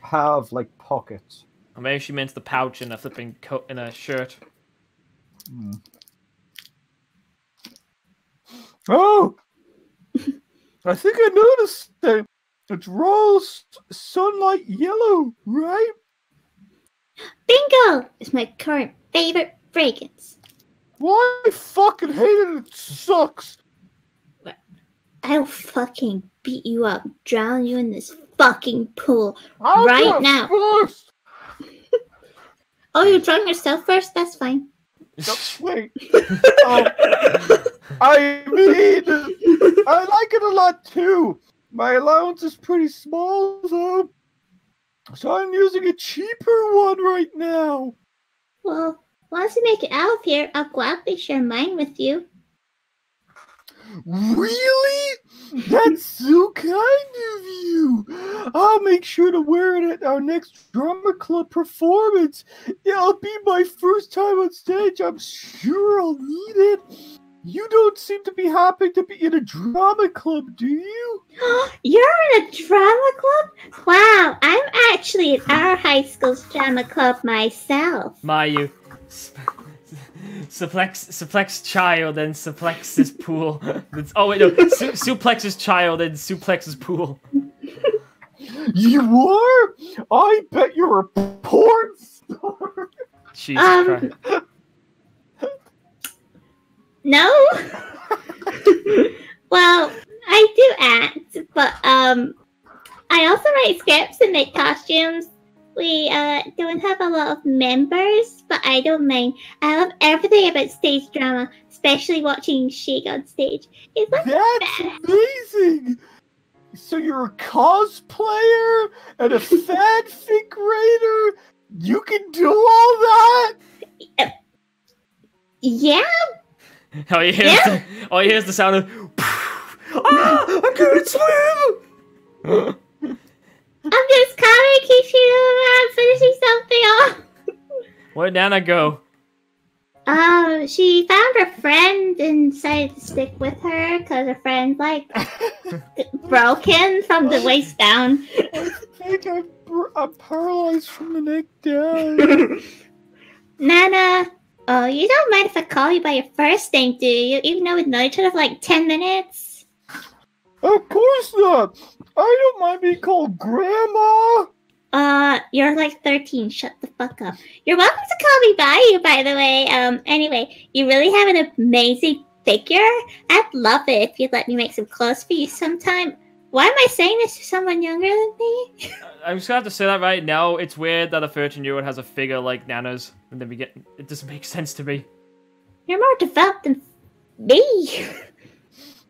[SPEAKER 2] have like pockets.
[SPEAKER 1] Or maybe she meant the pouch in a flipping coat in a shirt.
[SPEAKER 2] Oh, I think I noticed that it's rose sunlight yellow, right?
[SPEAKER 3] Bingo! It's my current favorite fragrance.
[SPEAKER 2] Why I fucking hate it? It sucks.
[SPEAKER 3] I'll fucking beat you up, drown you in this fucking pool
[SPEAKER 2] I'll
[SPEAKER 3] right
[SPEAKER 2] go
[SPEAKER 3] now.
[SPEAKER 2] First.
[SPEAKER 3] Oh, you drown yourself first? That's fine.
[SPEAKER 2] No, wait. I mean, I like it a lot too. My allowance is pretty small, though, so I'm using a cheaper one right now.
[SPEAKER 3] Well, once you make it out of here, I'll gladly share mine with you.
[SPEAKER 2] Really? That's so kind of you. I'll make sure to wear it at our next drama club performance. It'll be my first time on stage. I'm sure I'll need it. You don't seem to be happy to be in a drama club, do you?
[SPEAKER 3] You're in a drama club? Wow, I'm actually in our high school's drama club myself.
[SPEAKER 1] Mayu. Suplex child and suplex's pool. Oh wait, no. Suplex's child and suplex's pool.
[SPEAKER 2] You are? I bet you're a porn star.
[SPEAKER 1] Jesus Christ.
[SPEAKER 3] No. Well, I do act, but I also write scripts and make costumes. We don't have a lot of members, but I don't mind. I love everything about stage drama, especially watching Shake on stage. It's like
[SPEAKER 2] That's amazing! So you're a cosplayer and a fanfic writer? You can do all that?
[SPEAKER 3] Yeah.
[SPEAKER 1] Oh, you hear the sound of... I can't swim!
[SPEAKER 3] I'm just coming in case I'm finishing something off.
[SPEAKER 1] Where'd Nana go?
[SPEAKER 3] She found her friend and decided to stick with her because her friend's like broken from the waist down.
[SPEAKER 2] I think I'm paralyzed from the neck down.
[SPEAKER 3] Nana, oh, you don't mind if I call you by your first name, do you? Even though we've known each other for like 10 minutes?
[SPEAKER 2] Of course not! I don't mind being called Grandma!
[SPEAKER 3] You're like 13, shut the fuck up. You're welcome to call me Mayu, by the way. Anyway, you really have an amazing figure. I'd love it if you'd let me make some clothes for you sometime. Why am I saying this to someone younger than me?
[SPEAKER 1] I'm just gonna have to say that right now. It's weird that a 13-year-old has a figure like Nana's, and then it doesn't make sense to me.
[SPEAKER 3] You're more developed than me.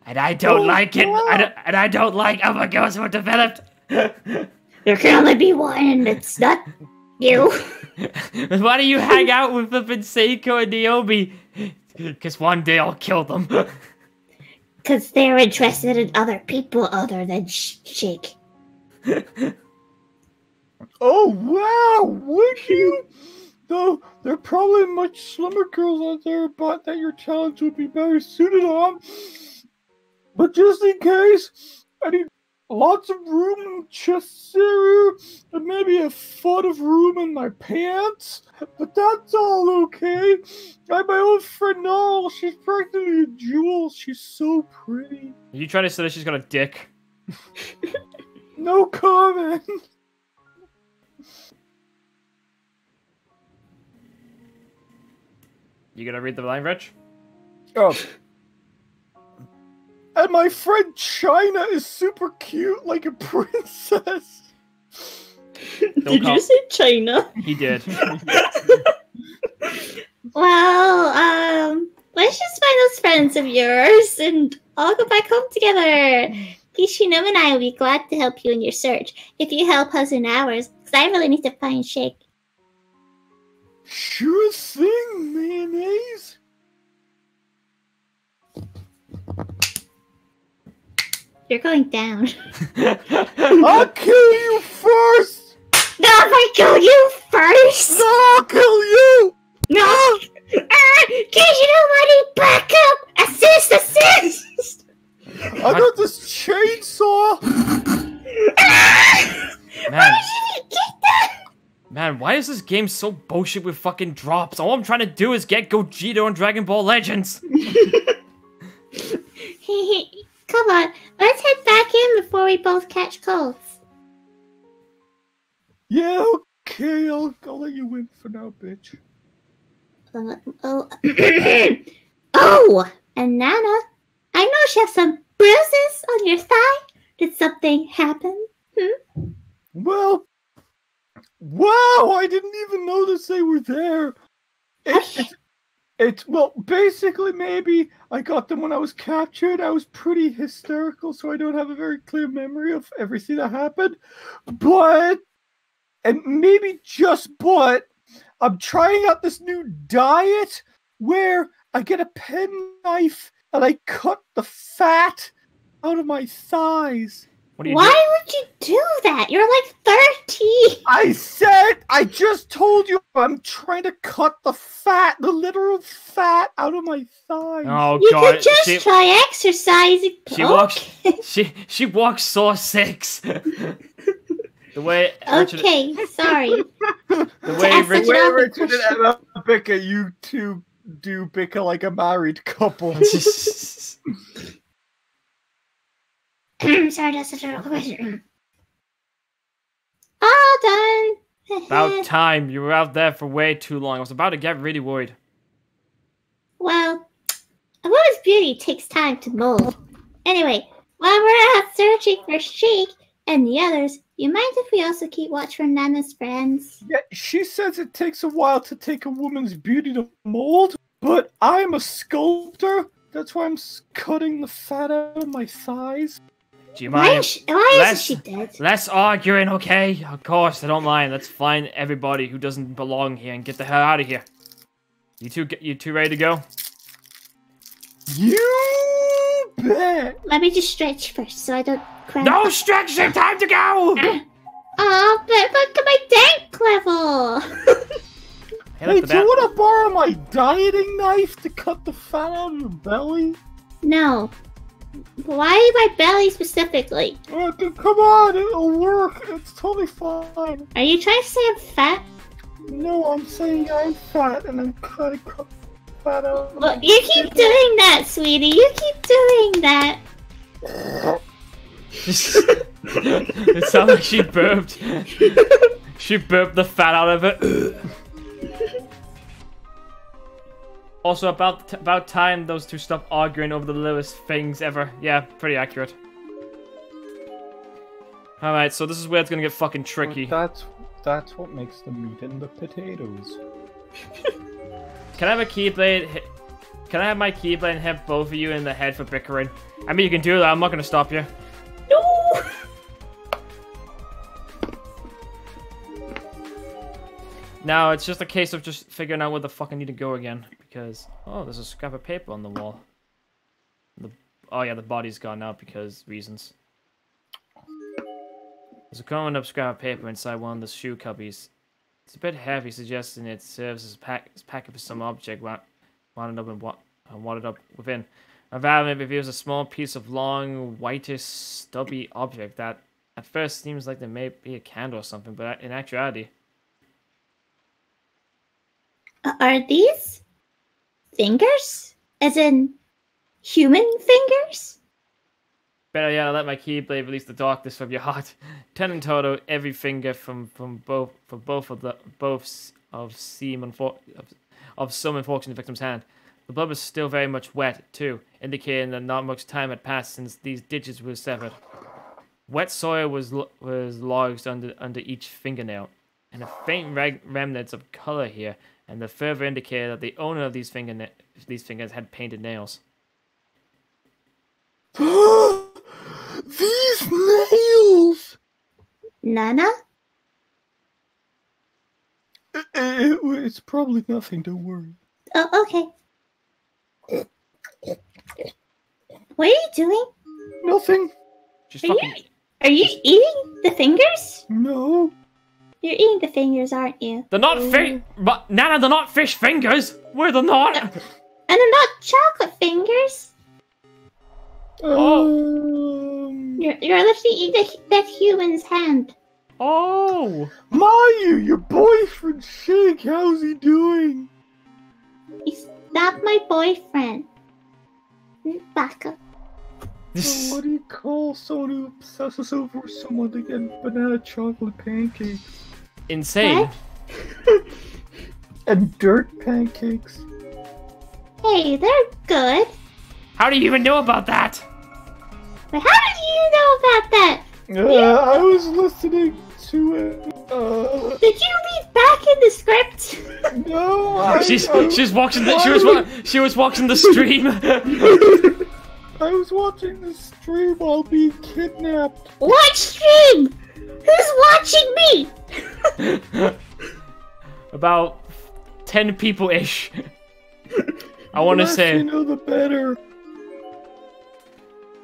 [SPEAKER 1] And I don't like it. And I don't like other girls who are developed.
[SPEAKER 5] There can only be one, and it's not you.
[SPEAKER 1] Why do you hang out with flippin' Seiko and Niobe? Because one day I'll kill them.
[SPEAKER 5] Because they're interested in other people other than Shake.
[SPEAKER 2] Oh wow, would you? Though there are probably much slimmer girls out there, but that your challenge would be better suited on. But just in case, I need lots of room in the chest area, and maybe a foot of room in my pants. But that's all okay. I have my old friend Nall. She's practically a jewel. She's so pretty.
[SPEAKER 1] Are you trying to say that she's got a dick?
[SPEAKER 2] No comment.
[SPEAKER 1] You gonna read the line, Rich?
[SPEAKER 2] Oh. And my friend China is super cute, like a princess.
[SPEAKER 6] Did you say China?
[SPEAKER 1] He did.
[SPEAKER 5] Well, let's just find those friends of yours and all go back home together. Kishinome and I will be glad to help you in your search if you help us in ours, because I really need to find Shake.
[SPEAKER 2] Sure thing, mayonnaise.
[SPEAKER 5] You're going down.
[SPEAKER 2] I'll kill you first!
[SPEAKER 5] No, if I kill you first!
[SPEAKER 2] No, I'll kill you!
[SPEAKER 5] No! Kishinome, back up! Assist!
[SPEAKER 2] I got this chainsaw!
[SPEAKER 1] Man. Man, why is this game so bullshit with fucking drops? All I'm trying to do is get Gogeta on Dragon Ball Legends.
[SPEAKER 5] Come on, let's head back in before we both catch colds.
[SPEAKER 2] Yeah, okay, I'll let you win for now, bitch.
[SPEAKER 5] Oh, and Nana, I know she has some bruises on your thigh. Did something happen?
[SPEAKER 2] Well, wow, I didn't even notice they were there. Well, basically, maybe I got them when I was captured. I was pretty hysterical, so I don't have a very clear memory of everything that happened. But, and maybe just but, I'm trying out this new diet where I get a penknife and I cut the fat out of my thighs.
[SPEAKER 1] What do you
[SPEAKER 5] Why would you do that? You're like 30.
[SPEAKER 2] I just told you, I'm trying to cut the literal fat out of my thighs.
[SPEAKER 1] Oh
[SPEAKER 5] You
[SPEAKER 1] god.
[SPEAKER 5] could just try exercising.
[SPEAKER 1] She walks so 6. The way
[SPEAKER 5] Okay, sorry.
[SPEAKER 1] The
[SPEAKER 5] To
[SPEAKER 1] way
[SPEAKER 5] ask
[SPEAKER 1] Richard,
[SPEAKER 5] such an
[SPEAKER 2] Richard and Emma bicker, you two do bicker like a married couple.
[SPEAKER 5] Sorry, that's such a question. All done.
[SPEAKER 1] About time. You were out there for way too long. I was about to get really worried.
[SPEAKER 5] Well, a woman's beauty takes time to mold. Anyway, while we're out searching for Sheik and the others, you mind if we also keep watch for Nana's friends?
[SPEAKER 2] Yeah, she says it takes a while to take a woman's beauty to mold, but I'm a sculptor. That's why I'm cutting the fat out of my thighs.
[SPEAKER 1] Do you
[SPEAKER 5] Why
[SPEAKER 1] mind?
[SPEAKER 5] isn't she dead?
[SPEAKER 1] Less arguing, okay? Of course, I don't mind. Let's find everybody who doesn't belong here and get the hell out of here. You two ready to go?
[SPEAKER 2] You bet!
[SPEAKER 5] Let me just stretch first so I don't cramp.
[SPEAKER 1] No stretching! Time to go!
[SPEAKER 5] Oh, but look at my dank level!
[SPEAKER 2] Hey, do you want to borrow my dieting knife to cut the fat out of your belly?
[SPEAKER 5] No. Why my belly specifically?
[SPEAKER 2] Come on, it'll work. It's totally fine.
[SPEAKER 5] Are you trying to say I'm fat?
[SPEAKER 2] No, I'm saying I'm fat and I'm trying to cut the fat out.
[SPEAKER 5] Well, you keep doing that, sweetie. You keep doing that.
[SPEAKER 1] It sounds like she burped. She burped the fat out of it. Also, about time those two stopped arguing over the littlest things ever. Yeah, pretty accurate. Alright, so this is where it's gonna get fucking tricky.
[SPEAKER 2] That's what makes the meat and the potatoes.
[SPEAKER 1] Can I have a keyblade? Can I have my keyblade and hit both of you in the head for bickering? I mean, you can do that. I'm not gonna stop you.
[SPEAKER 5] No!
[SPEAKER 1] Now it's just a case of just figuring out where the fuck I need to go again. Because, oh, there's a scrap of paper on the wall. Oh yeah, the body's gone now because reasons. There's a grown up scrap of paper inside one of the shoe cubbies. It's a bit heavy, suggesting it serves as packet for some object wound up within. Rather, it reveals a small piece of long, whitish, stubby object that at first seems like there may be a candle or something, but in actuality...
[SPEAKER 5] Are these fingers? As in human fingers?
[SPEAKER 1] Better yet, I let my keyblade release the darkness from your heart. 10 in total, every finger from both of some unfortunate victim's hand. The blood was still very much wet, too, indicating that not much time had passed since these digits were severed. Wet soil was lodged under each fingernail, and a faint remnants of color here, and the further indicator that the owner of these fingers had painted nails.
[SPEAKER 2] These nails!
[SPEAKER 5] Nana?
[SPEAKER 2] It's probably nothing, don't worry.
[SPEAKER 5] Oh, okay. What are you doing?
[SPEAKER 2] Nothing.
[SPEAKER 1] Just
[SPEAKER 5] Are
[SPEAKER 1] fucking...
[SPEAKER 5] Are you eating the fingers?
[SPEAKER 2] No.
[SPEAKER 5] You're eating the fingers, aren't you?
[SPEAKER 1] They're not fish... But, Nana, they're not fish fingers! Where they're not!
[SPEAKER 5] And they're not chocolate fingers. You're literally eating that human's hand.
[SPEAKER 1] Oh!
[SPEAKER 2] Mayu, your boyfriend Shig, how's he doing?
[SPEAKER 5] He's not my boyfriend. Back up.
[SPEAKER 2] What do you call someone who obsesses over someone to get banana chocolate pancakes?
[SPEAKER 1] Insane.
[SPEAKER 2] And dirt pancakes?
[SPEAKER 5] Hey, they're good.
[SPEAKER 1] How do you even know about that?
[SPEAKER 5] But how did you know about that?
[SPEAKER 2] I was listening to it.
[SPEAKER 5] Did you read back in the script?
[SPEAKER 2] No,
[SPEAKER 1] She was watching the stream.
[SPEAKER 2] I was watching the stream while being kidnapped.
[SPEAKER 5] What stream? Who's watching me?
[SPEAKER 1] About 10 people-ish. I want to say...
[SPEAKER 2] The less you know, the better.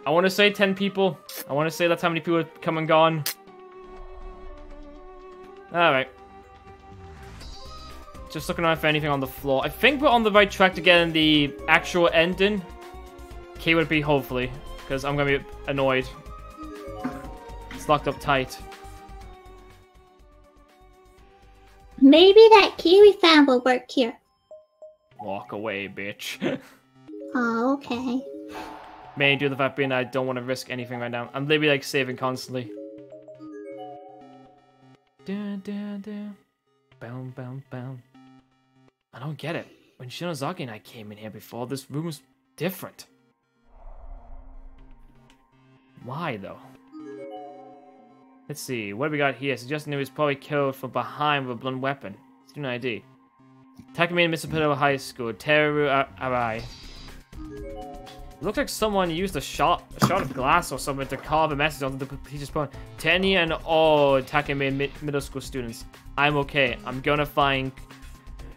[SPEAKER 1] I want to say 10 people. I want to say that's how many people have come and gone. Alright. Just looking around for anything on the floor. I think we're on the right track to getting the actual ending. Key would be, hopefully. Because I'm going to be annoyed. It's locked up tight.
[SPEAKER 5] Maybe that key we found will work here.
[SPEAKER 1] Walk away, bitch.
[SPEAKER 5] Oh, okay.
[SPEAKER 1] Mainly due to the fact being I don't want to risk anything right now. I'm literally like saving constantly. Dun, dun, dun. Boom, boom, boom. I don't get it. When Shinozaki and I came in here before, this room was different. Why, though? Let's see. What do we got here? Suggesting he was probably killed from behind with a blunt weapon. Student ID. Takumi in Misapito High School. Teru Arai. Looks like someone used a shot of glass or something to carve a message onto the teacher's phone. Tenny and all Takumi middle school students. I'm okay. I'm gonna find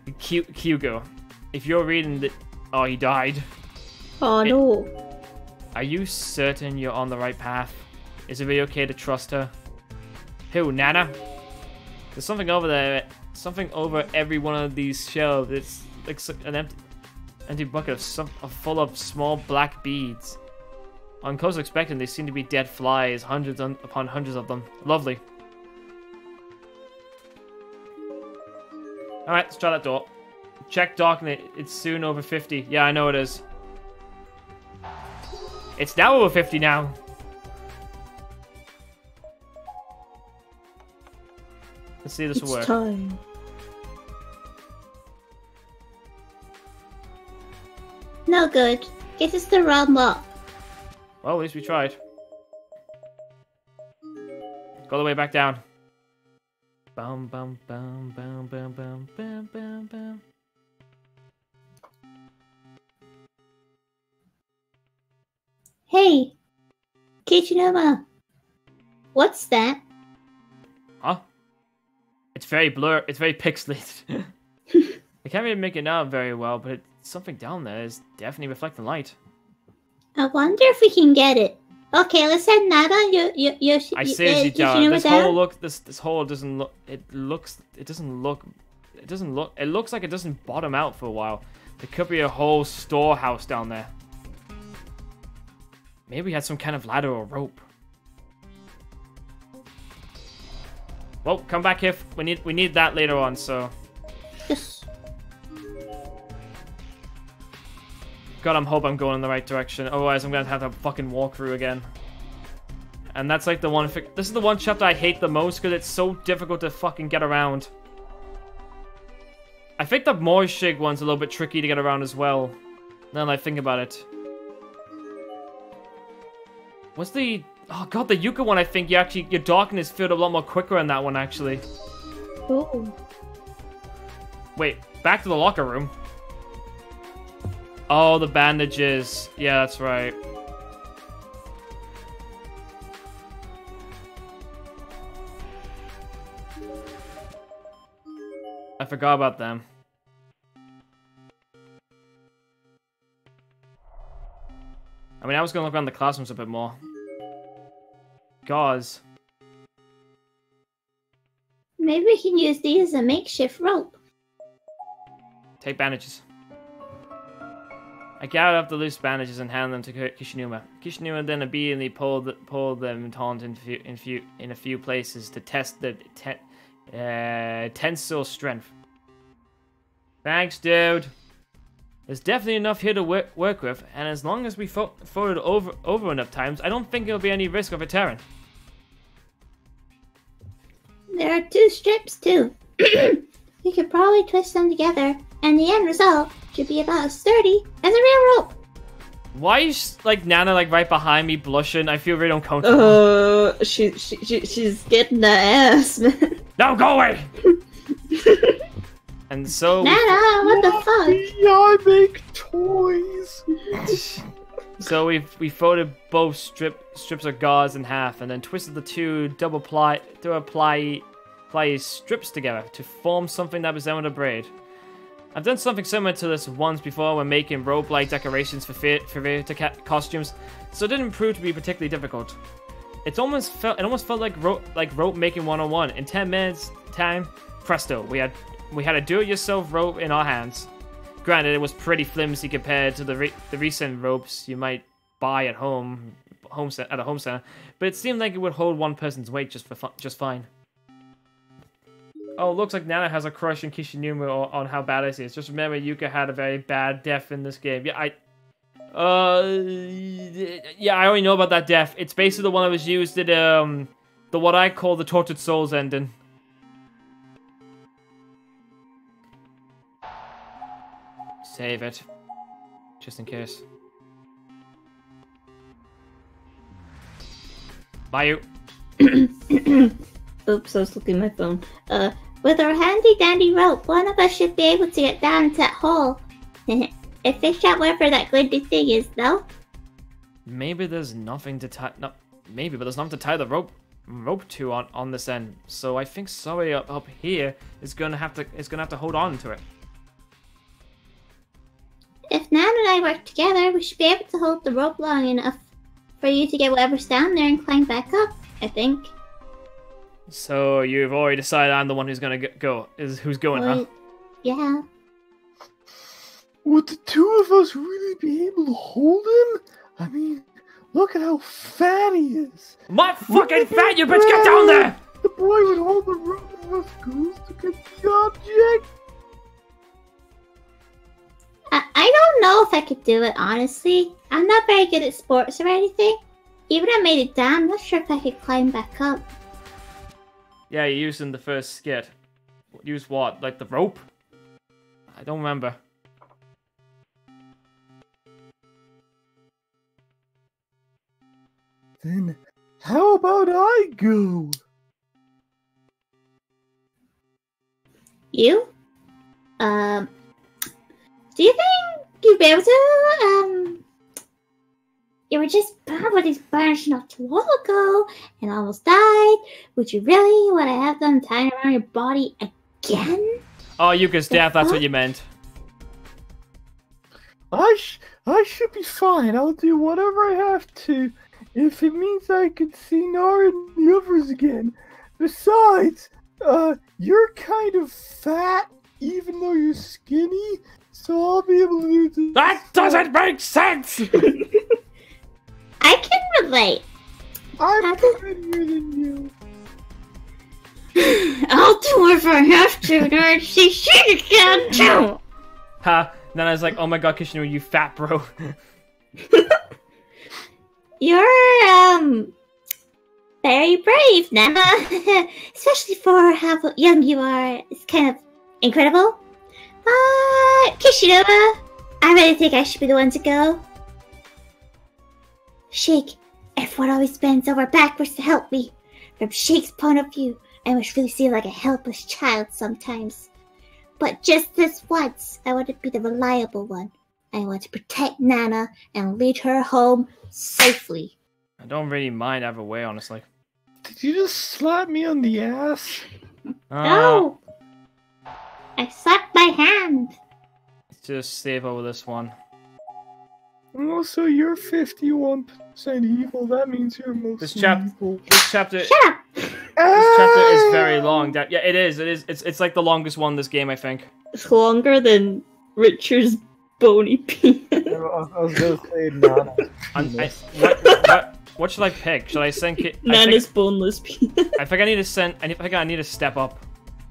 [SPEAKER 1] Kyugo. If you're reading the... Oh, he died.
[SPEAKER 5] Oh, no.
[SPEAKER 1] Are you certain you're on the right path? Is it really okay to trust her? Who, Nana? There's something over there. Something over every one of these shelves. It's like an empty bucket full of small black beads. On close inspection, they seem to be dead flies, hundreds upon hundreds of them. Lovely. Alright, let's try that door. Check darknet. It's soon over 50. Yeah, I know it is. It's now over 50 now. Let's see if this will work.
[SPEAKER 5] Time. No good. Guess it's the wrong lock.
[SPEAKER 1] Well, at least we tried. Go the way back down. Bum bum bum bum bum bum bum bum bum.
[SPEAKER 5] Hey, Kichinoma. What's that?
[SPEAKER 1] Huh? It's very blurred. It's very pixelated. I can't really make it out very well, but something down there is definitely reflecting light.
[SPEAKER 5] I wonder if we can get it. Okay, let's send Nada.
[SPEAKER 1] I seriously doubt this hole. Look, this hole doesn't look. It looks like it doesn't bottom out for a while. There could be a whole storehouse down there. Maybe we had some kind of ladder or rope. Well, come back here. We need that later on. So.
[SPEAKER 5] Yes.
[SPEAKER 1] God, I'm hope I'm going in the right direction. Otherwise, I'm gonna have to fucking walk through again. And that's like the one. This is the one chapter I hate the most because it's so difficult to fucking get around. I think the Morshig one's a little bit tricky to get around as well. Now that I think about it. What's the... Oh god, the Yuka one, I think your darkness filled a lot more quicker in that one, actually.
[SPEAKER 5] Oh.
[SPEAKER 1] Wait, back to the locker room. Oh, the bandages. Yeah, that's right. I forgot about them. I mean, I was gonna look around the classrooms a bit more. Gauze.
[SPEAKER 5] Maybe we can use these as a makeshift rope.
[SPEAKER 1] Take bandages. I gathered up the loose bandages and handed them to Kishinuma. Kishinuma then immediately pulled them taut in a few places to test the tensile strength. Thanks, dude. There's definitely enough here to work with, and as long as we fold it over enough times, I don't think there'll be any risk of it tearing.
[SPEAKER 5] There are 2 strips too. We could probably twist them together, and the end result should be about as sturdy as a real rope.
[SPEAKER 1] Why is Nana right behind me blushing? I feel really uncomfortable.
[SPEAKER 5] She's getting the ass, man.
[SPEAKER 1] No, go away! And so
[SPEAKER 5] Nana, what the fuck?
[SPEAKER 2] I make toys.
[SPEAKER 1] So we folded both strips of gauze in half, and then twisted the 2 double ply strips together to form something that resembled a braid. I've done something similar to this once before when making rope-like decorations for theater costumes, so it didn't prove to be particularly difficult. It almost felt like rope making 101. In 10 minutes time, presto, we had a do-it-yourself rope in our hands. Granted, it was pretty flimsy compared to the recent ropes you might buy at at a home center, but it seemed like it would hold one person's weight just fine. Oh, looks like Nana has a crush on Kishinuma on how badass he is. Just remember, Yuka had a very bad death in this game. Yeah, I already know about that death. It's basically the one that was used in the what I call the Tortured Souls ending. Save it, just in case. Mayu.
[SPEAKER 5] Oops, I was looking at my phone. With our handy-dandy rope, one of us should be able to get down into that hole. And fish out wherever that glitchy thing is, though.
[SPEAKER 1] Maybe there's nothing to tie. No, maybe, but there's nothing to tie the rope to on this end. So I think somebody up here is gonna have to hold on to it.
[SPEAKER 5] If Nan and I work together, we should be able to hold the rope long enough for you to get whatever's down there and climb back up, I think.
[SPEAKER 1] So you've already decided I'm the one who's gonna go. Who's going, huh?
[SPEAKER 5] Yeah.
[SPEAKER 2] Would the 2 of us really be able to hold him? I mean, look at how fat he is.
[SPEAKER 1] My fucking fat, you bitch! Get down there!
[SPEAKER 2] The boy would hold the rope of us goes to get the object.
[SPEAKER 5] I don't know if I could do it, honestly. I'm not very good at sports or anything. Even if I made it down, I'm not sure if I could climb back up.
[SPEAKER 1] Yeah, you used in the first skit. Use what? Like the rope? I don't remember.
[SPEAKER 2] Then how about I go?
[SPEAKER 5] You? Do you think you'd be able to, You were just burned with these burns not too long ago and almost died. Would you really want to have them tied around your body again?
[SPEAKER 1] Oh, Yuka's death, that's what you meant.
[SPEAKER 2] I should be fine. I'll do whatever I have to if it means I can see Nara and the others again. Besides, you're kind of fat, even though you're skinny, so I'll be able to do this.
[SPEAKER 1] That doesn't make sense!
[SPEAKER 5] I can relate.
[SPEAKER 2] I'm prettier than you.
[SPEAKER 5] I'll do it if I have to in order to see she can too.
[SPEAKER 1] Ha! Then I was like, oh my god, Kishino, you fat bro.
[SPEAKER 5] You're very brave, Nana. Especially for how young you are. It's kind of incredible. Kishino, I really think I should be the one to go. Shake, everyone always bends over backwards to help me. From Shake's point of view, I must really seem like a helpless child sometimes. But just this once, I want to be the reliable one. I want to protect Nana and lead her home safely.
[SPEAKER 1] I don't really mind either way, honestly.
[SPEAKER 2] Did you just slap me on the ass?
[SPEAKER 5] No! I slapped my hand.
[SPEAKER 1] Let's just save over this one.
[SPEAKER 2] Also, you're 51% evil. That means you're most
[SPEAKER 1] This
[SPEAKER 2] evil.
[SPEAKER 1] chapter
[SPEAKER 5] Shut up!
[SPEAKER 1] this chapter is very long. Yeah, it is. It's like the longest one in this game, I think.
[SPEAKER 6] It's longer than Richard's bony penis.
[SPEAKER 2] I was gonna say Nana.
[SPEAKER 1] What should I pick? Should I send Kit?
[SPEAKER 6] Nana's boneless penis.
[SPEAKER 1] I think I need to send. I need to step up.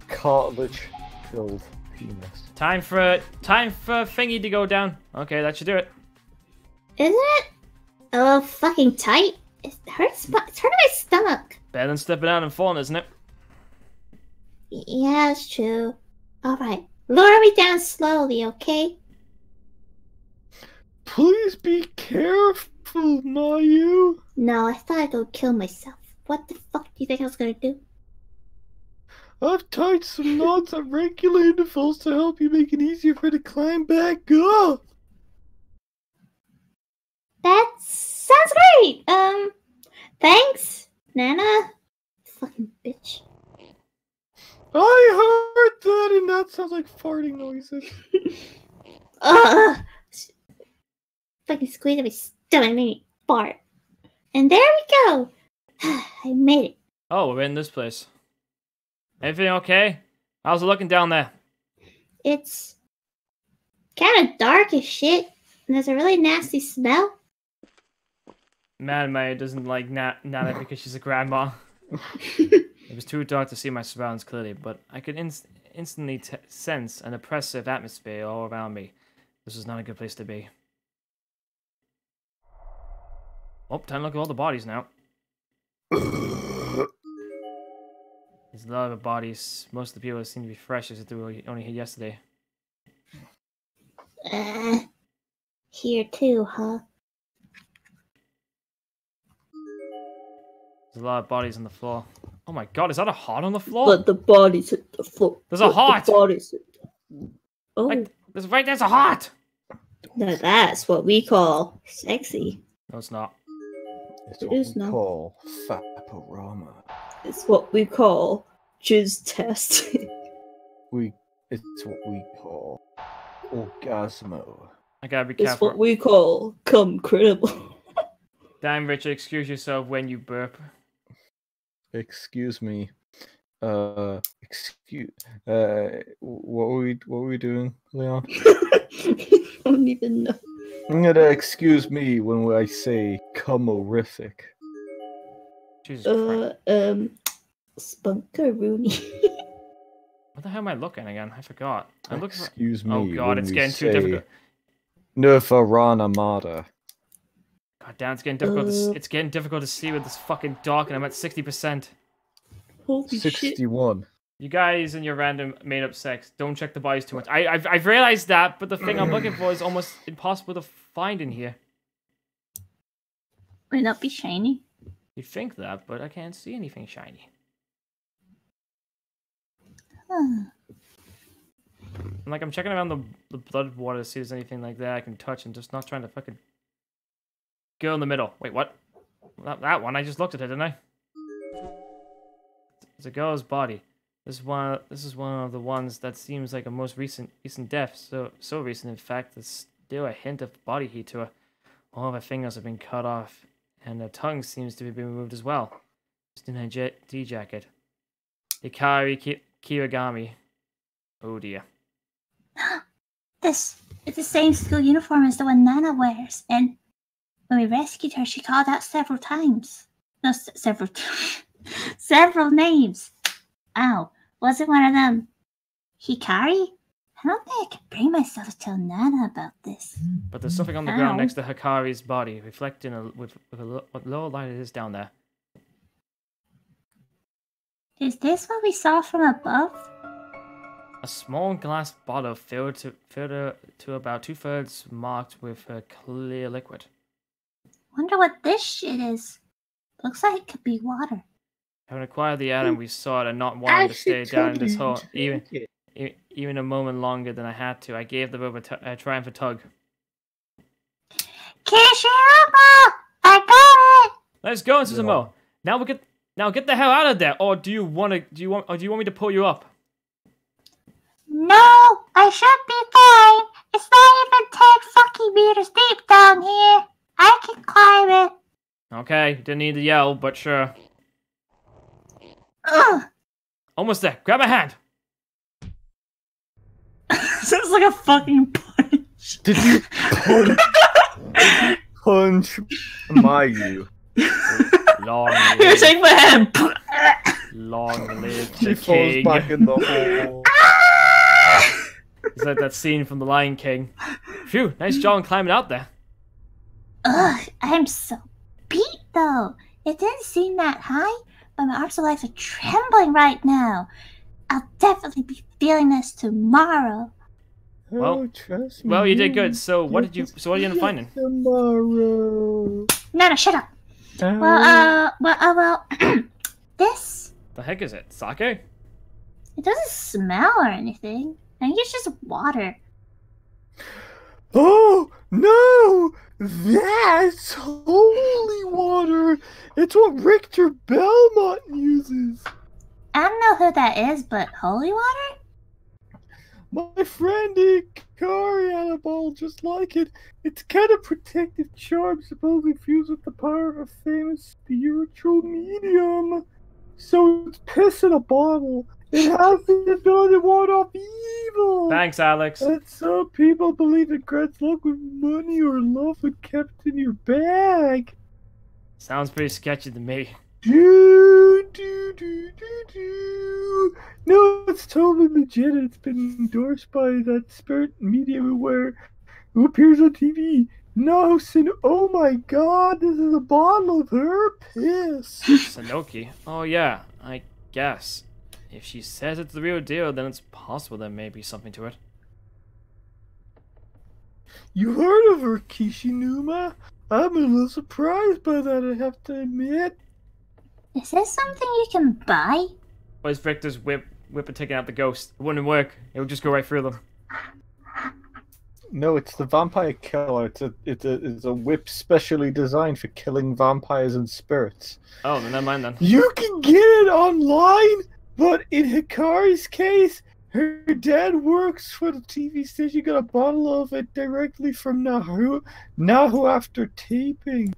[SPEAKER 2] Cartilage-filled penis.
[SPEAKER 1] Time for Thingy to go down. Okay, that should do it.
[SPEAKER 5] Isn't it a little fucking tight? It hurts. It's hurting my stomach.
[SPEAKER 1] Better than stepping out and falling, isn't it?
[SPEAKER 5] Yeah, it's true. Alright. Lower me down slowly, okay?
[SPEAKER 2] Please be careful, Mayu.
[SPEAKER 5] No, I thought I'd go kill myself. What the fuck do you think I was gonna do?
[SPEAKER 2] I've tied some knots at regular intervals to help you make it easier for you to climb back up.
[SPEAKER 5] That sounds great! Thanks, Nana. Fucking bitch.
[SPEAKER 2] I heard that, and that sounds like farting noises.
[SPEAKER 5] Ugh! Fucking squeeze at my stomach and made me fart. And there we go! I made it.
[SPEAKER 1] Oh, we're in this place. Everything okay? How's it looking down there?
[SPEAKER 5] It's kind of dark as shit, and there's a really nasty smell.
[SPEAKER 1] Mad Mayu doesn't like Nana because she's a grandma. It was too dark to see my surroundings clearly, but I could instantly sense an oppressive atmosphere all around me. This was not a good place to be. Oh, time to look at all the bodies now. There's a lot of bodies. Most of the people seem to be fresh as if they were only here yesterday.
[SPEAKER 5] Here too, huh?
[SPEAKER 1] There's a lot of bodies on the floor. Oh my god, is that a heart on the floor?
[SPEAKER 6] But the bodies hit the floor.
[SPEAKER 1] There's a heart!
[SPEAKER 6] The bodies hit the... Oh,
[SPEAKER 1] There's a heart!
[SPEAKER 6] now that's what we call sexy.
[SPEAKER 1] No, it's not.
[SPEAKER 2] It's
[SPEAKER 6] It
[SPEAKER 2] what
[SPEAKER 6] is
[SPEAKER 2] we
[SPEAKER 6] now.
[SPEAKER 2] call Faporama.
[SPEAKER 6] It's what we call jizz test.
[SPEAKER 2] It's what we call Orgasmo.
[SPEAKER 1] I gotta be
[SPEAKER 6] It's
[SPEAKER 1] careful.
[SPEAKER 6] what we call cum credible.
[SPEAKER 1] Damn, Richard, excuse yourself when you burp.
[SPEAKER 2] Excuse me. What were we doing, Leon?
[SPEAKER 6] I don't even know.
[SPEAKER 2] I'm gonna excuse me when I say cum-orific.
[SPEAKER 1] Jesus Christ.
[SPEAKER 6] Spunkaroonie.
[SPEAKER 1] What the hell am I looking again? I forgot. I'm looking for...
[SPEAKER 2] Excuse me.
[SPEAKER 1] Oh god,
[SPEAKER 2] when
[SPEAKER 1] it's
[SPEAKER 2] we
[SPEAKER 1] getting too
[SPEAKER 2] say
[SPEAKER 1] difficult.
[SPEAKER 2] Nirvana.
[SPEAKER 1] God damn, it's getting difficult. It's getting difficult to see with this fucking dark, and I'm at 60%.
[SPEAKER 6] Holy shit.
[SPEAKER 2] 61.
[SPEAKER 1] You guys and your random made-up sex, don't check the bodies too much. I've realized that, but the thing I'm looking for is almost impossible to find in here.
[SPEAKER 4] Might not be shiny.
[SPEAKER 1] You'd think that, but I can't see anything shiny.
[SPEAKER 4] Huh.
[SPEAKER 1] And like, I'm checking around the blood water to see if there's anything like that I can touch, and just not trying to fucking girl in the middle. Wait, what? That one. I just looked at it, didn't I? It's a girl's body. This is one of the ones that seems like a most recent death. So recent, in fact, there's still a hint of body heat to her. All of her fingers have been cut off, and her tongue seems to be removed as well. Just in her D-jacket. Hikari Kirigami. Oh dear.
[SPEAKER 4] This is the same school uniform as the one Nana wears, and when we rescued her, she called out several times. No, several names. Ow, was it one of them? Hikari? I don't think I can bring myself to tell Nana about this.
[SPEAKER 1] But there's something on the ground next to Hikari's body, reflecting with what low light it is down there.
[SPEAKER 4] Is this what we saw from above?
[SPEAKER 1] A small glass bottle filled to about 2/3 marked with a clear liquid.
[SPEAKER 4] Wonder what this shit is. Looks like it could be water.
[SPEAKER 1] Having acquired the item, we saw it and not wanting to stay down in this hole even a moment longer than I had to. I gave the rope a triumphant tug.
[SPEAKER 4] Kishirama! I got it!
[SPEAKER 1] Let's go, Suzumo. Now get the hell out of there. Or do you want me to pull you up?
[SPEAKER 4] No, I should be fine. It's not even 10 fucking meters deep down here. I can climb it.
[SPEAKER 1] Okay, didn't need to yell, but sure.
[SPEAKER 4] Ugh.
[SPEAKER 1] Almost there. Grab my hand.
[SPEAKER 6] Sounds like a fucking punch.
[SPEAKER 2] Did you punch Mayu?
[SPEAKER 1] Long
[SPEAKER 6] Here,
[SPEAKER 1] live,
[SPEAKER 6] take my hand.
[SPEAKER 1] long live
[SPEAKER 2] She
[SPEAKER 1] the
[SPEAKER 2] falls
[SPEAKER 1] king.
[SPEAKER 2] back in the hole.
[SPEAKER 1] It's like that scene from The Lion King. Phew, nice job on climbing out there.
[SPEAKER 4] Ugh, I'm so beat though. It didn't seem that high, but my arms and legs are trembling right now. I'll definitely be feeling this tomorrow.
[SPEAKER 1] Well-
[SPEAKER 2] Oh, trust me.
[SPEAKER 1] Well, you did good. So what did you end up finding?
[SPEAKER 2] Tomorrow.
[SPEAKER 4] No, shut up. Well, this,
[SPEAKER 1] The heck is it? Sake?
[SPEAKER 4] it doesn't smell or anything. I think it's just water.
[SPEAKER 2] Oh, no! That's holy water! It's what Richter Belmont uses!
[SPEAKER 4] I don't know who that is, but holy water?
[SPEAKER 2] My friend Ikari had a bottle just like it. It's kind of protective charm, supposedly fused with the power of a famous spiritual medium. So it's piss in a bottle. It has the ability to ward off evil.
[SPEAKER 1] Thanks, Alex.
[SPEAKER 2] And some people believe it grants luck with money or love when kept in your bag.
[SPEAKER 1] Sounds pretty sketchy to me.
[SPEAKER 2] Do. No, it's totally legit. It's been endorsed by that spirit medium who appears on TV. No, oh my god, this is a bottle of her piss.
[SPEAKER 1] Sanoki. Oh yeah, I guess. If she says it's the real deal, then it's possible there may be something to it.
[SPEAKER 2] You heard of her, Kishinuma? I'm a little surprised by that, I have to admit.
[SPEAKER 4] Is this something you can buy?
[SPEAKER 1] Where's Victor's whip and taking out the ghost? It wouldn't work. It would just go right through them.
[SPEAKER 2] No, it's the vampire killer. It's a whip specially designed for killing vampires and spirits.
[SPEAKER 1] Oh, then never mind then.
[SPEAKER 2] You can get it online, but in Hikari's case, her dad works for the TV station. Got a bottle of it directly from Nahu after taping.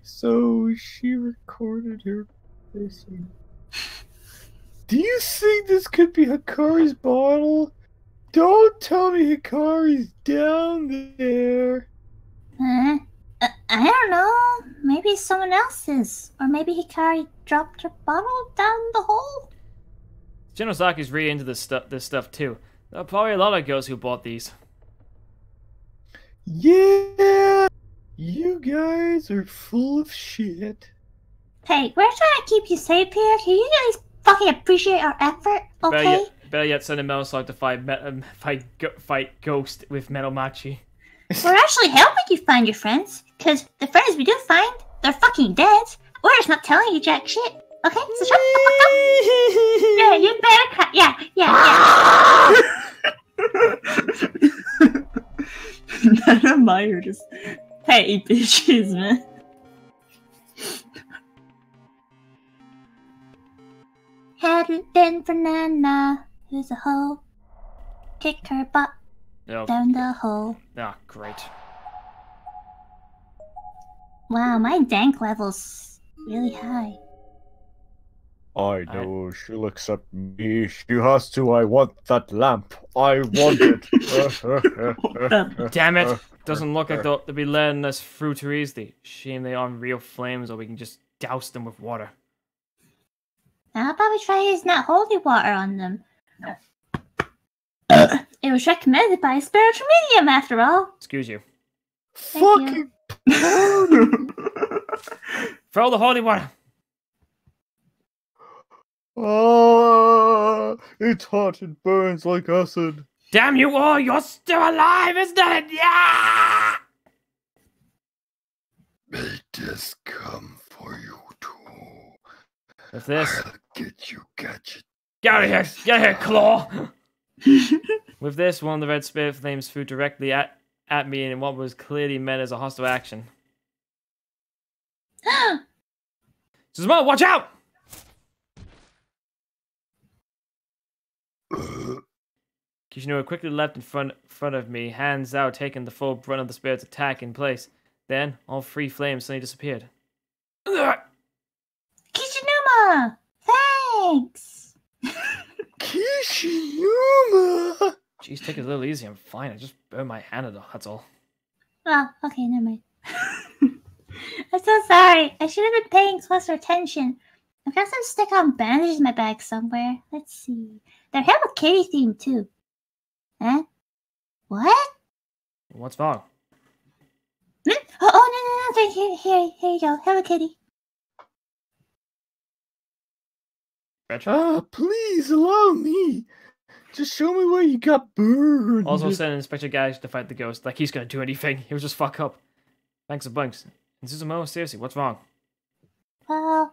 [SPEAKER 2] So she recorded her pissing. Do you think this could be Hikari's bottle? Don't tell me Hikari's down there.
[SPEAKER 4] I don't know. Maybe someone else's. Or maybe Hikari dropped her bottle down the hole.
[SPEAKER 1] Genosaki's really into this stuff too. There are probably a lot of girls who bought these.
[SPEAKER 2] Yeah, you guys are full of shit.
[SPEAKER 4] Hey, we're trying to keep you safe here. Can you guys fucking appreciate our effort, okay?
[SPEAKER 1] Better yet, send a Metal Slug to fight Ghost with Metal Machi.
[SPEAKER 4] We're actually helping you find your friends. Because the friends we do find, they're fucking dead. We're just not telling you jack shit. Okay? So shut the fuck up. Yeah, you better cry. Yeah.
[SPEAKER 6] None of Mayu just petty bitches, man.
[SPEAKER 4] Hadn't been for Nana, who's a hoe. Kick her butt
[SPEAKER 1] Oh,
[SPEAKER 4] down the hole.
[SPEAKER 1] ah, great.
[SPEAKER 4] Wow, my dank level's really high.
[SPEAKER 2] I know she'll accept me. She has to. I want that lamp. I want it.
[SPEAKER 1] Damn it! Doesn't look like they'll be letting us through too easily. Shame they aren't real flames, or we can just douse them with water.
[SPEAKER 4] How about we try using that holy water on them? It was recommended by a spiritual medium, after all.
[SPEAKER 1] Excuse you.
[SPEAKER 2] Fucking.
[SPEAKER 1] Throw the holy water.
[SPEAKER 2] Ah, it's hot. It burns like acid.
[SPEAKER 1] Damn you all! You're still alive, isn't it? Yeah!
[SPEAKER 7] May death come for you too.
[SPEAKER 1] With this,
[SPEAKER 7] I'll get you, gadget.
[SPEAKER 1] get out of here! Get here, Claw! With this, one of the red spirit flames flew directly at me in what was clearly meant as a hostile action. Setsuna, watch out! Kishinura quickly leapt in front of me, hands out, taking the full brunt of the spirit's attack in place. Then, all three flames suddenly disappeared.
[SPEAKER 4] Kishinuma! Thanks!
[SPEAKER 2] Kishinuma.
[SPEAKER 1] Jeez, take it a little easy. I'm fine. I just burned my hand at all. That's all.
[SPEAKER 4] Well, okay, never mind. I'm so sorry. I should have been paying closer attention. I've got some stick-on bandages in my bag somewhere. Let's see. They're Hello Kitty themed too. Huh? What?
[SPEAKER 1] What's wrong?
[SPEAKER 4] Oh, no. Here you go. Hello Kitty.
[SPEAKER 1] Retro?
[SPEAKER 2] Ah, please allow me. Just show me where you got burned.
[SPEAKER 1] Also send Inspector Gadget to fight the ghost. Like he's gonna do anything. He'll just fuck up. Thanks a bunch. And Suzumo, seriously, what's wrong?
[SPEAKER 4] Well,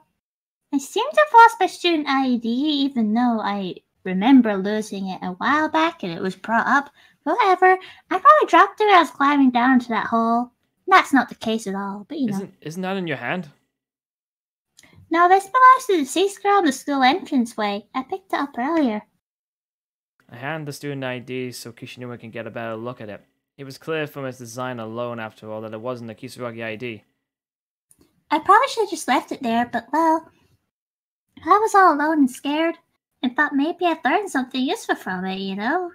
[SPEAKER 4] I seem to have lost my student ID, even though I remember losing it a while back and it was brought up. However, I probably dropped it when I was climbing down into that hole. That's not the case at all, but you know.
[SPEAKER 1] Isn't that in your hand?
[SPEAKER 4] No, this belongs to the deceased girl in the school entranceway. I picked it up earlier.
[SPEAKER 1] I hand the student ID so Kishinuma can get a better look at it. It was clear from its design alone, after all, that it wasn't a Kisaragi ID.
[SPEAKER 4] I probably should have just left it there, but well, I was all alone and scared, and thought maybe I'd learn something useful from it, you know?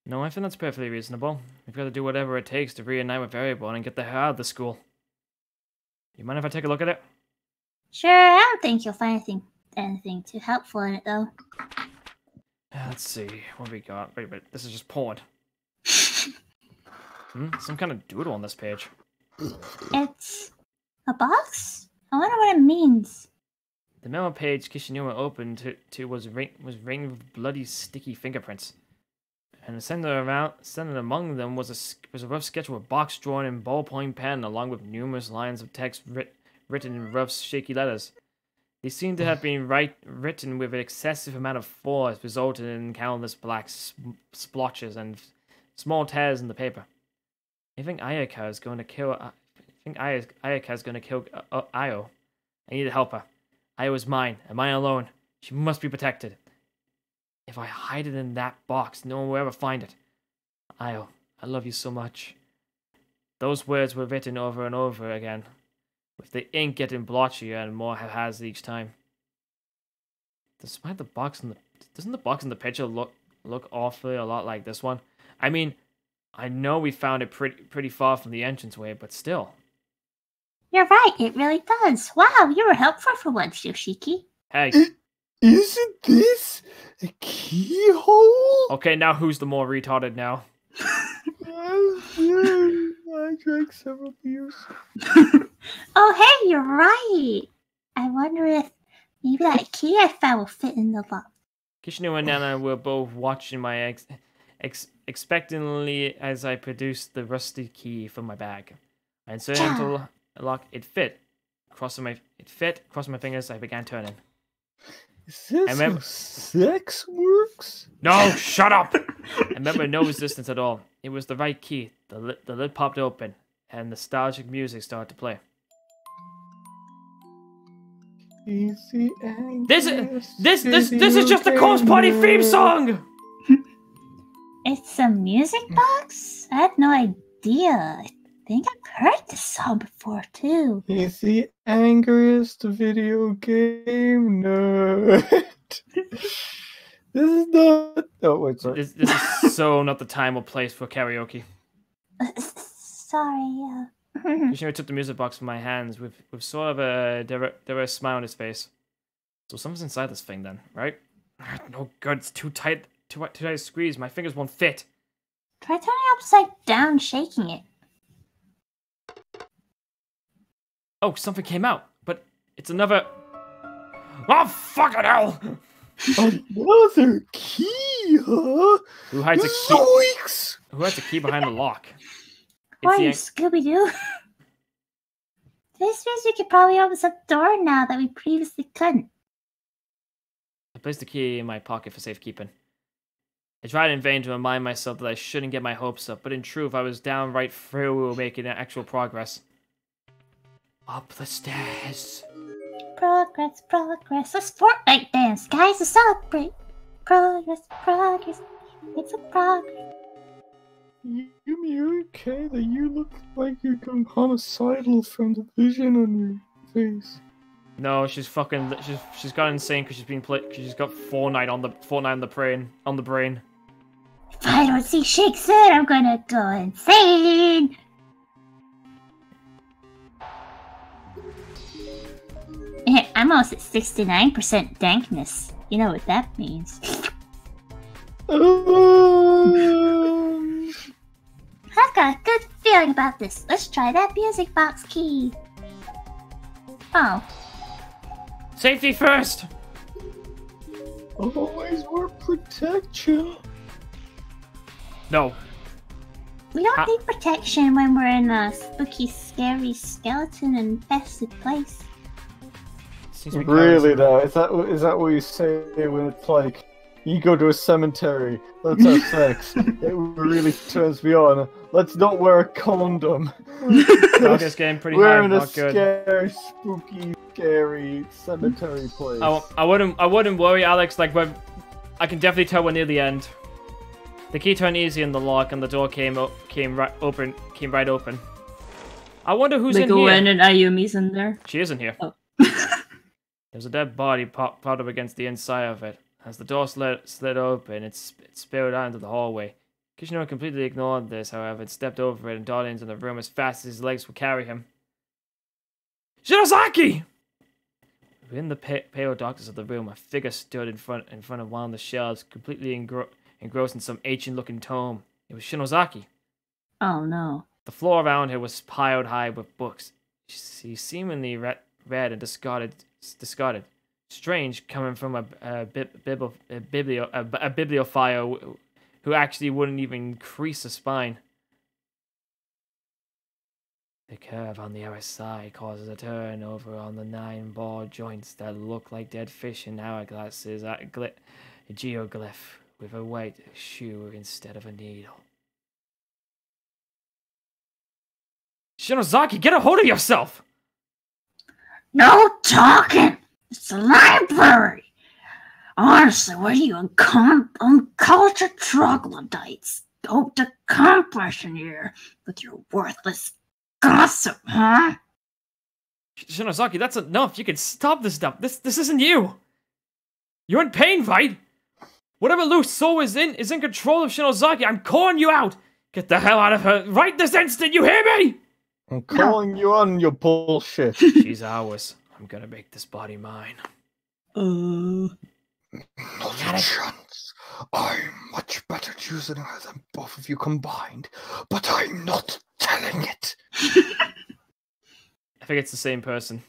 [SPEAKER 1] No, I think that's perfectly reasonable. We've got to do whatever it takes to reunite with everyone and get the hell out of the school. You mind if I take a look at it?
[SPEAKER 4] Sure, I don't think you'll find anything too helpful in it, though.
[SPEAKER 1] Let's see, what we got? Wait, this is just porn. Some kind of doodle on this page.
[SPEAKER 4] It's a box? I wonder what it means.
[SPEAKER 1] The memo page Kishinuma opened to was ringed with bloody, sticky fingerprints. And centered among them was a rough sketch of a box drawn in ballpoint pen, along with numerous lines of text written in rough, shaky letters. They seem to have been written with an excessive amount of force, resulting in countless black splotches and small tears in the paper. I think Ayaka is going to kill. Ayaka is going to kill Ayo. I need to help her. Ayo is mine, and mine alone. She must be protected. If I hide it in that box, no one will ever find it. Ayo, I love you so much. Those words were written over and over again, with the ink getting blotchier and more haphazard each time. Despite the box doesn't the box in the picture look awfully a lot like this one? I mean, I know we found it pretty far from the entranceway, but still.
[SPEAKER 4] You're right, it really does. Wow, you were helpful for once, Yoshiki.
[SPEAKER 1] Hey.
[SPEAKER 2] Isn't this a keyhole?
[SPEAKER 1] Okay, now who's the more retarded now?
[SPEAKER 2] I drank several beers.
[SPEAKER 4] Oh, hey, you're right. I wonder if maybe that key I found will fit in the lock.
[SPEAKER 1] Kishinuma and Nana were both watching my expectantly as I produced the rusty key from my bag. I inserted it into the lock. It fit. Crossing my fingers, I began turning.
[SPEAKER 2] Is this how sex works?
[SPEAKER 1] No, shut up! I remember no resistance at all. It was the right key. The lid popped open, and nostalgic music started to play.
[SPEAKER 2] Easy
[SPEAKER 1] This is just the corpse party theme song.
[SPEAKER 4] It's a music box? I had no idea. I think I've heard this song before too.
[SPEAKER 2] He's the angriest video game nerd. This is not. Oh wait, sorry.
[SPEAKER 1] This is so not the time or place for karaoke.
[SPEAKER 4] Sorry.
[SPEAKER 1] Kushiro took the music box from my hands with sort of a diverse smile on his face. So something's inside this thing then, right? No good, it's too tight to squeeze. My fingers won't fit.
[SPEAKER 4] Try turning it upside down, shaking it.
[SPEAKER 1] Oh, something came out, but it's another. Oh, fucking hell!
[SPEAKER 2] Another key, huh?
[SPEAKER 1] Who hides a key?
[SPEAKER 2] Zoinks!
[SPEAKER 1] Who hides a key behind the lock?
[SPEAKER 4] Why are you
[SPEAKER 1] It's
[SPEAKER 4] Scooby-Doo? This means we could probably open some door now that we previously couldn't.
[SPEAKER 1] I placed the key in my pocket for safekeeping. I tried in vain to remind myself that I shouldn't get my hopes up, but in truth, I was downright through making actual progress. Up the stairs.
[SPEAKER 4] Progress. Let's Fortnite dance, guys, to celebrate. Progress. It's a progress.
[SPEAKER 2] You okay? That you look like you're going homicidal from the vision on your face.
[SPEAKER 1] No, she's got insane because she's got Fortnite on the brain.
[SPEAKER 4] If I don't see Shake soon, I'm gonna go insane. I'm almost at 69% dankness. You know what that means. I've got a good feeling about this. Let's try that music box key. Oh.
[SPEAKER 1] Safety first!
[SPEAKER 2] Always wear protection.
[SPEAKER 1] No.
[SPEAKER 4] We don't need protection when we're in a spooky, scary, skeleton-infested place.
[SPEAKER 2] Really though, is that what you say when it's like you go to a cemetery, let's have sex? It really turns me on. Let's not wear a condom.
[SPEAKER 1] Dog is getting pretty
[SPEAKER 2] We're
[SPEAKER 1] high,
[SPEAKER 2] in a
[SPEAKER 1] not good.
[SPEAKER 2] scary, spooky, scary cemetery place.
[SPEAKER 1] I wouldn't worry, Alex. Like, I can definitely tell we're near the end. The key turned easy in the lock, and the door came right open. I wonder who's in here.
[SPEAKER 6] Gwen and Ayumi's in there.
[SPEAKER 1] She isn't here.
[SPEAKER 6] Oh.
[SPEAKER 1] There's a dead body propped up against the inside of it. As the door slid open, it spilled out into the hallway. Kishino completely ignored this, however, and stepped over it and darted into the room as fast as his legs would carry him. Shinozaki! Within the pale darkness of the room, a figure stood in front of one of the shelves, completely engrossed in some ancient-looking tome. It was Shinozaki.
[SPEAKER 6] Oh no.
[SPEAKER 1] The floor around her was piled high with books. She seemingly read and discarded. Strange, coming from a bibliophile who actually wouldn't even crease a spine. The curve on the other side causes a turnover on the 9 ball joints that look like dead fish in hourglasses. A geoglyph with a white shoe instead of a needle. Shinozaki, get a hold of yourself!
[SPEAKER 4] No talking! It's a library! Honestly, what are you uncultured troglodytes hope to accomplish in here with your worthless gossip, huh?
[SPEAKER 1] Shinozaki, that's enough. You can stop this stuff. This isn't you. You're in pain, right? Whatever loose soul is in control of Shinozaki. I'm calling you out. Get the hell out of her right this instant. You hear me?
[SPEAKER 2] I'm calling you on your bullshit.
[SPEAKER 1] She's ours. I'm gonna make this body mine.
[SPEAKER 7] Not a chance. I'm much better at using her than both of you combined, but I'm not telling it.
[SPEAKER 1] I think it's the same person.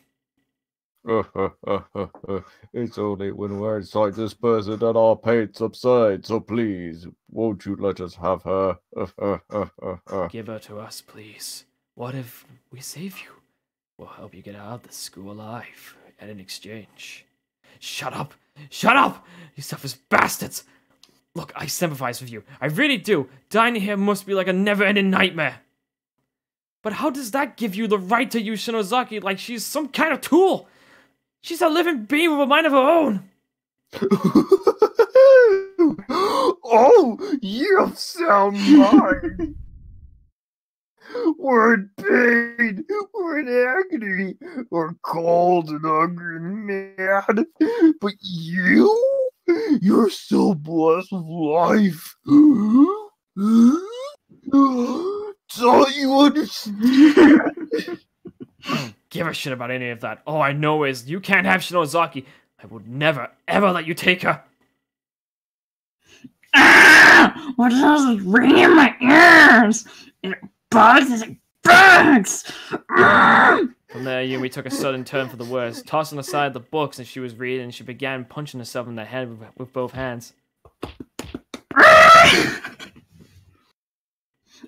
[SPEAKER 2] It's only when we're inside this person that our paint's upside, so please, won't you let us have her?
[SPEAKER 1] Give her to us, please. What if we save you? We'll help you get out of the school alive, and in exchange. Shut up! Shut up! You selfish bastards! Look, I sympathize with you. I really do. Dying here must be like a never-ending nightmare. But how does that give you the right to use Shinozaki like she's some kind of tool? She's a living being with a mind of her own.
[SPEAKER 7] Oh, you sound mine. We're in pain, we're in agony, we're cold and hungry and mad. But you're so blessed with life. Don't you understand?
[SPEAKER 1] I don't give a shit about any of that. All I know is you can't have Shinozaki. I would never, ever let you take her.
[SPEAKER 6] Ah! What does it ring in my ears? It bugs, it bugs! Ah!
[SPEAKER 1] From there, Yumi took a sudden turn for the worse, tossing aside the books that she was reading, and she began punching herself in the head with both hands.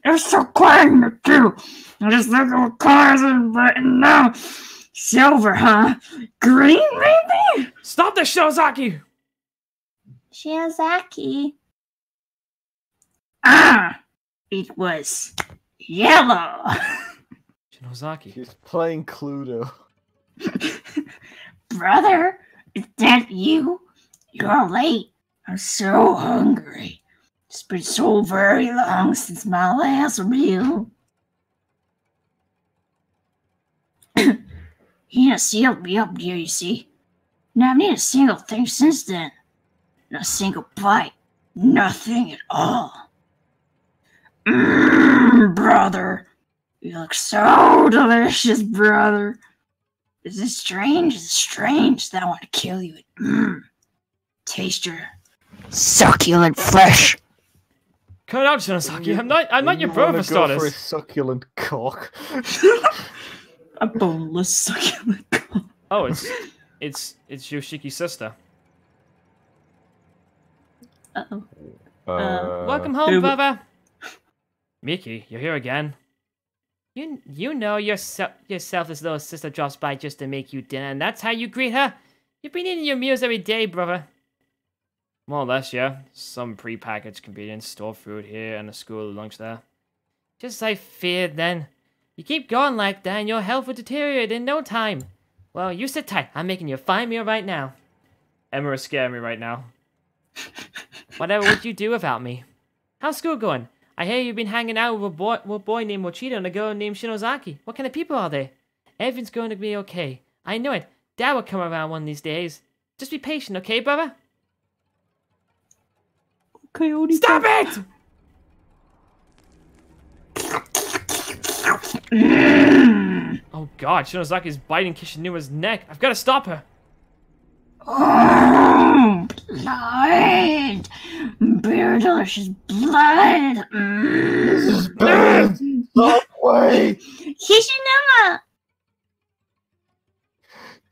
[SPEAKER 6] You're so quiet, you two! I just think of what colors are written now. Silver, huh? Green, maybe?
[SPEAKER 1] Stop this, Shinozaki!
[SPEAKER 4] Shiozaki.
[SPEAKER 6] Ah! It was yellow!
[SPEAKER 1] Shinozaki.
[SPEAKER 2] He's playing Cluedo.
[SPEAKER 6] Brother, is that you? You're late. I'm so hungry. It's been so very long since my last meal. He sealed me up here, you see. Now I've needed a single thing since then. Not a single bite. Nothing at all. Brother. You look so delicious, brother. Is it strange? Is it strange that I want to kill you? Taste your succulent flesh.
[SPEAKER 1] Cut it out, Shinozaki. I'm not your
[SPEAKER 2] You
[SPEAKER 1] brother
[SPEAKER 2] wanna
[SPEAKER 1] for
[SPEAKER 2] go for a
[SPEAKER 1] starters.
[SPEAKER 2] succulent cock.
[SPEAKER 6] A boneless succulent cock.
[SPEAKER 1] Oh, it's Yoshiki's sister.
[SPEAKER 6] Uh-oh.
[SPEAKER 1] Welcome home,
[SPEAKER 6] who-
[SPEAKER 1] brother. Miki, you're here again. You know your selfless little sister drops by just to make you dinner, and that's how you greet her? You've been eating your meals every day, brother. More or less, yeah. Some pre-packaged convenience store food here and a school lunch there. Just as I feared then. You keep going like that and your health will deteriorate in no time. Well, you sit tight. I'm making you a fine meal right now. Emma is scaring me right now. Whatever would you do without me? How's school going? I hear you've been hanging out with a boy named Mochito and a girl named Shinozaki. What kind of people are they? Everything's going to be okay. I know it. Dad will come around one of these days. Just be patient, okay, brother?
[SPEAKER 6] Coyote.
[SPEAKER 1] Stop it! Oh god, Shinozaki's biting Kishinuma's neck. I've got to stop her.
[SPEAKER 6] Oh, blood! Very delicious blood!
[SPEAKER 2] This is bad! Stop way!
[SPEAKER 4] Kishinuma!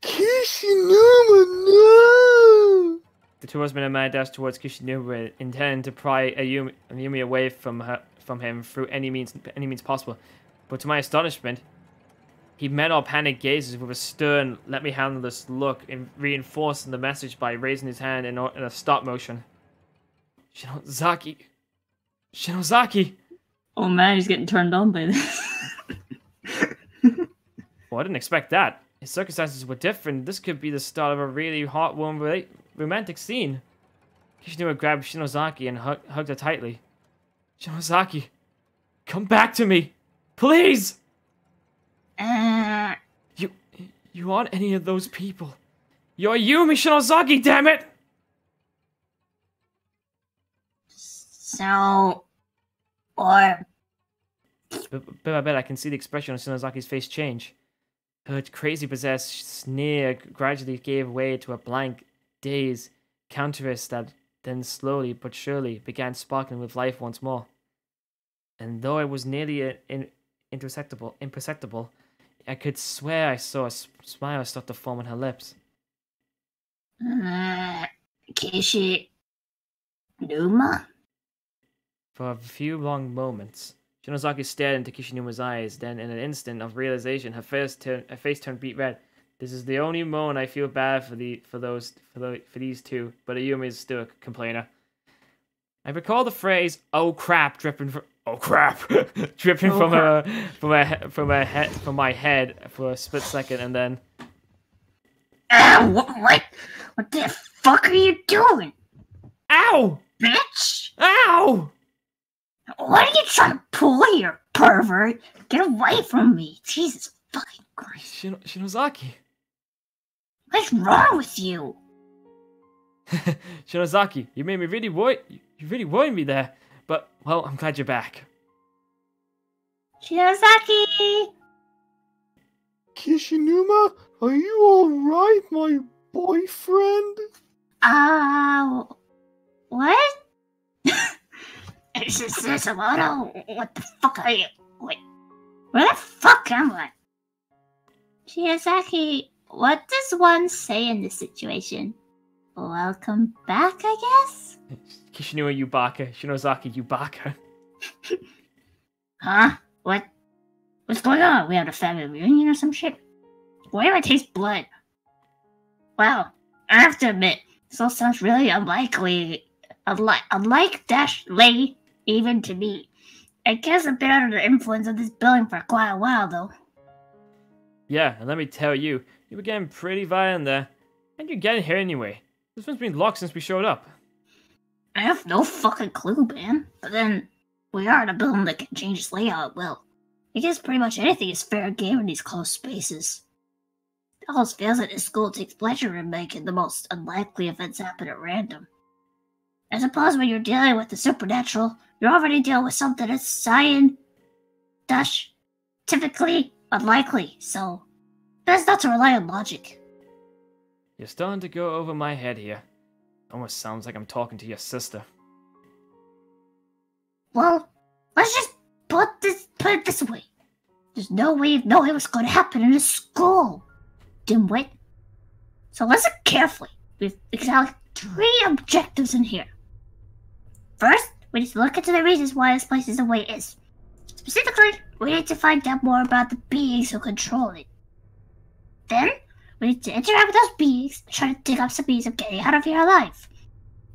[SPEAKER 2] Kishinuma, no!
[SPEAKER 1] The two horsemen and man dashed towards Kishinuma, intending to pry Ayumi away from him through any means possible. But to my astonishment, he met our panicked gazes with a stern, let me handle this look, and reinforcing the message by raising his hand in a stop motion. Shinozaki. Shinozaki!
[SPEAKER 6] Oh man, he's getting turned on by this.
[SPEAKER 1] Well, I didn't expect that. His circumstances were different. This could be the start of a really heartwarming romantic scene. Kishinuma grabbed Shinozaki and hugged her tightly. Shinozaki, come back to me! Please! You aren't any of those people. You're Yumi Shinozaki, damn it!
[SPEAKER 6] So, or
[SPEAKER 1] Bit by bit, I can see the expression on Shinozaki's face change. Her crazy possessed sneer gradually gave way to a blank, dazed countenance that then slowly but surely began sparkling with life once more. And though it was nearly imperceptible, I could swear I saw a smile start to form on her lips.
[SPEAKER 6] Kishi Numa?
[SPEAKER 1] For a few long moments, Shinozaki stared into Kishinuma's eyes. Then, in an instant of realization, her face turned beet red. This is the only moment I feel bad for these two, but Ayumi is still a complainer. I recall the phrase "Oh crap" dripping from my head for a split second, and then
[SPEAKER 6] What the fuck are you doing,
[SPEAKER 1] Ow!
[SPEAKER 6] bitch?
[SPEAKER 1] Ow!
[SPEAKER 6] What are you trying to pull here, pervert? Get away from me. Jesus fucking Christ.
[SPEAKER 1] Shinozaki.
[SPEAKER 6] What's wrong with you?
[SPEAKER 1] Shinozaki, you made me really worry. You really worried me there. But, well, I'm glad you're back.
[SPEAKER 4] Shinozaki!
[SPEAKER 7] Kishinuma, are you alright, my boyfriend?
[SPEAKER 4] What?
[SPEAKER 6] Is this Setsuna? What the fuck are you? Wait, where the fuck am I?
[SPEAKER 4] Shinozaki, what does one say in this situation? Welcome back, I guess?
[SPEAKER 1] Kishinuma Yubaka. Shinozaki Yubaka.
[SPEAKER 6] Huh? What's going on? We have a family reunion or some shit? Why do I taste blood? Wow, I have to admit, this all sounds really unlikely. Unlike Dash Lay, even to me. I guess I've been under the influence of this building for quite a while, though.
[SPEAKER 1] Yeah, and let me tell you, you were getting pretty violent there. And you're getting here anyway. This one's been locked since we showed up.
[SPEAKER 6] I have no fucking clue, man. But then, we are in a building that can change its layout at will. I guess pretty much anything is fair game in these closed spaces. It always feels like this school takes pleasure in making the most unlikely events happen at random. I suppose when you're dealing with the supernatural, you're already dealing with something that's Scion dash typically unlikely, so best not to rely on logic.
[SPEAKER 1] You're starting to go over my head here. Almost sounds like I'm talking to your sister.
[SPEAKER 6] Well, let's just put it this way. There's no way of knowing what's going to happen in a school, dimwit. So listen carefully. We've exactly 3 objectives in here. First, we need to look into the reasons why this place is the way it is. Specifically, we need to find out more about the beings who control it. Then, we need to interact with those beings and try to dig up some means of getting out of here alive.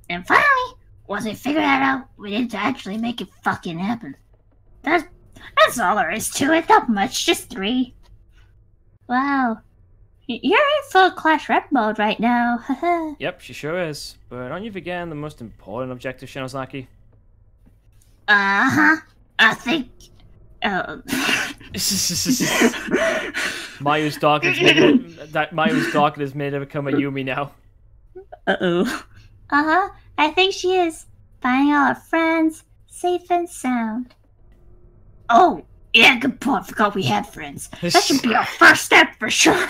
[SPEAKER 6] And finally, once we figure that out, we need to actually make it fucking happen. That's all there is to it, not much, just 3.
[SPEAKER 4] Wow. You're in full Clash Rep mode right now, haha.
[SPEAKER 1] Yep, she sure is. But aren't you forgetting the most important objective, Shinozaki?
[SPEAKER 6] Uh-huh. I think...
[SPEAKER 1] Mayu's darkness made her become a Yumi now.
[SPEAKER 6] Uh-oh.
[SPEAKER 4] Uh-huh. I think she is. Finding all her friends, safe and sound.
[SPEAKER 6] Oh, yeah, good point. Forgot we had friends. That should be our first step for sure.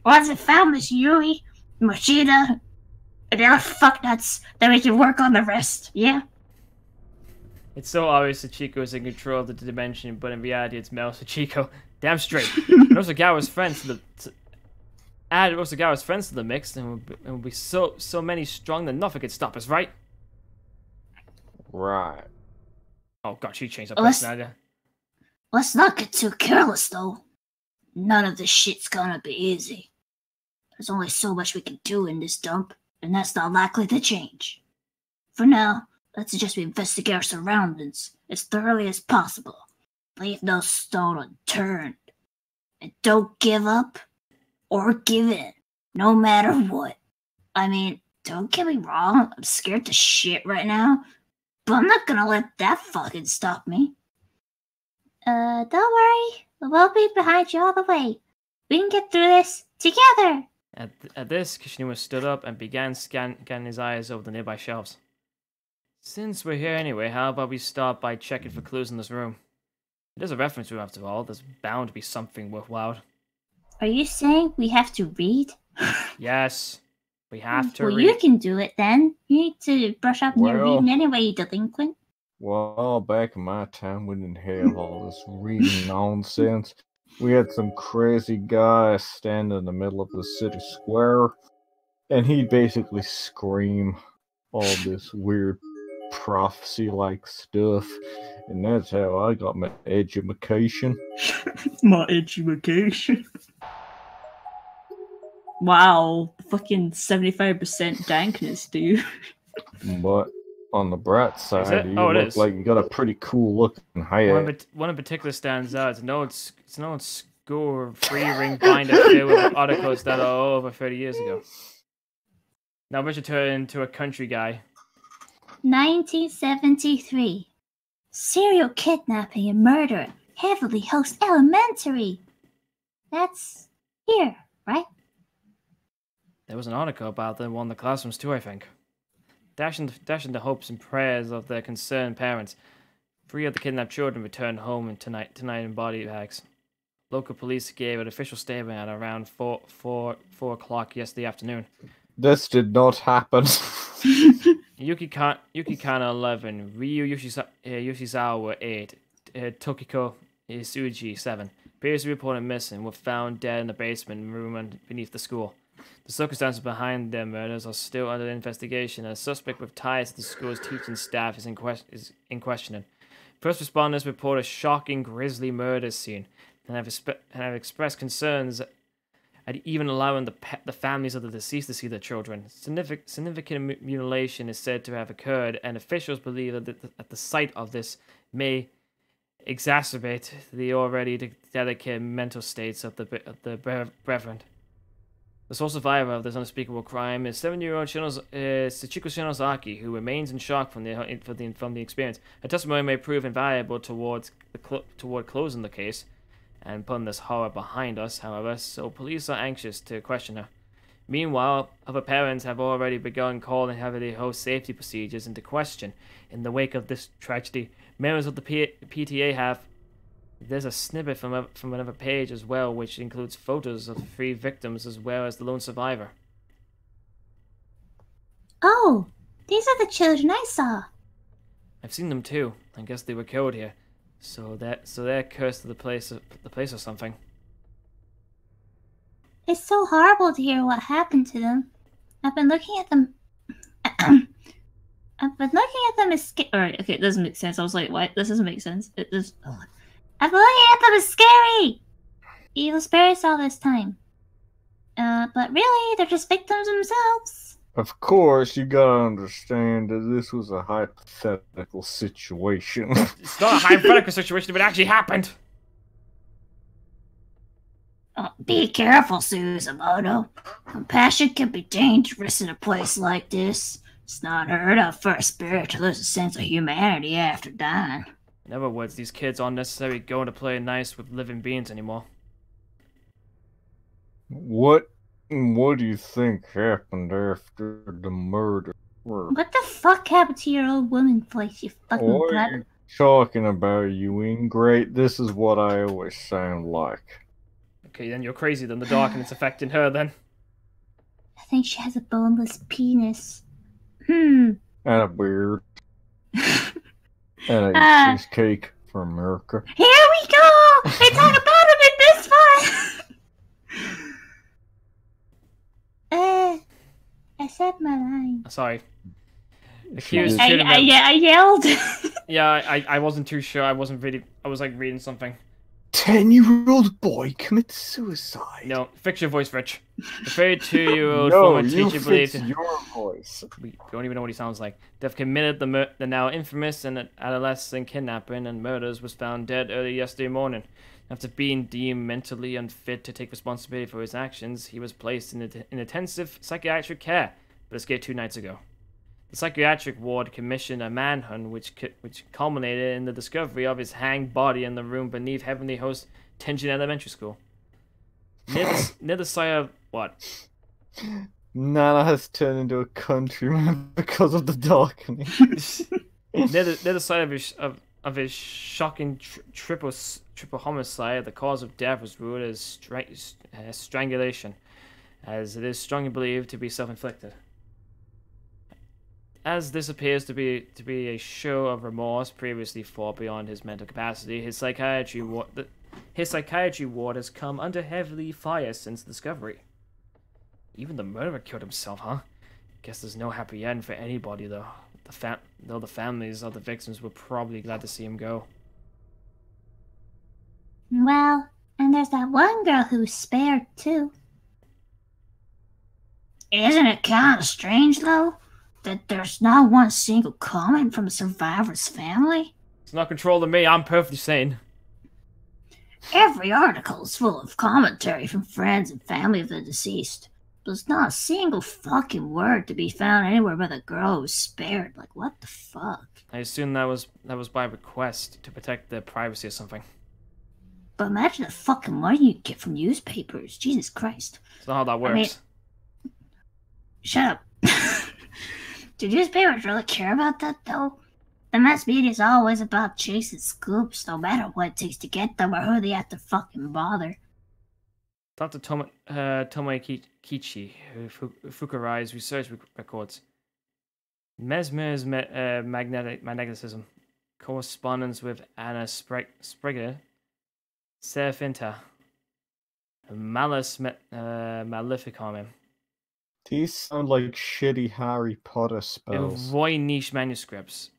[SPEAKER 6] Once I found Miss Yui, Moshida, and the other fucknuts, then we can work on the rest, yeah?
[SPEAKER 1] It's so obvious that Chico is in control of the dimension, but in reality it's Mel Chico. Damn straight. And Osagawa's friends add Osagawa's friends to the mix, and we'll be so many strong that nothing could stop us, right?
[SPEAKER 7] Right.
[SPEAKER 1] Oh god, she changed her personality.
[SPEAKER 6] Let's not get too careless, though. None of this shit's gonna be easy. There's only so much we can do in this dump, and that's not likely to change. For now, let's suggest we investigate our surroundings as thoroughly as possible. Leave no stone unturned. And don't give up or give in, no matter what. I mean, don't get me wrong, I'm scared to shit right now, but I'm not gonna let that fucking stop me.
[SPEAKER 4] Don't worry. We'll be behind you all the way. We can get through this together.
[SPEAKER 1] At this, Kishinuma stood up and began scanning his eyes over the nearby shelves. Since we're here anyway, how about we start by checking for clues in this room? It is a reference room after all. There's bound to be something worthwhile.
[SPEAKER 4] Are you saying we have to read?
[SPEAKER 1] Yes, we have to
[SPEAKER 4] well,
[SPEAKER 1] read.
[SPEAKER 4] you can do it then. You need to brush up on your
[SPEAKER 7] Well-
[SPEAKER 4] reading anyway, you delinquent.
[SPEAKER 7] Well, back in my time, we didn't have all this reading nonsense. We had some crazy guy stand in the middle of the city square, and he'd basically scream all this weird prophecy-like stuff, and that's how I got my education.
[SPEAKER 6] My education. Wow, fucking 75% dankness, dude.
[SPEAKER 7] But on the bright side, you
[SPEAKER 1] Oh, it
[SPEAKER 7] look
[SPEAKER 1] is.
[SPEAKER 7] like you got a pretty cool looking
[SPEAKER 1] One
[SPEAKER 7] hat.
[SPEAKER 1] in particular stands out. It's known school 3-ring binder filled with articles that are over 30 years ago. Now Richard turned into a country guy.
[SPEAKER 4] 1973. Serial kidnapping and murder at Heavenly Host Elementary. That's here, right?
[SPEAKER 1] There was an article about them in one of the classrooms too, I think. Dashing the hopes and prayers of their concerned parents. 3 of the kidnapped children returned home tonight in body bags. Local police gave an official statement at around 4 o'clock yesterday afternoon.
[SPEAKER 7] This did not happen.
[SPEAKER 1] Yukikana 11, Ryu Yoshizawa 8, Tokiko Isuji 7. Previously reported missing were found dead in the basement room beneath the school. The circumstances behind their murders are still under investigation, and a suspect with ties to the school's teaching staff is in questioning. First responders report a shocking, grisly murder scene, and have expressed concerns at even allowing the families of the deceased to see their children. Significant mutilation is said to have occurred, and officials believe that the sight of this may exacerbate the already delicate mental states of the brethren. The sole survivor of this unspeakable crime is 7-year-old Sachiko Shinozaki, who remains in shock from the experience. Her testimony may prove invaluable toward closing the case and putting this horror behind us, however, so police are anxious to question her. Meanwhile, other parents have already begun calling Heavenly Host safety procedures into question. In the wake of this tragedy, members of the PTA have... There's a snippet from another page as well, which includes photos of the 3 victims as well as the lone survivor.
[SPEAKER 4] Oh, these are the children I saw.
[SPEAKER 1] I've seen them too. I guess they were killed here. So they're cursed to the place or something.
[SPEAKER 4] It's so horrible to hear what happened to them. I've been looking at them. I've been looking at them as Alright, okay, it doesn't make sense. I was like, what? This doesn't make sense. It does. I've been looking at them as scary! Evil spirits all this time. But really, they're just victims themselves.
[SPEAKER 7] Of course, you gotta understand that this was a hypothetical situation.
[SPEAKER 1] It's not a hypothetical situation, but it actually happened!
[SPEAKER 6] Be careful, Suzumoto. Compassion can be dangerous in a place like this. It's not heard of for a spirit to lose a sense of humanity after dying.
[SPEAKER 1] In other words, these kids aren't necessarily going to play nice with living beings anymore.
[SPEAKER 7] What do you think happened after the murder?
[SPEAKER 4] What the fuck happened to your old woman voice, you fucking
[SPEAKER 7] What
[SPEAKER 4] brat?
[SPEAKER 7] are you talking about, you ingrate? This is what I always sound like.
[SPEAKER 1] Okay, then you're crazy than the dark and it's affecting her then.
[SPEAKER 4] I think she has a boneless penis.
[SPEAKER 7] And a beard. And a cheesecake for America.
[SPEAKER 4] Here we go! They talk about him in this one! I said my line.
[SPEAKER 1] Sorry.
[SPEAKER 4] I yelled.
[SPEAKER 1] Yeah, I wasn't too sure. I was like reading something.
[SPEAKER 2] 10-year-old boy commits suicide.
[SPEAKER 1] No, fix your voice, Rich. The 32-year-old
[SPEAKER 7] No,
[SPEAKER 1] former
[SPEAKER 7] you
[SPEAKER 1] teacher
[SPEAKER 7] fix
[SPEAKER 1] believed...
[SPEAKER 7] your voice.
[SPEAKER 1] We don't even know what he sounds like. They've committed the now infamous and adolescent kidnapping and murders was found dead early yesterday morning. After being deemed mentally unfit to take responsibility for his actions, he was placed in intensive psychiatric care, but escaped 2 nights ago. The psychiatric ward commissioned a manhunt which culminated in the discovery of his hanged body in the room beneath Heavenly Host Tenjin Elementary School. Near the site of... what?
[SPEAKER 2] Nana has turned into a countryman because of the darkening.
[SPEAKER 1] near the site of his shocking triple homicide, the cause of death was ruled as strangulation, as it is strongly believed to be self-inflicted. As this appears to be a show of remorse previously far beyond his mental capacity, his psychiatry ward has come under heavy fire since discovery. Even the murderer killed himself, huh? Guess there's no happy end for anybody, though. Though the families of the victims were probably glad to see him go.
[SPEAKER 4] Well, and there's that one girl who was spared, too.
[SPEAKER 6] Isn't it kind of strange, though, that there's not one single comment from the survivor's family?
[SPEAKER 1] It's not controlling me, I'm perfectly sane.
[SPEAKER 6] Every article is full of commentary from friends and family of the deceased. There's not a single fucking word to be found anywhere about the girl who was spared. Like, what the fuck?
[SPEAKER 1] I assume that was by request to protect their privacy or something.
[SPEAKER 6] But imagine the fucking money you get from newspapers. Jesus Christ.
[SPEAKER 1] That's not how that works.
[SPEAKER 6] I mean, shut up. Do newspapers really care about that, though? The mass media is always about chasing scoops, no matter what it takes to get them or who they have to fucking bother.
[SPEAKER 1] Dr. Tomoe Kichi, Fukurai's research records. Mesmer's magnetism. Correspondence with Anna Sprigger. Serafinta. Malus Maleficum.
[SPEAKER 7] These sound like shitty Harry Potter spells.
[SPEAKER 1] Roy niche manuscripts.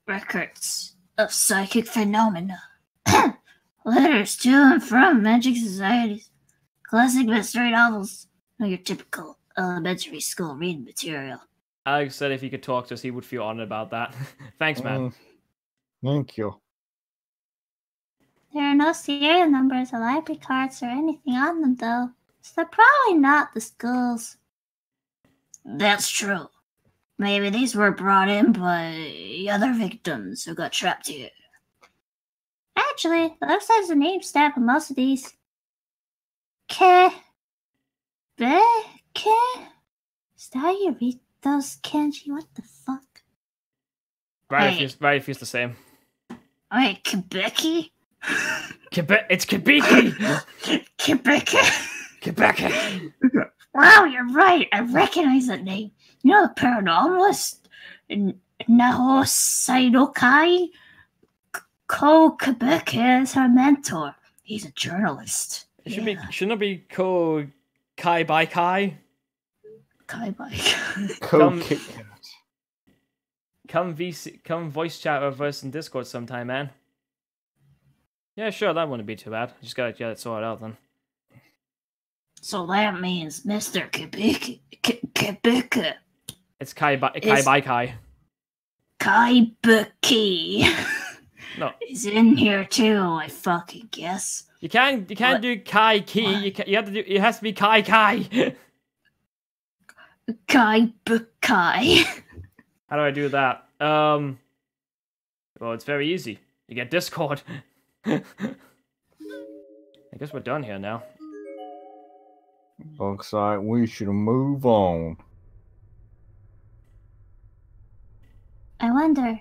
[SPEAKER 6] Records of psychic phenomena. Letters to and from magic societies. Classic mystery novels. Not your typical elementary school reading material.
[SPEAKER 1] Alex said if he could talk to us, he would feel honored about that. Thanks, man.
[SPEAKER 7] Thank you.
[SPEAKER 4] There are no serial numbers or library cards or anything on them, though. So they're probably not the school's.
[SPEAKER 6] That's true. Maybe these were brought in by other victims who got trapped here.
[SPEAKER 4] Actually, it looks like there's a name stamp on most of these. Is that how you read those kanji? What the fuck?
[SPEAKER 1] Right, if it's the same.
[SPEAKER 6] Wait, Quebec-y?
[SPEAKER 1] It's Kibiki!
[SPEAKER 6] Quebec-y?
[SPEAKER 1] Quebec!
[SPEAKER 6] Wow, you're right. I recognize that name. You know the paranormalist? Naho Sainokai? Quebec is her mentor. He's a journalist.
[SPEAKER 1] It shouldn't it be Ko Kai by Kai?
[SPEAKER 6] Kai by
[SPEAKER 1] Come voice chat with us in Discord sometime, man. Yeah, sure, that wouldn't be too bad. Just gotta get it sorted out then.
[SPEAKER 6] So that means Mr. Quebec.
[SPEAKER 1] It's Kai by Kai.
[SPEAKER 6] Kai-buki.
[SPEAKER 1] No.
[SPEAKER 6] He's in here too, I fucking guess.
[SPEAKER 1] You can't do Kai Ki. You have to do. It has to be Kai Kai.
[SPEAKER 6] Kai-bukai.
[SPEAKER 1] How do I do that? Well, it's very easy. You get Discord. I guess we're done here now.
[SPEAKER 7] Looks like we should move on.
[SPEAKER 4] I wonder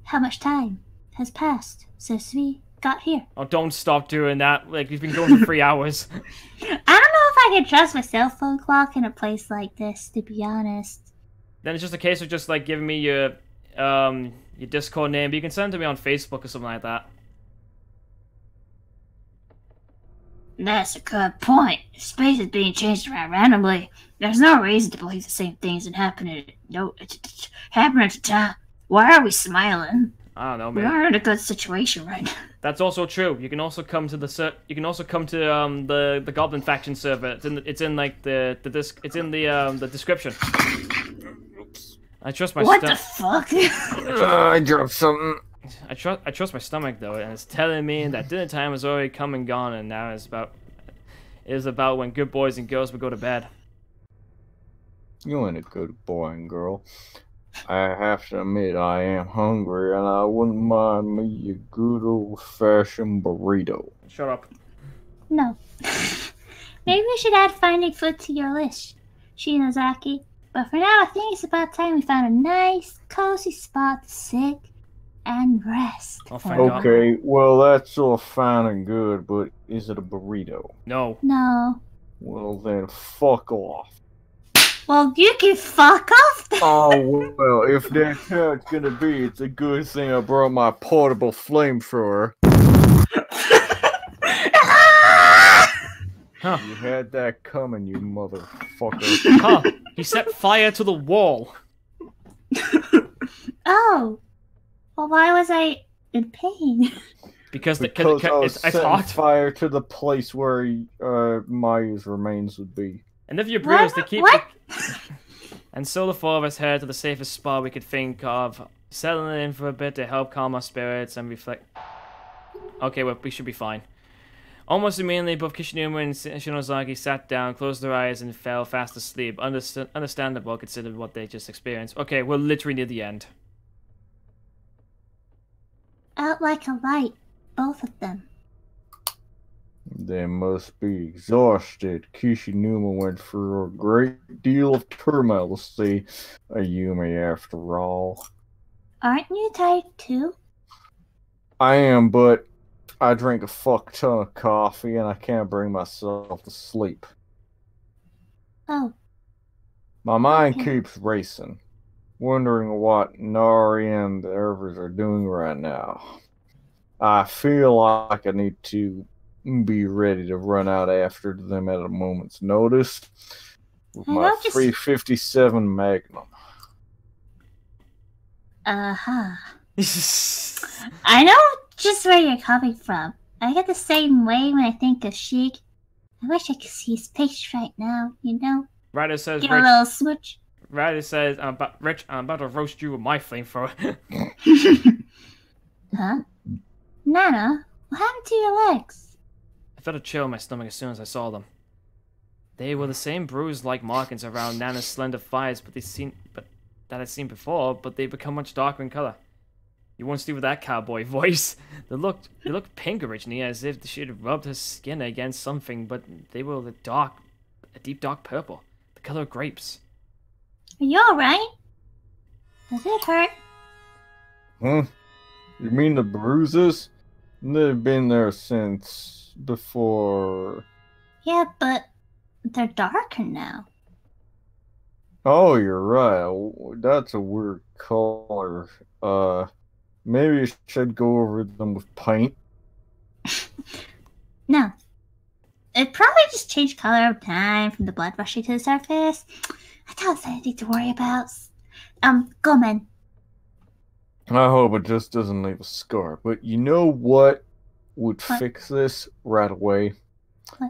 [SPEAKER 4] how much time has passed since we got here.
[SPEAKER 1] Oh, don't stop doing that. Like, we've been going for 3 hours.
[SPEAKER 4] I don't know if I can trust my cell phone clock in a place like this, to be honest.
[SPEAKER 1] Then it's just a case of just, like, giving me your Discord name. But you can send it to me on Facebook or something like that.
[SPEAKER 6] That's a good point. If space is being changed around randomly, there's no reason to believe the same things that happen at a time. Why are we smiling?
[SPEAKER 1] I don't know,
[SPEAKER 6] We
[SPEAKER 1] man.
[SPEAKER 6] are in a good situation right now.
[SPEAKER 1] That's also true. You can also come to the the Goblin faction server. It's in the description. I trust my
[SPEAKER 6] What the fuck?
[SPEAKER 7] I dropped something.
[SPEAKER 1] I trust my stomach though, and it's telling me that dinner time has already come and gone, and now it is about when good boys and girls will go to bed.
[SPEAKER 7] You ain't a good boy and girl. I have to admit I am hungry, and I wouldn't mind me a good old-fashioned burrito.
[SPEAKER 1] Shut up.
[SPEAKER 4] No. Maybe we should add finding food to your list, Shinozaki. But for now, I think it's about time we found a nice, cozy spot to sit and rest.
[SPEAKER 1] I'll find out.
[SPEAKER 7] Okay, well that's all fine and good, but is it a burrito?
[SPEAKER 1] No.
[SPEAKER 4] No.
[SPEAKER 7] Well then, fuck off.
[SPEAKER 4] Well, you can fuck off then.
[SPEAKER 7] Oh well, if that's how it's gonna be, it's a good thing I brought my portable flamethrower.
[SPEAKER 1] Huh.
[SPEAKER 7] You had that coming, you motherfucker.
[SPEAKER 1] Huh. He set fire to the wall.
[SPEAKER 4] Oh. Well, why was I in pain?
[SPEAKER 1] Because
[SPEAKER 7] I was
[SPEAKER 1] it's
[SPEAKER 7] setting
[SPEAKER 1] hot.
[SPEAKER 7] fire to the place where Mayu's remains would be.
[SPEAKER 1] And if you bruise to keep
[SPEAKER 4] What?
[SPEAKER 1] And so the four of us headed to the safest spot we could think of, settling in for a bit to help calm our spirits and reflect. Okay, well, we should be fine. Almost immediately, both Kishinuma and Shinozaki sat down, closed their eyes, and fell fast asleep. Understandable, considering what they just experienced. Okay, we're literally near the end.
[SPEAKER 4] Out like a light, both of them.
[SPEAKER 7] They must be exhausted. Kishinuma went through a great deal of turmoil to see Ayumi after all.
[SPEAKER 4] Aren't you tired too?
[SPEAKER 7] I am, but I drink a fuck ton of coffee and I can't bring myself to sleep.
[SPEAKER 4] Oh.
[SPEAKER 7] My mind
[SPEAKER 4] Okay.
[SPEAKER 7] keeps racing, wondering what Nari and the others are doing right now. I feel like I need to be ready to run out after them at a moment's notice with
[SPEAKER 4] I
[SPEAKER 7] my
[SPEAKER 4] don't just-
[SPEAKER 7] 357 Magnum.
[SPEAKER 4] Uh-huh. I know just where you're coming from. I get the same way when I think of Sheik. I wish I could see his face right now, you know?
[SPEAKER 1] Ryder says,
[SPEAKER 4] Give a little smooch.
[SPEAKER 1] Ryder says, Rich, I'm about to roast you with my flamethrower.
[SPEAKER 4] Huh? Nana, what happened to your legs?
[SPEAKER 1] I felt a chill in my stomach as soon as I saw them. They were the same bruise-like markings around Nana's slender thighs, that I'd seen before, but they've become much darker in color. You won't see with that cowboy voice. They looked pink originally, as if she had rubbed her skin against something, but they were a deep dark purple, the color of grapes.
[SPEAKER 4] Are you alright? Does it hurt?
[SPEAKER 7] Huh? You mean the bruises? They've been there since before.
[SPEAKER 4] Yeah, but they're darker now.
[SPEAKER 7] Oh, you're right. That's a weird color. Maybe you should go over them with paint.
[SPEAKER 4] No. It probably just changed color over time from the blood rushing to the surface. I doubt it's anything to worry about. Go, man.
[SPEAKER 7] I hope it just doesn't leave a scar. But you know what would
[SPEAKER 4] What?
[SPEAKER 7] fix this right away?
[SPEAKER 4] Are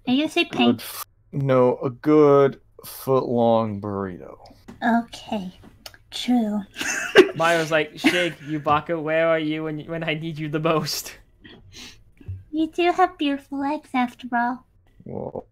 [SPEAKER 4] you gonna say paint?
[SPEAKER 7] No, a good foot-long burrito.
[SPEAKER 4] Okay. True.
[SPEAKER 1] Mayo's like, Shig, Yubaka, where are you when I need you the most?
[SPEAKER 4] You do have beautiful legs after all.
[SPEAKER 7] Well,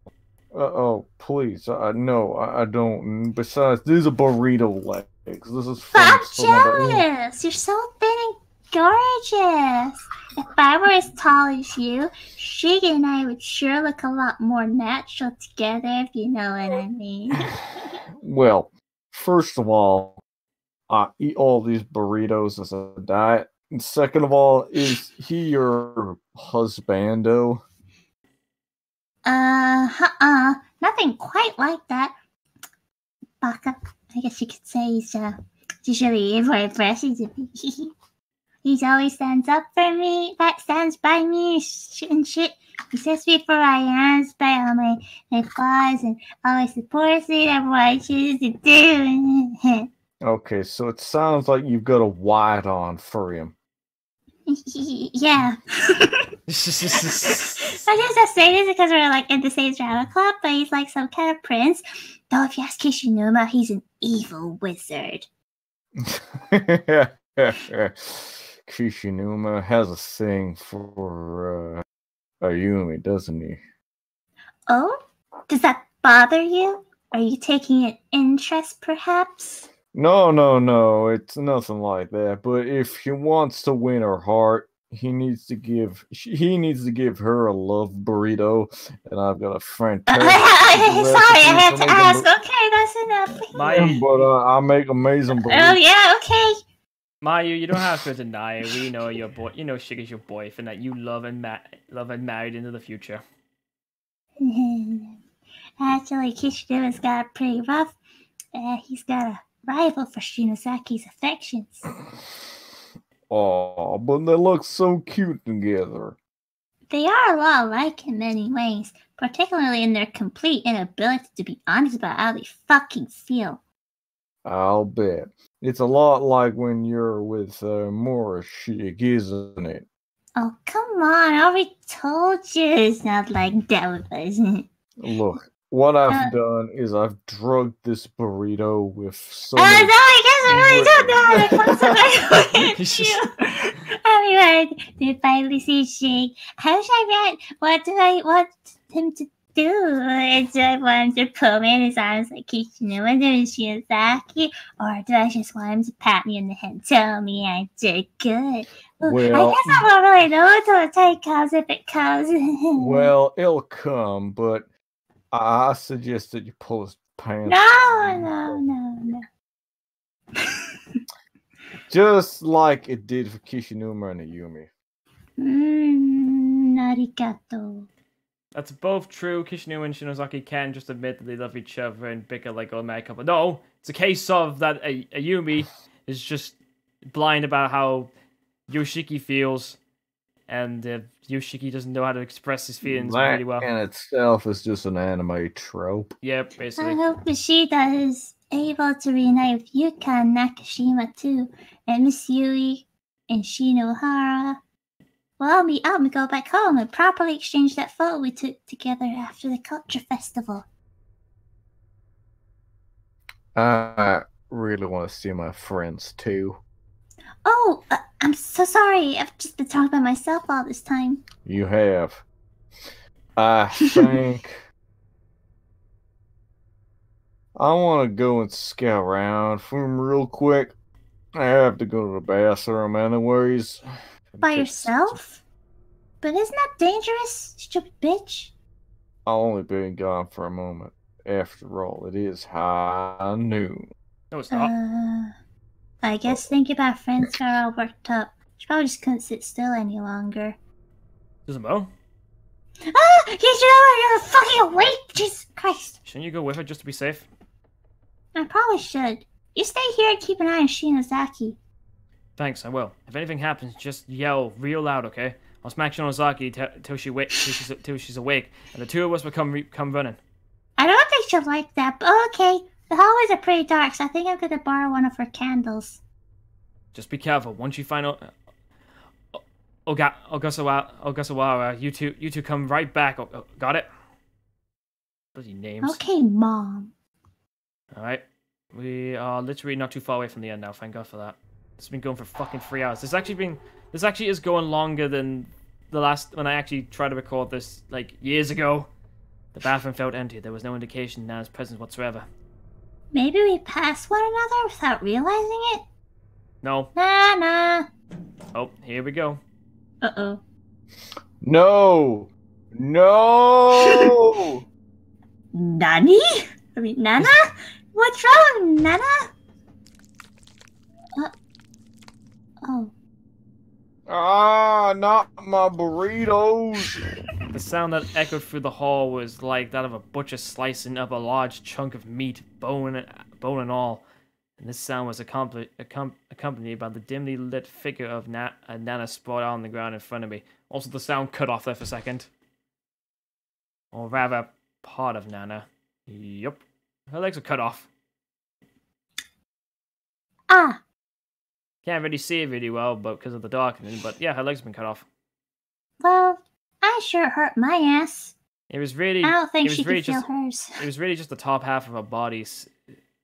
[SPEAKER 7] oh, please. No, I don't. Besides, these are burrito legs. This is
[SPEAKER 4] But I'm
[SPEAKER 7] from somebody-
[SPEAKER 4] jealous! You're so thin and gorgeous! If I were as tall as you, Shig and I would sure look a lot more natural together, if you know what I mean.
[SPEAKER 7] Well, first of all, I eat all these burritos as a diet. And second of all, is he your husbando?
[SPEAKER 4] Nothing quite like that. Baka, I guess you could say he's usually very impressive to me. He always stands up for me, stands by me and shit. He says me for I am, despite all my flaws, and always supports me in what I choose to do.
[SPEAKER 7] Okay, so it sounds like you've got a wide on for him.
[SPEAKER 4] Yeah. I just have to say this because we're like in the same drama club, but he's like some kind of prince. Though if you ask Kishinuma, he's an evil wizard.
[SPEAKER 7] Kishinuma has a thing for Ayumi, doesn't he?
[SPEAKER 4] Oh? Does that bother you? Are you taking an interest, perhaps?
[SPEAKER 7] No, it's nothing like that. But if he wants to win her heart, he needs to give her a love burrito, and I've got a fantastic.
[SPEAKER 4] Sorry, I had to ask. Okay, that's enough.
[SPEAKER 1] Mayu,
[SPEAKER 7] But I make amazing
[SPEAKER 4] Oh
[SPEAKER 7] burritos.
[SPEAKER 4] yeah, okay.
[SPEAKER 1] Mayu, you don't have to deny it. We know your boy. You know Shig is your boyfriend that you love and married into the future.
[SPEAKER 4] Actually, Kishinuma's got it pretty rough. He's got a rival for Shinozaki's affections.
[SPEAKER 7] Oh, but they look so cute together.
[SPEAKER 4] They are a lot alike in many ways, particularly in their complete inability to be honest about how they fucking feel.
[SPEAKER 7] I'll bet. It's a lot like when you're with Morishig, isn't it?
[SPEAKER 4] Oh, come on, I already told you it's not like that, wasn't it?
[SPEAKER 7] Look, what I've done is I've drugged this burrito with so
[SPEAKER 4] No,
[SPEAKER 7] many...
[SPEAKER 4] I guess I really don't know how to possibly with you. Everyone, they finally see Shig. I wish I read. What do I want him to do? Do I want him to pull me in his arms like Kishinuma and Shiozaki? Or do I just want him to pat me in the head and tell me I did good?
[SPEAKER 7] Well-
[SPEAKER 4] I guess I won't really know until the time comes if it comes.
[SPEAKER 7] Well, it'll come, but I suggest that you pull his pants.
[SPEAKER 4] No.
[SPEAKER 7] Just like it did for Kishinuma and Ayumi.
[SPEAKER 4] Arigato.
[SPEAKER 1] That's both true. Kishinuma and Shinozaki can just admit that they love each other and bicker like old mad couple. No, it's a case of that Ayumi is just blind about how Yoshiki feels, and Yoshiki doesn't know how to express his feelings
[SPEAKER 7] That
[SPEAKER 1] really well.
[SPEAKER 7] in itself is just an anime trope.
[SPEAKER 1] Yeah,
[SPEAKER 4] I
[SPEAKER 1] basically.
[SPEAKER 4] hope Ishida is able to reunite with Yuka and Nakashima too, and Miss Yui and Shinohara. Well, I'll go back home and properly exchange that photo we took together after the culture festival.
[SPEAKER 7] I really want to see my friends too.
[SPEAKER 4] Oh, I'm so sorry. I've just been talking about myself all this time.
[SPEAKER 7] You have. I think I want to go and scout around for him real quick. I have to go to the bathroom anyways.
[SPEAKER 4] By yourself? But isn't that dangerous, stupid bitch?
[SPEAKER 7] I'll only be gone for a moment. After all, it is high noon.
[SPEAKER 1] No, it's not.
[SPEAKER 4] I guess thinking about friends got all worked up. She probably just couldn't sit still any longer.
[SPEAKER 1] Doesn't matter.
[SPEAKER 4] Ah! You're fucking awake! Jesus Christ.
[SPEAKER 1] Shouldn't you go with her just to be safe?
[SPEAKER 4] I probably should. You stay here and keep an eye on Shinozaki.
[SPEAKER 1] Thanks, I will. If anything happens, just yell real loud, okay? I'll smack Shinozaki till she's awake, and the two of us will come running.
[SPEAKER 4] I don't think she'll like that, but okay. The hallways are pretty dark, so I think I'm gonna borrow one of her candles.
[SPEAKER 1] Just be careful. Once you find out, Ogasawara, you two come right back. Got it? Bloody names.
[SPEAKER 4] Okay, Mom.
[SPEAKER 1] All right. We are literally not too far away from the end now. Thank God for that. It's been going for fucking 3 hours. This actually is going longer than the last when I actually tried to record this like years ago. The bathroom felt empty. There was no indication of Nana's presence whatsoever.
[SPEAKER 4] Maybe we passed one another without realizing it?
[SPEAKER 1] No.
[SPEAKER 4] Nah.
[SPEAKER 1] Oh, here we go.
[SPEAKER 4] Uh-oh.
[SPEAKER 7] No!
[SPEAKER 4] Nani? I mean, Nana? What's wrong, Nana? Oh.
[SPEAKER 7] Ah, not my burritos!
[SPEAKER 1] The sound that echoed through the hall was like that of a butcher slicing up a large chunk of meat, bone and all. And this sound was accompanied by the dimly lit figure of Nana sprawled out on the ground in front of me. Also, the sound cut off there for a second. Or rather, part of Nana. Yup. Her legs are cut off.
[SPEAKER 4] Ah.
[SPEAKER 1] Can't really see it really well because of the darkening, but yeah, her legs have been cut off.
[SPEAKER 4] Well, I sure hurt my ass.
[SPEAKER 1] It was really...
[SPEAKER 4] I don't think she
[SPEAKER 1] really
[SPEAKER 4] could feel hers.
[SPEAKER 1] It was really just the top half of her body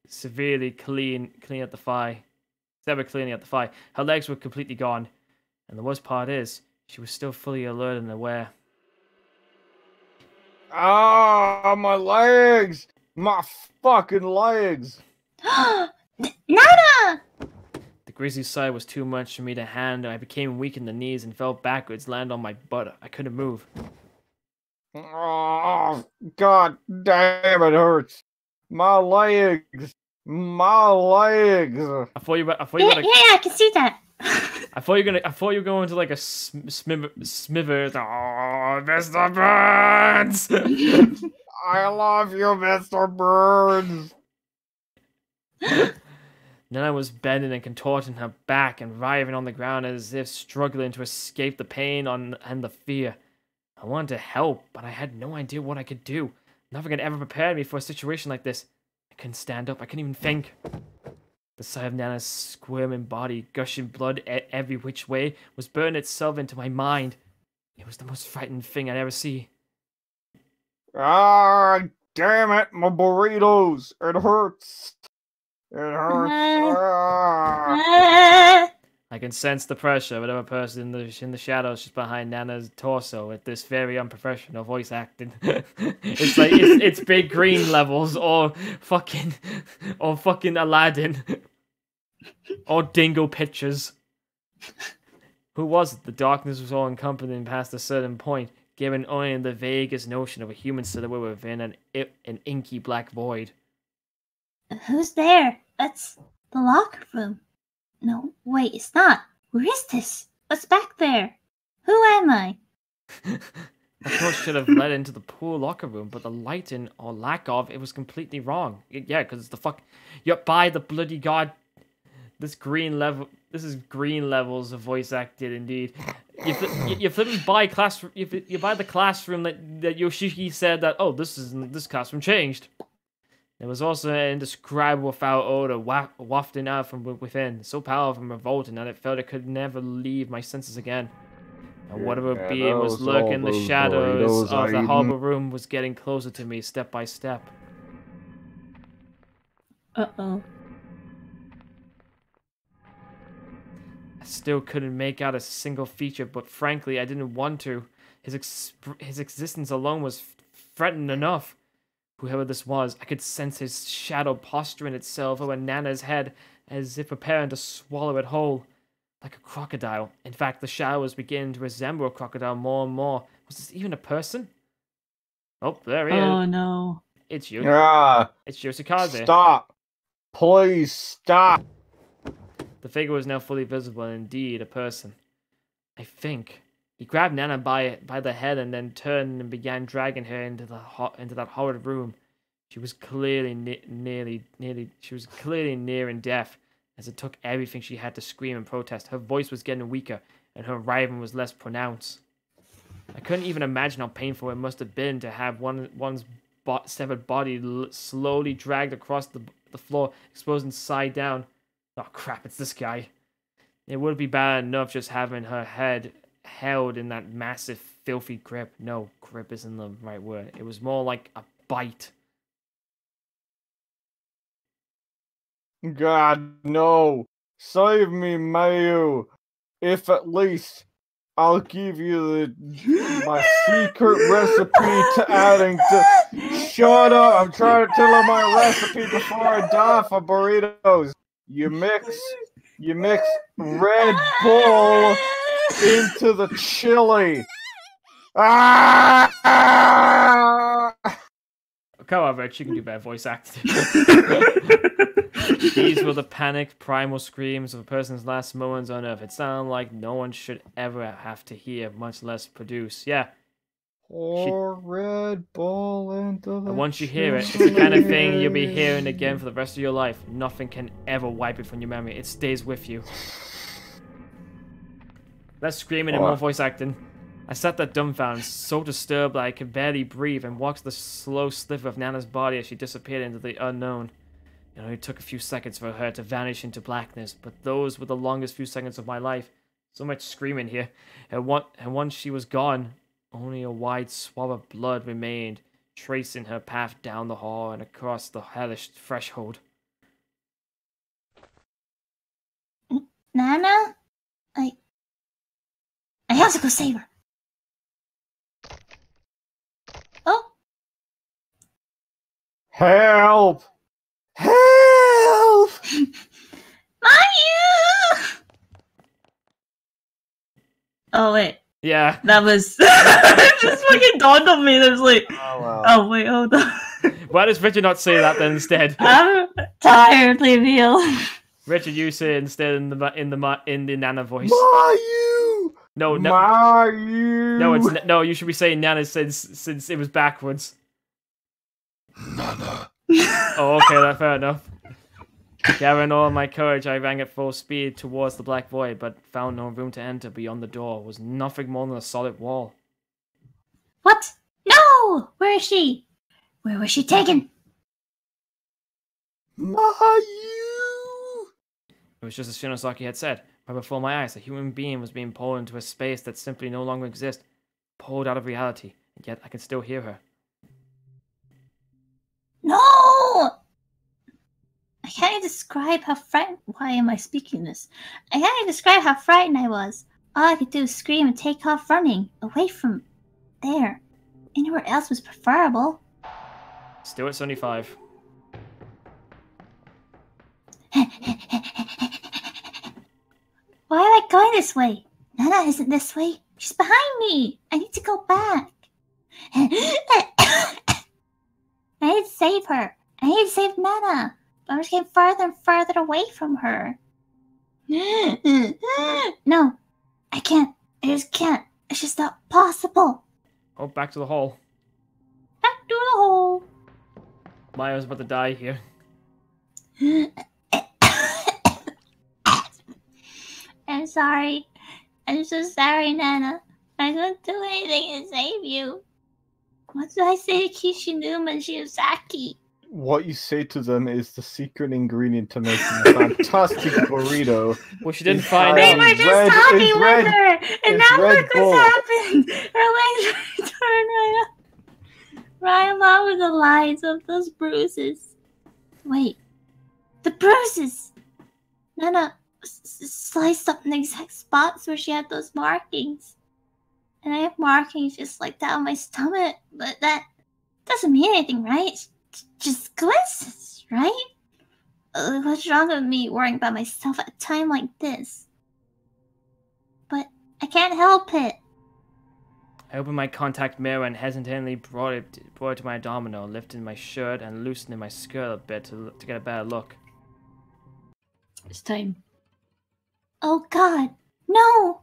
[SPEAKER 1] severely clean at the thigh. Severed cleanly at the thigh. Her legs were completely gone. And the worst part is, she was still fully alert and aware.
[SPEAKER 7] Ah, my legs! My fucking legs!
[SPEAKER 4] Nana!
[SPEAKER 1] The grisly sight was too much for me to handle. I became weak in the knees and fell backwards, landed on my butt. I couldn't move.
[SPEAKER 7] Oh, god damn, it hurts. My legs.
[SPEAKER 1] I thought you were
[SPEAKER 4] I can see that.
[SPEAKER 1] I thought you were going to like a smither. Oh, Mr. Burns!
[SPEAKER 7] I love you, Mr. Burns.
[SPEAKER 1] Then I was bending and contorting her back and writhing on the ground as if struggling to escape the pain and the fear. I wanted to help, but I had no idea what I could do. Nothing had ever prepared me for a situation like this. I couldn't stand up. I couldn't even think. The sight of Nana's squirming body, gushing blood every which way, was burning itself into my mind. It was the most frightening thing I'd ever see.
[SPEAKER 7] Ah, damn it, my burritos. It hurts. It hurts. Ah.
[SPEAKER 1] I can sense the pressure of another person in the shadows just behind Nana's torso with this very unprofessional voice acting. It's like it's big green levels or fucking Aladdin or Dingo pictures. Who was it? The darkness was all encompassing past a certain point, giving only the vaguest notion of a human silhouette within an inky black void.
[SPEAKER 4] Who's there? That's the locker room. No, wait, it's not. Where is this? What's back there? Who am I?
[SPEAKER 1] I thought should have led into the pool locker room, but the lighting or lack of it was completely wrong. Yeah, because the fuck, you're by the bloody god. This is green levels of voice acted indeed. You're flipping by class. You're by the classroom that Yoshiki said that. Oh, this classroom changed. There was also an indescribable foul odor wafting out from within, so powerful and revolting that it felt it could never leave my senses again. And whatever being was lurking in the shadows of the horrible room was getting closer to me step by step.
[SPEAKER 4] Uh-oh.
[SPEAKER 1] I still couldn't make out a single feature, but frankly, I didn't want to. His existence alone was threatening enough. Whoever this was, I could sense his shadow posturing itself over Nana's head, as if preparing to swallow it whole, like a crocodile. In fact, the shadow was beginning to resemble a crocodile more and more. Was this even a person? Oh, there he is.
[SPEAKER 6] Oh no.
[SPEAKER 1] It's you.
[SPEAKER 7] Ah,
[SPEAKER 1] It's Yoshikaze.
[SPEAKER 7] stop. Please stop.
[SPEAKER 1] The figure was now fully visible and indeed a person. I think. He grabbed Nana by the head and then turned and began dragging her into that horrid room. She was clearly near and deaf, as it took everything she had to scream and protest. Her voice was getting weaker, and her writhing was less pronounced. I couldn't even imagine how painful it must have been to have one's severed body slowly dragged across the floor, exposed side down. Oh crap! It's this guy. It would be bad enough just having her head held in that massive, filthy grip. No, grip isn't the right word. It was more like a bite.
[SPEAKER 7] God, no. Save me, Mayu. If at least I'll give you my secret recipe to adding to... Shut up! I'm trying to tell her my recipe before I die for burritos. You mix Red Bull into the chili. Ah!
[SPEAKER 1] Come on, Rich, you can do better voice acting. These were the panicked, primal screams of a person's last moments on Earth. It sounded like no one should ever have to hear, much less produce. Yeah.
[SPEAKER 7] Pour Red Bull into the
[SPEAKER 1] And once you hear it, it's the kind of thing you'll be hearing again for the rest of your life. Nothing can ever wipe it from your memory. It stays with you. Less screaming and more voice acting. I sat there dumbfounded, so disturbed that I could barely breathe, and watched the slow sliver of Nana's body as she disappeared into the unknown. It only took a few seconds for her to vanish into blackness, but those were the longest few seconds of my life. So much screaming here. And once she was gone, only a wide swath of blood remained, tracing her path down the hall and across the hellish threshold.
[SPEAKER 4] Nana? I have to go save her. Oh,
[SPEAKER 7] Help! Help!
[SPEAKER 4] Mayu! Oh wait,
[SPEAKER 1] Yeah.
[SPEAKER 6] That was it just fucking dawned on me. There's like,
[SPEAKER 7] Oh, wow.
[SPEAKER 6] oh wait, hold on.
[SPEAKER 1] Why does Richard not say that then instead?
[SPEAKER 6] I'm tired, leave me alone.
[SPEAKER 1] Richard, you say it instead in the Nana voice.
[SPEAKER 7] Mayu!
[SPEAKER 1] No, no,
[SPEAKER 7] Mayu!
[SPEAKER 1] no. You should be saying Nana since it was backwards.
[SPEAKER 7] Nana.
[SPEAKER 1] Oh, okay, fair enough. Gathering all my courage, I ran at full speed towards the black void, but found no room to enter. Beyond the door was nothing more than a solid wall.
[SPEAKER 4] what? No! Where is she? Where was she taken?
[SPEAKER 7] Mayu!
[SPEAKER 1] It was just as Shinosaki had said. Right before my eyes, a human being was being pulled into a space that simply no longer exists, pulled out of reality, and yet I can still hear her.
[SPEAKER 4] No! I can't even describe how frightened. Why am I speaking this? I can't even describe how frightened I was. All I could do was scream and take off running away from there. Anywhere else was preferable.
[SPEAKER 1] Still at 75.
[SPEAKER 4] Why am I going this way? Nana isn't this way. She's behind me. I need to go back. I need to save her. I need to save Nana. But I'm just getting farther and farther away from her. No, I can't. I just can't. It's just not possible.
[SPEAKER 1] Oh, back to the hole.
[SPEAKER 4] Back to the hole.
[SPEAKER 1] Mayo's about to die here.
[SPEAKER 4] I'm sorry. I'm so sorry, Nana. I couldn't do anything to save you. What did I say to Kishinuma and Shiozaki?
[SPEAKER 2] What you say to them is the secret ingredient to making a fantastic burrito.
[SPEAKER 1] Well, she didn't find
[SPEAKER 4] They
[SPEAKER 1] out.
[SPEAKER 4] were just talking with her, and now look
[SPEAKER 2] Bull.
[SPEAKER 4] what's happened. Her legs are turned right up. Right along with the lines of those bruises. Wait. The bruises! Nana sliced up in the exact spots where she had those markings. And I have markings just like that on my stomach, but that doesn't mean anything, right? It's just coincidence, right? What's wrong with me worrying about myself at a time like this? But I can't help it.
[SPEAKER 1] I opened my contact mirror and hesitantly brought it to my abdominal, lifting my shirt and loosening my skirt a bit to get a better look.
[SPEAKER 6] It's time.
[SPEAKER 4] Oh God, no!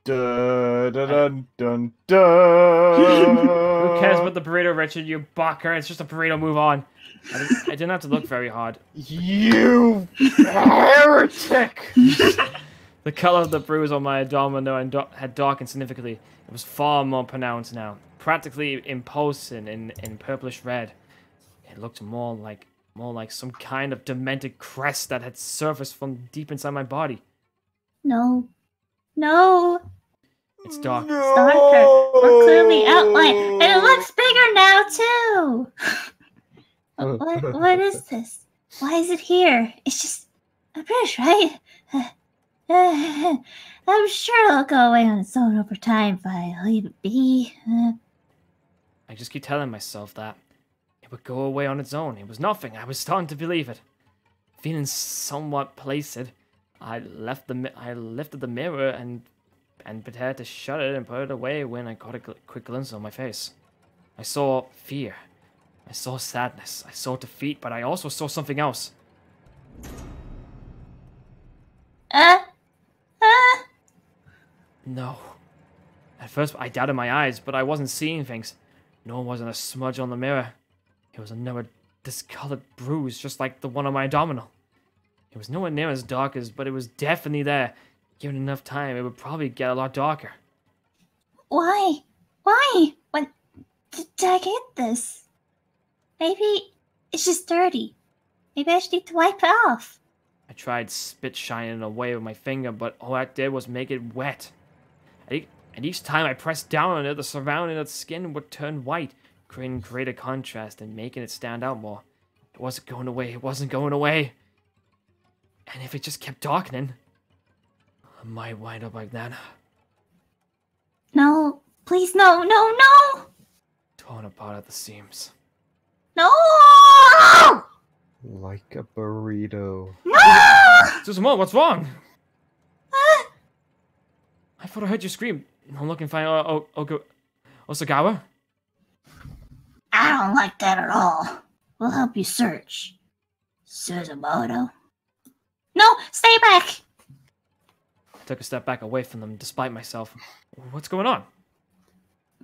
[SPEAKER 2] Dun, dun, dun, dun.
[SPEAKER 1] Who cares about the burrito, Richard? You bucker. It's just a burrito. Move on. I didn't have to look very hard.
[SPEAKER 2] You heretic!
[SPEAKER 1] The color of the bruise on my abdominal had darkened significantly. It was far more pronounced now, practically imposing in purplish red. It looked more like some kind of demented crest that had surfaced from deep inside my body.
[SPEAKER 4] No. No!
[SPEAKER 1] It's dark.
[SPEAKER 2] No!
[SPEAKER 4] It's darker, more clearly outlined, and it looks bigger now too! What is this? Why is it here? It's just a brush, right? I'm sure it'll go away on its own over time if I leave it be.
[SPEAKER 1] I just keep telling myself that it would go away on its own. It was nothing. I was starting to believe it. Feeling somewhat placid, I lifted the mirror and prepared to shut it and put it away when I caught a quick glimpse on my face. I saw fear. I saw sadness. I saw defeat, but I also saw something else. No. At first, I doubted my eyes, but I wasn't seeing things. Nor wasn't a smudge on the mirror. It was another discolored bruise, just like the one on my abdominal. It was nowhere near as dark as, but it was definitely there. Given enough time, it would probably get a lot darker.
[SPEAKER 4] Why? Why? When did I get this? Maybe it's just dirty. Maybe I just need to wipe it off.
[SPEAKER 1] I tried spit shining it away with my finger, but all that did was make it wet. And each time I pressed down on it, the surrounding of the skin would turn white, creating greater contrast and making it stand out more. It wasn't going away. It wasn't going away. And if it just kept darkening, I might wind up like that.
[SPEAKER 4] No, please, no, no, no!
[SPEAKER 1] Torn apart at the seams.
[SPEAKER 4] No!
[SPEAKER 7] Like a burrito.
[SPEAKER 1] Suzumo, what's wrong? I thought I heard you scream. I'm looking fine. Osagawa?
[SPEAKER 6] I don't like that at all. We'll help you search. Suzumoto.
[SPEAKER 4] No, stay back!
[SPEAKER 1] I took a step back away from them, despite myself. What's going on?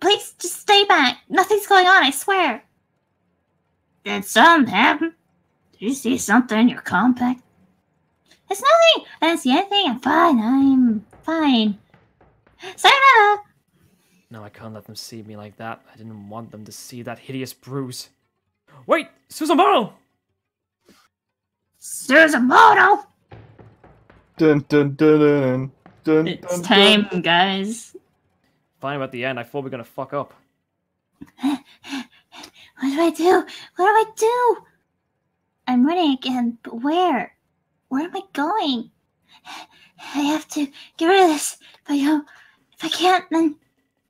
[SPEAKER 4] Please, just stay back. Nothing's going on, I swear.
[SPEAKER 6] Did something happen? Did you see something in your compact?
[SPEAKER 4] It's nothing. I didn't see anything. I'm fine. I'm fine. Sayonara!
[SPEAKER 1] No, I can't let them see me like that. I didn't want them to see that hideous bruise. Wait! Suzumoto!
[SPEAKER 6] Suzumoto!
[SPEAKER 2] Dun dun dun dun dun.
[SPEAKER 6] It's time, guys.
[SPEAKER 1] Fine about the end. I thought we were gonna fuck up.
[SPEAKER 4] What do I do? What do I do? I'm running again, but where? Where am I going? I have to get rid of this. If I can't, then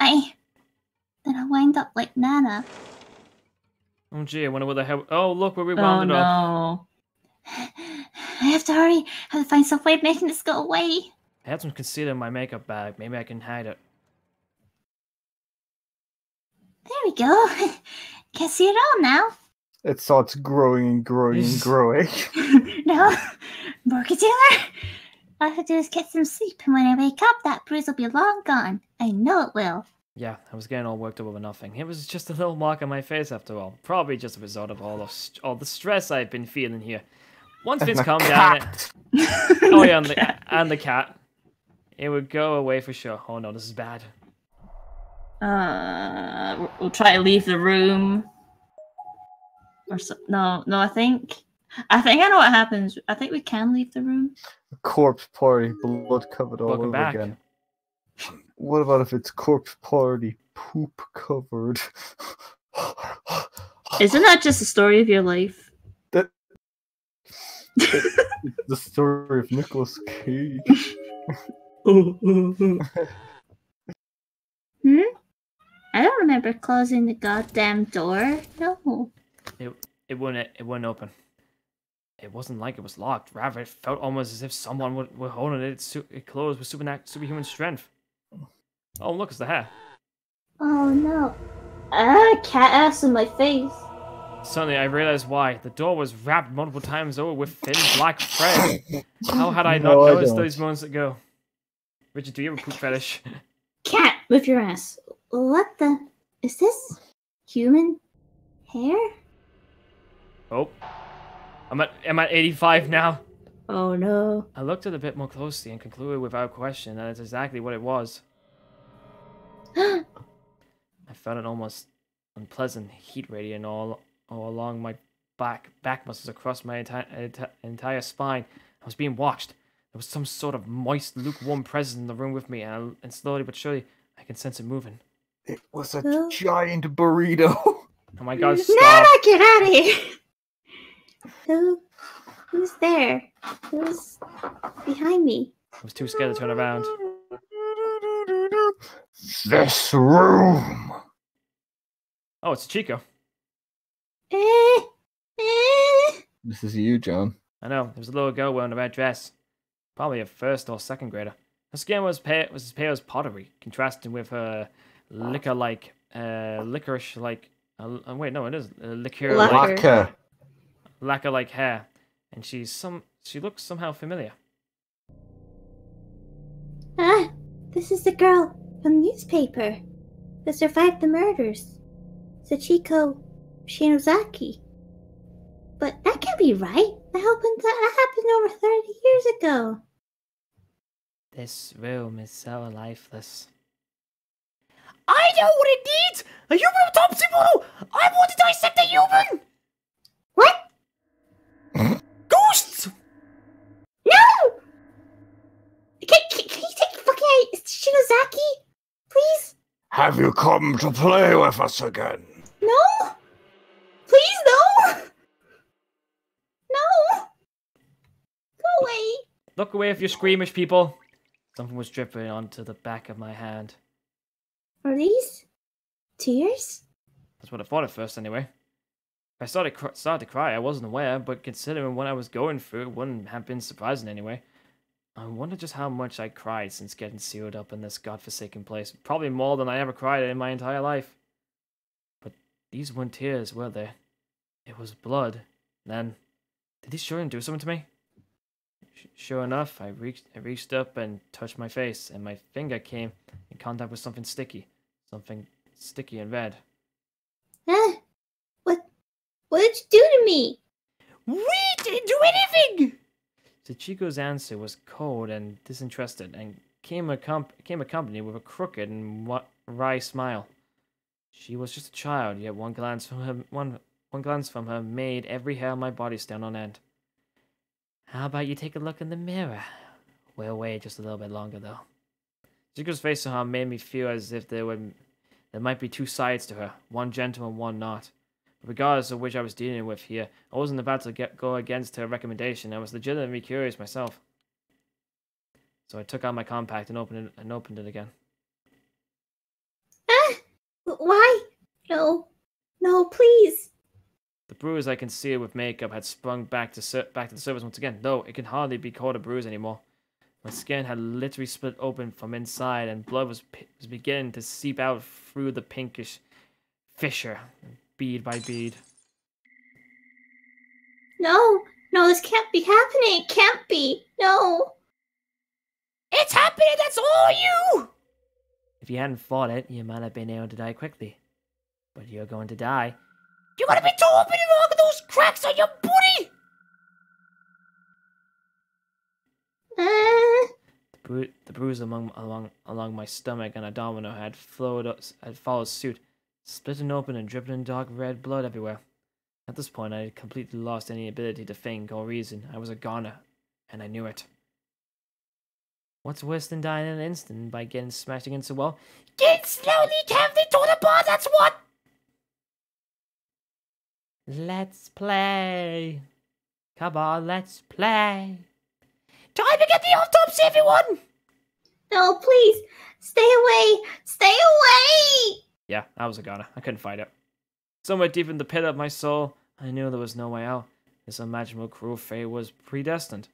[SPEAKER 4] I'll wind up like Nana.
[SPEAKER 1] Oh gee, I wonder where the hell. Oh look where we
[SPEAKER 6] Oh
[SPEAKER 1] wound it up.
[SPEAKER 6] no.
[SPEAKER 4] I have to hurry. I have to find some way of making this go away.
[SPEAKER 1] I had some concealer in my makeup bag. Maybe I can hide it.
[SPEAKER 4] There we go. Can't see it all now.
[SPEAKER 2] It starts growing and growing and growing.
[SPEAKER 4] No, more concealer. All I have to do is get some sleep, and when I wake up, that bruise will be long gone. I know it will.
[SPEAKER 1] Yeah, I was getting all worked up over nothing. It was just a little mark on my face after all. Probably just a result of all the stress I've been feeling here. Once things calm down, oh yeah, and the cat, it would go away for sure. Oh no, this is bad.
[SPEAKER 6] We'll try to leave the room. Or so, no, I think I know what happens. I think we can leave the room.
[SPEAKER 2] Corpse party, blood covered all
[SPEAKER 1] Welcome
[SPEAKER 2] over
[SPEAKER 1] back.
[SPEAKER 2] again. What about if it's corpse party, poop covered?
[SPEAKER 6] Isn't that just the story of your life?
[SPEAKER 2] It's the story of Nicolas Cage.
[SPEAKER 4] I don't remember closing the goddamn door. No.
[SPEAKER 1] It wouldn't open. It wasn't like it was locked. Rather, it felt almost as if someone were holding it. It closed with superhuman strength. Oh, look, it's the hair.
[SPEAKER 5] Oh no. Cat ass in my face.
[SPEAKER 1] Suddenly, I realized why. The door was wrapped multiple times over with thin black thread. How had I not
[SPEAKER 2] No, I
[SPEAKER 1] noticed
[SPEAKER 2] don't.
[SPEAKER 1] those moments ago? Richard, do you have a poop fetish?
[SPEAKER 5] Cat, move your ass. What the? Is this human hair?
[SPEAKER 1] Oh. I'm at 85 now.
[SPEAKER 5] Oh no.
[SPEAKER 1] I looked at it a bit more closely and concluded without question that it's exactly what it was. I felt an almost unpleasant heat radiating all along my back muscles across my entire spine. I was being watched. There was some sort of moist, lukewarm presence in the room with me, and slowly but surely, I can sense it moving.
[SPEAKER 2] It was a
[SPEAKER 5] Who?
[SPEAKER 2] giant burrito.
[SPEAKER 1] Oh my god,
[SPEAKER 5] Nana,
[SPEAKER 1] stop.
[SPEAKER 5] get out of here! Who's there? Who's behind me?
[SPEAKER 1] I was too scared to turn around.
[SPEAKER 7] This room.
[SPEAKER 1] Oh, it's Chico.
[SPEAKER 5] Eh.
[SPEAKER 7] This is you, John.
[SPEAKER 1] I know, there was a little girl wearing a red dress. Probably a first or second grader. Her skin was as pale as pottery, contrasting with her licorice-like, wait, no, it is liquor-like,
[SPEAKER 7] Lacquer.
[SPEAKER 1] lacquer-like hair, and she looks somehow familiar.
[SPEAKER 5] Ah, this is the girl from the newspaper that survived the murders. Sachiko Shinozaki. But that can't be right. That happened over 30 years ago.
[SPEAKER 1] This room is so lifeless. I know what it needs! A human autopsy model! I want to dissect a human!
[SPEAKER 5] What?
[SPEAKER 1] Ghosts!
[SPEAKER 5] No! Can you take fucking Shinozaki? Please?
[SPEAKER 7] Have you come to play with us again?
[SPEAKER 5] No? Please, no! No! Go away.
[SPEAKER 1] Look away if you're squeamish, people. Something was dripping onto the back of my hand.
[SPEAKER 5] Are these tears?
[SPEAKER 1] That's what I thought at first, anyway. If I started to cry, I wasn't aware, but considering what I was going through, it wouldn't have been surprising anyway. I wonder just how much I cried since getting sealed up in this godforsaken place. Probably more than I ever cried in my entire life. But these weren't tears, were they? It was blood. Then, did these children do something to me? Sure enough, I reached up and touched my face, and my finger came in contact with something sticky. Something sticky and red.
[SPEAKER 5] Huh? What did you do to me?
[SPEAKER 1] We didn't do anything! Sachiko's answer was cold and disinterested, and came accompanied with a crooked and wry smile. She was just a child, yet one glance from her made every hair on my body stand on end. How about you take a look in the mirror? We'll wait just a little bit longer, though. Sachiko's face somehow made me feel as if there might be two sides to her, one gentle and one not. regardless of which I was dealing with here. I wasn't about to go against her recommendation. I was legitimately curious myself. So I took out my compact and opened it again.
[SPEAKER 5] Ah! Why? No. No, please.
[SPEAKER 1] The bruise I concealed with makeup had sprung back to the surface once again, though it can hardly be called a bruise anymore. My skin had literally split open from inside, and blood was beginning to seep out through the pinkish fissure, bead by bead.
[SPEAKER 5] No. No, this can't be happening. It can't be. No.
[SPEAKER 1] It's happening, that's all you! If you hadn't fought it, you might have been able to die quickly. But you're going to die. You're gonna be tore open in all of those cracks on your body! The bruise along my stomach and abdominal had followed suit, splitting open and dripping dark red blood everywhere. At this point, I had completely lost any ability to think or reason. I was a goner, and I knew it. What's worse than dying in an instant by getting smashed against a wall? Getting slowly carefully torn apart, that's what! Let's play. Come on, let's play. Time to get the autopsy, everyone!
[SPEAKER 5] No, please. Stay away. Stay away.
[SPEAKER 1] Yeah, I was a goner. I couldn't fight it. Somewhere deep in the pit of my soul, I knew there was no way out. This unimaginable cruel fate was predestined.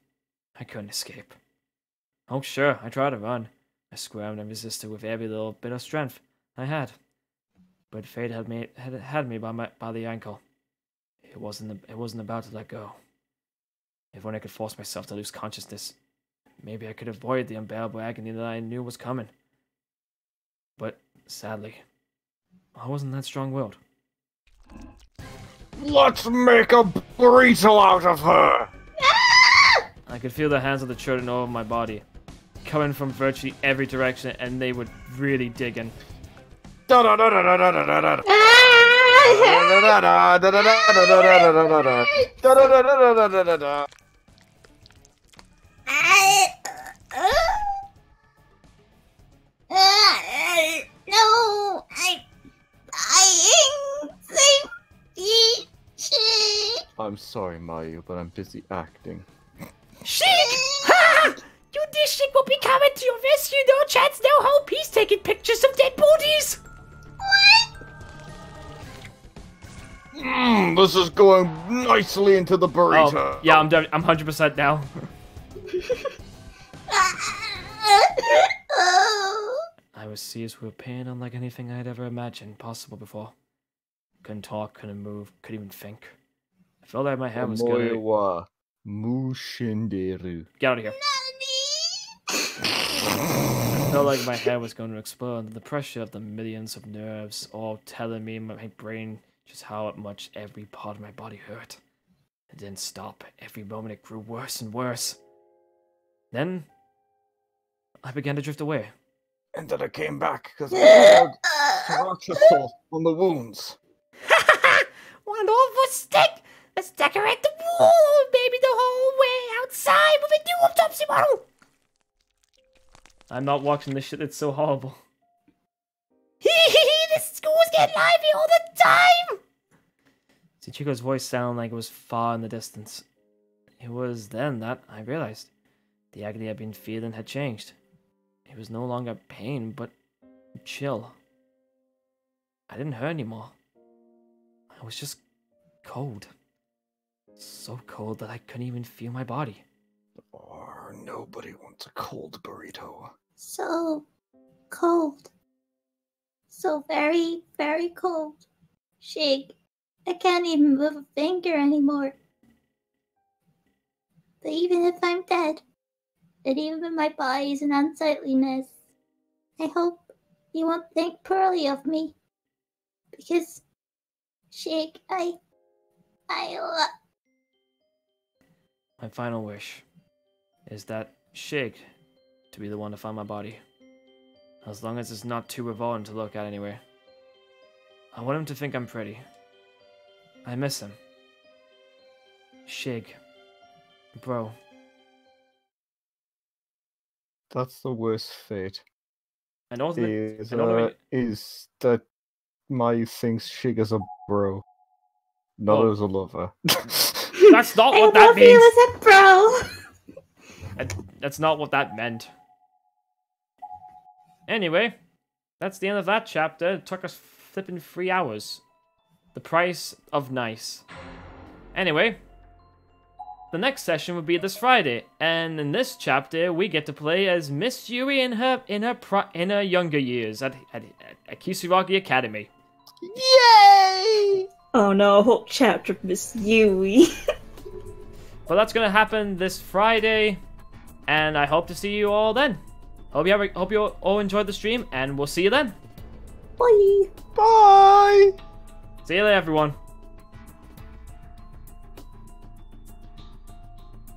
[SPEAKER 1] I couldn't escape. Oh, sure, I tried to run. I squirmed and resisted with every little bit of strength I had. But fate had me by the ankle. It wasn't about to let go. If only I could force myself to lose consciousness, maybe I could avoid the unbearable agony that I knew was coming. But sadly, I wasn't that strong-willed.
[SPEAKER 7] Let's make a burrito out of her!
[SPEAKER 1] I could feel the hands of the children over my body, coming from virtually every direction, and they were really digging.
[SPEAKER 5] No,
[SPEAKER 7] I'm sorry, Mayu, but I'm busy acting.
[SPEAKER 1] Sheik! Ha! You this Sheik will be coming to your rescue, no chance, no hope. He's taking pictures of dead bodies.
[SPEAKER 7] This is going nicely into the burrito.
[SPEAKER 1] Oh, yeah, I'm 100% now. I was seized with pain unlike anything I had ever imagined possible before. Couldn't talk, couldn't move, couldn't even think. I felt like my head was gonna...
[SPEAKER 7] Mushinderu.
[SPEAKER 1] Get out of here. I felt like my head was going to explode under the pressure of the millions of nerves, all telling me in my brain just how much every part of my body hurt. It didn't stop. Every moment it grew worse and worse. Then, I began to drift away.
[SPEAKER 7] And then I came back because I had sriracha sauce on the wounds.
[SPEAKER 1] One over stick! Let's decorate the wall, maybe the whole way outside with a new autopsy model! I'm not watching this shit, it's so horrible. This school's getting lively all the time! Tsuchiko's voice sounded like it was far in the distance. It was then that I realized the agony I'd been feeling had changed. It was no longer pain, but chill. I didn't hurt anymore. I was just cold. So cold that I couldn't even feel my body.
[SPEAKER 7] Oh, nobody wants a cold burrito.
[SPEAKER 5] So cold. So very, very cold. Shig, I can't even move a finger anymore. But even if I'm dead, and even if my body is an unsightliness, I hope you won't think poorly of me. Because, Shig, I love...
[SPEAKER 1] My final wish is that Shig to be the one to find my body. As long as it's not too revolting to look at anyway. I want him to think I'm pretty. I miss him. Shig. Bro.
[SPEAKER 7] That's the worst fate.
[SPEAKER 1] I know
[SPEAKER 7] Is that Mayu thinks Shig is a bro. not
[SPEAKER 1] Oh.
[SPEAKER 7] as a lover.
[SPEAKER 1] That's not
[SPEAKER 5] I
[SPEAKER 1] what that
[SPEAKER 5] love
[SPEAKER 1] means.
[SPEAKER 5] you as a bro.
[SPEAKER 1] That's not what that meant. Anyway, that's the end of that chapter. It took us flipping 3 hours. The price of nice. Anyway, the next session will be this Friday, and in this chapter we get to play as Miss Yui in her younger years at Kisaragi Academy.
[SPEAKER 2] Yay!
[SPEAKER 5] Oh no, a whole chapter of Miss Yui.
[SPEAKER 1] But that's gonna happen this Friday, and I hope to see you all then. Hope you all enjoyed the stream, and we'll see you then.
[SPEAKER 5] Bye.
[SPEAKER 2] Bye!
[SPEAKER 1] See you later, everyone.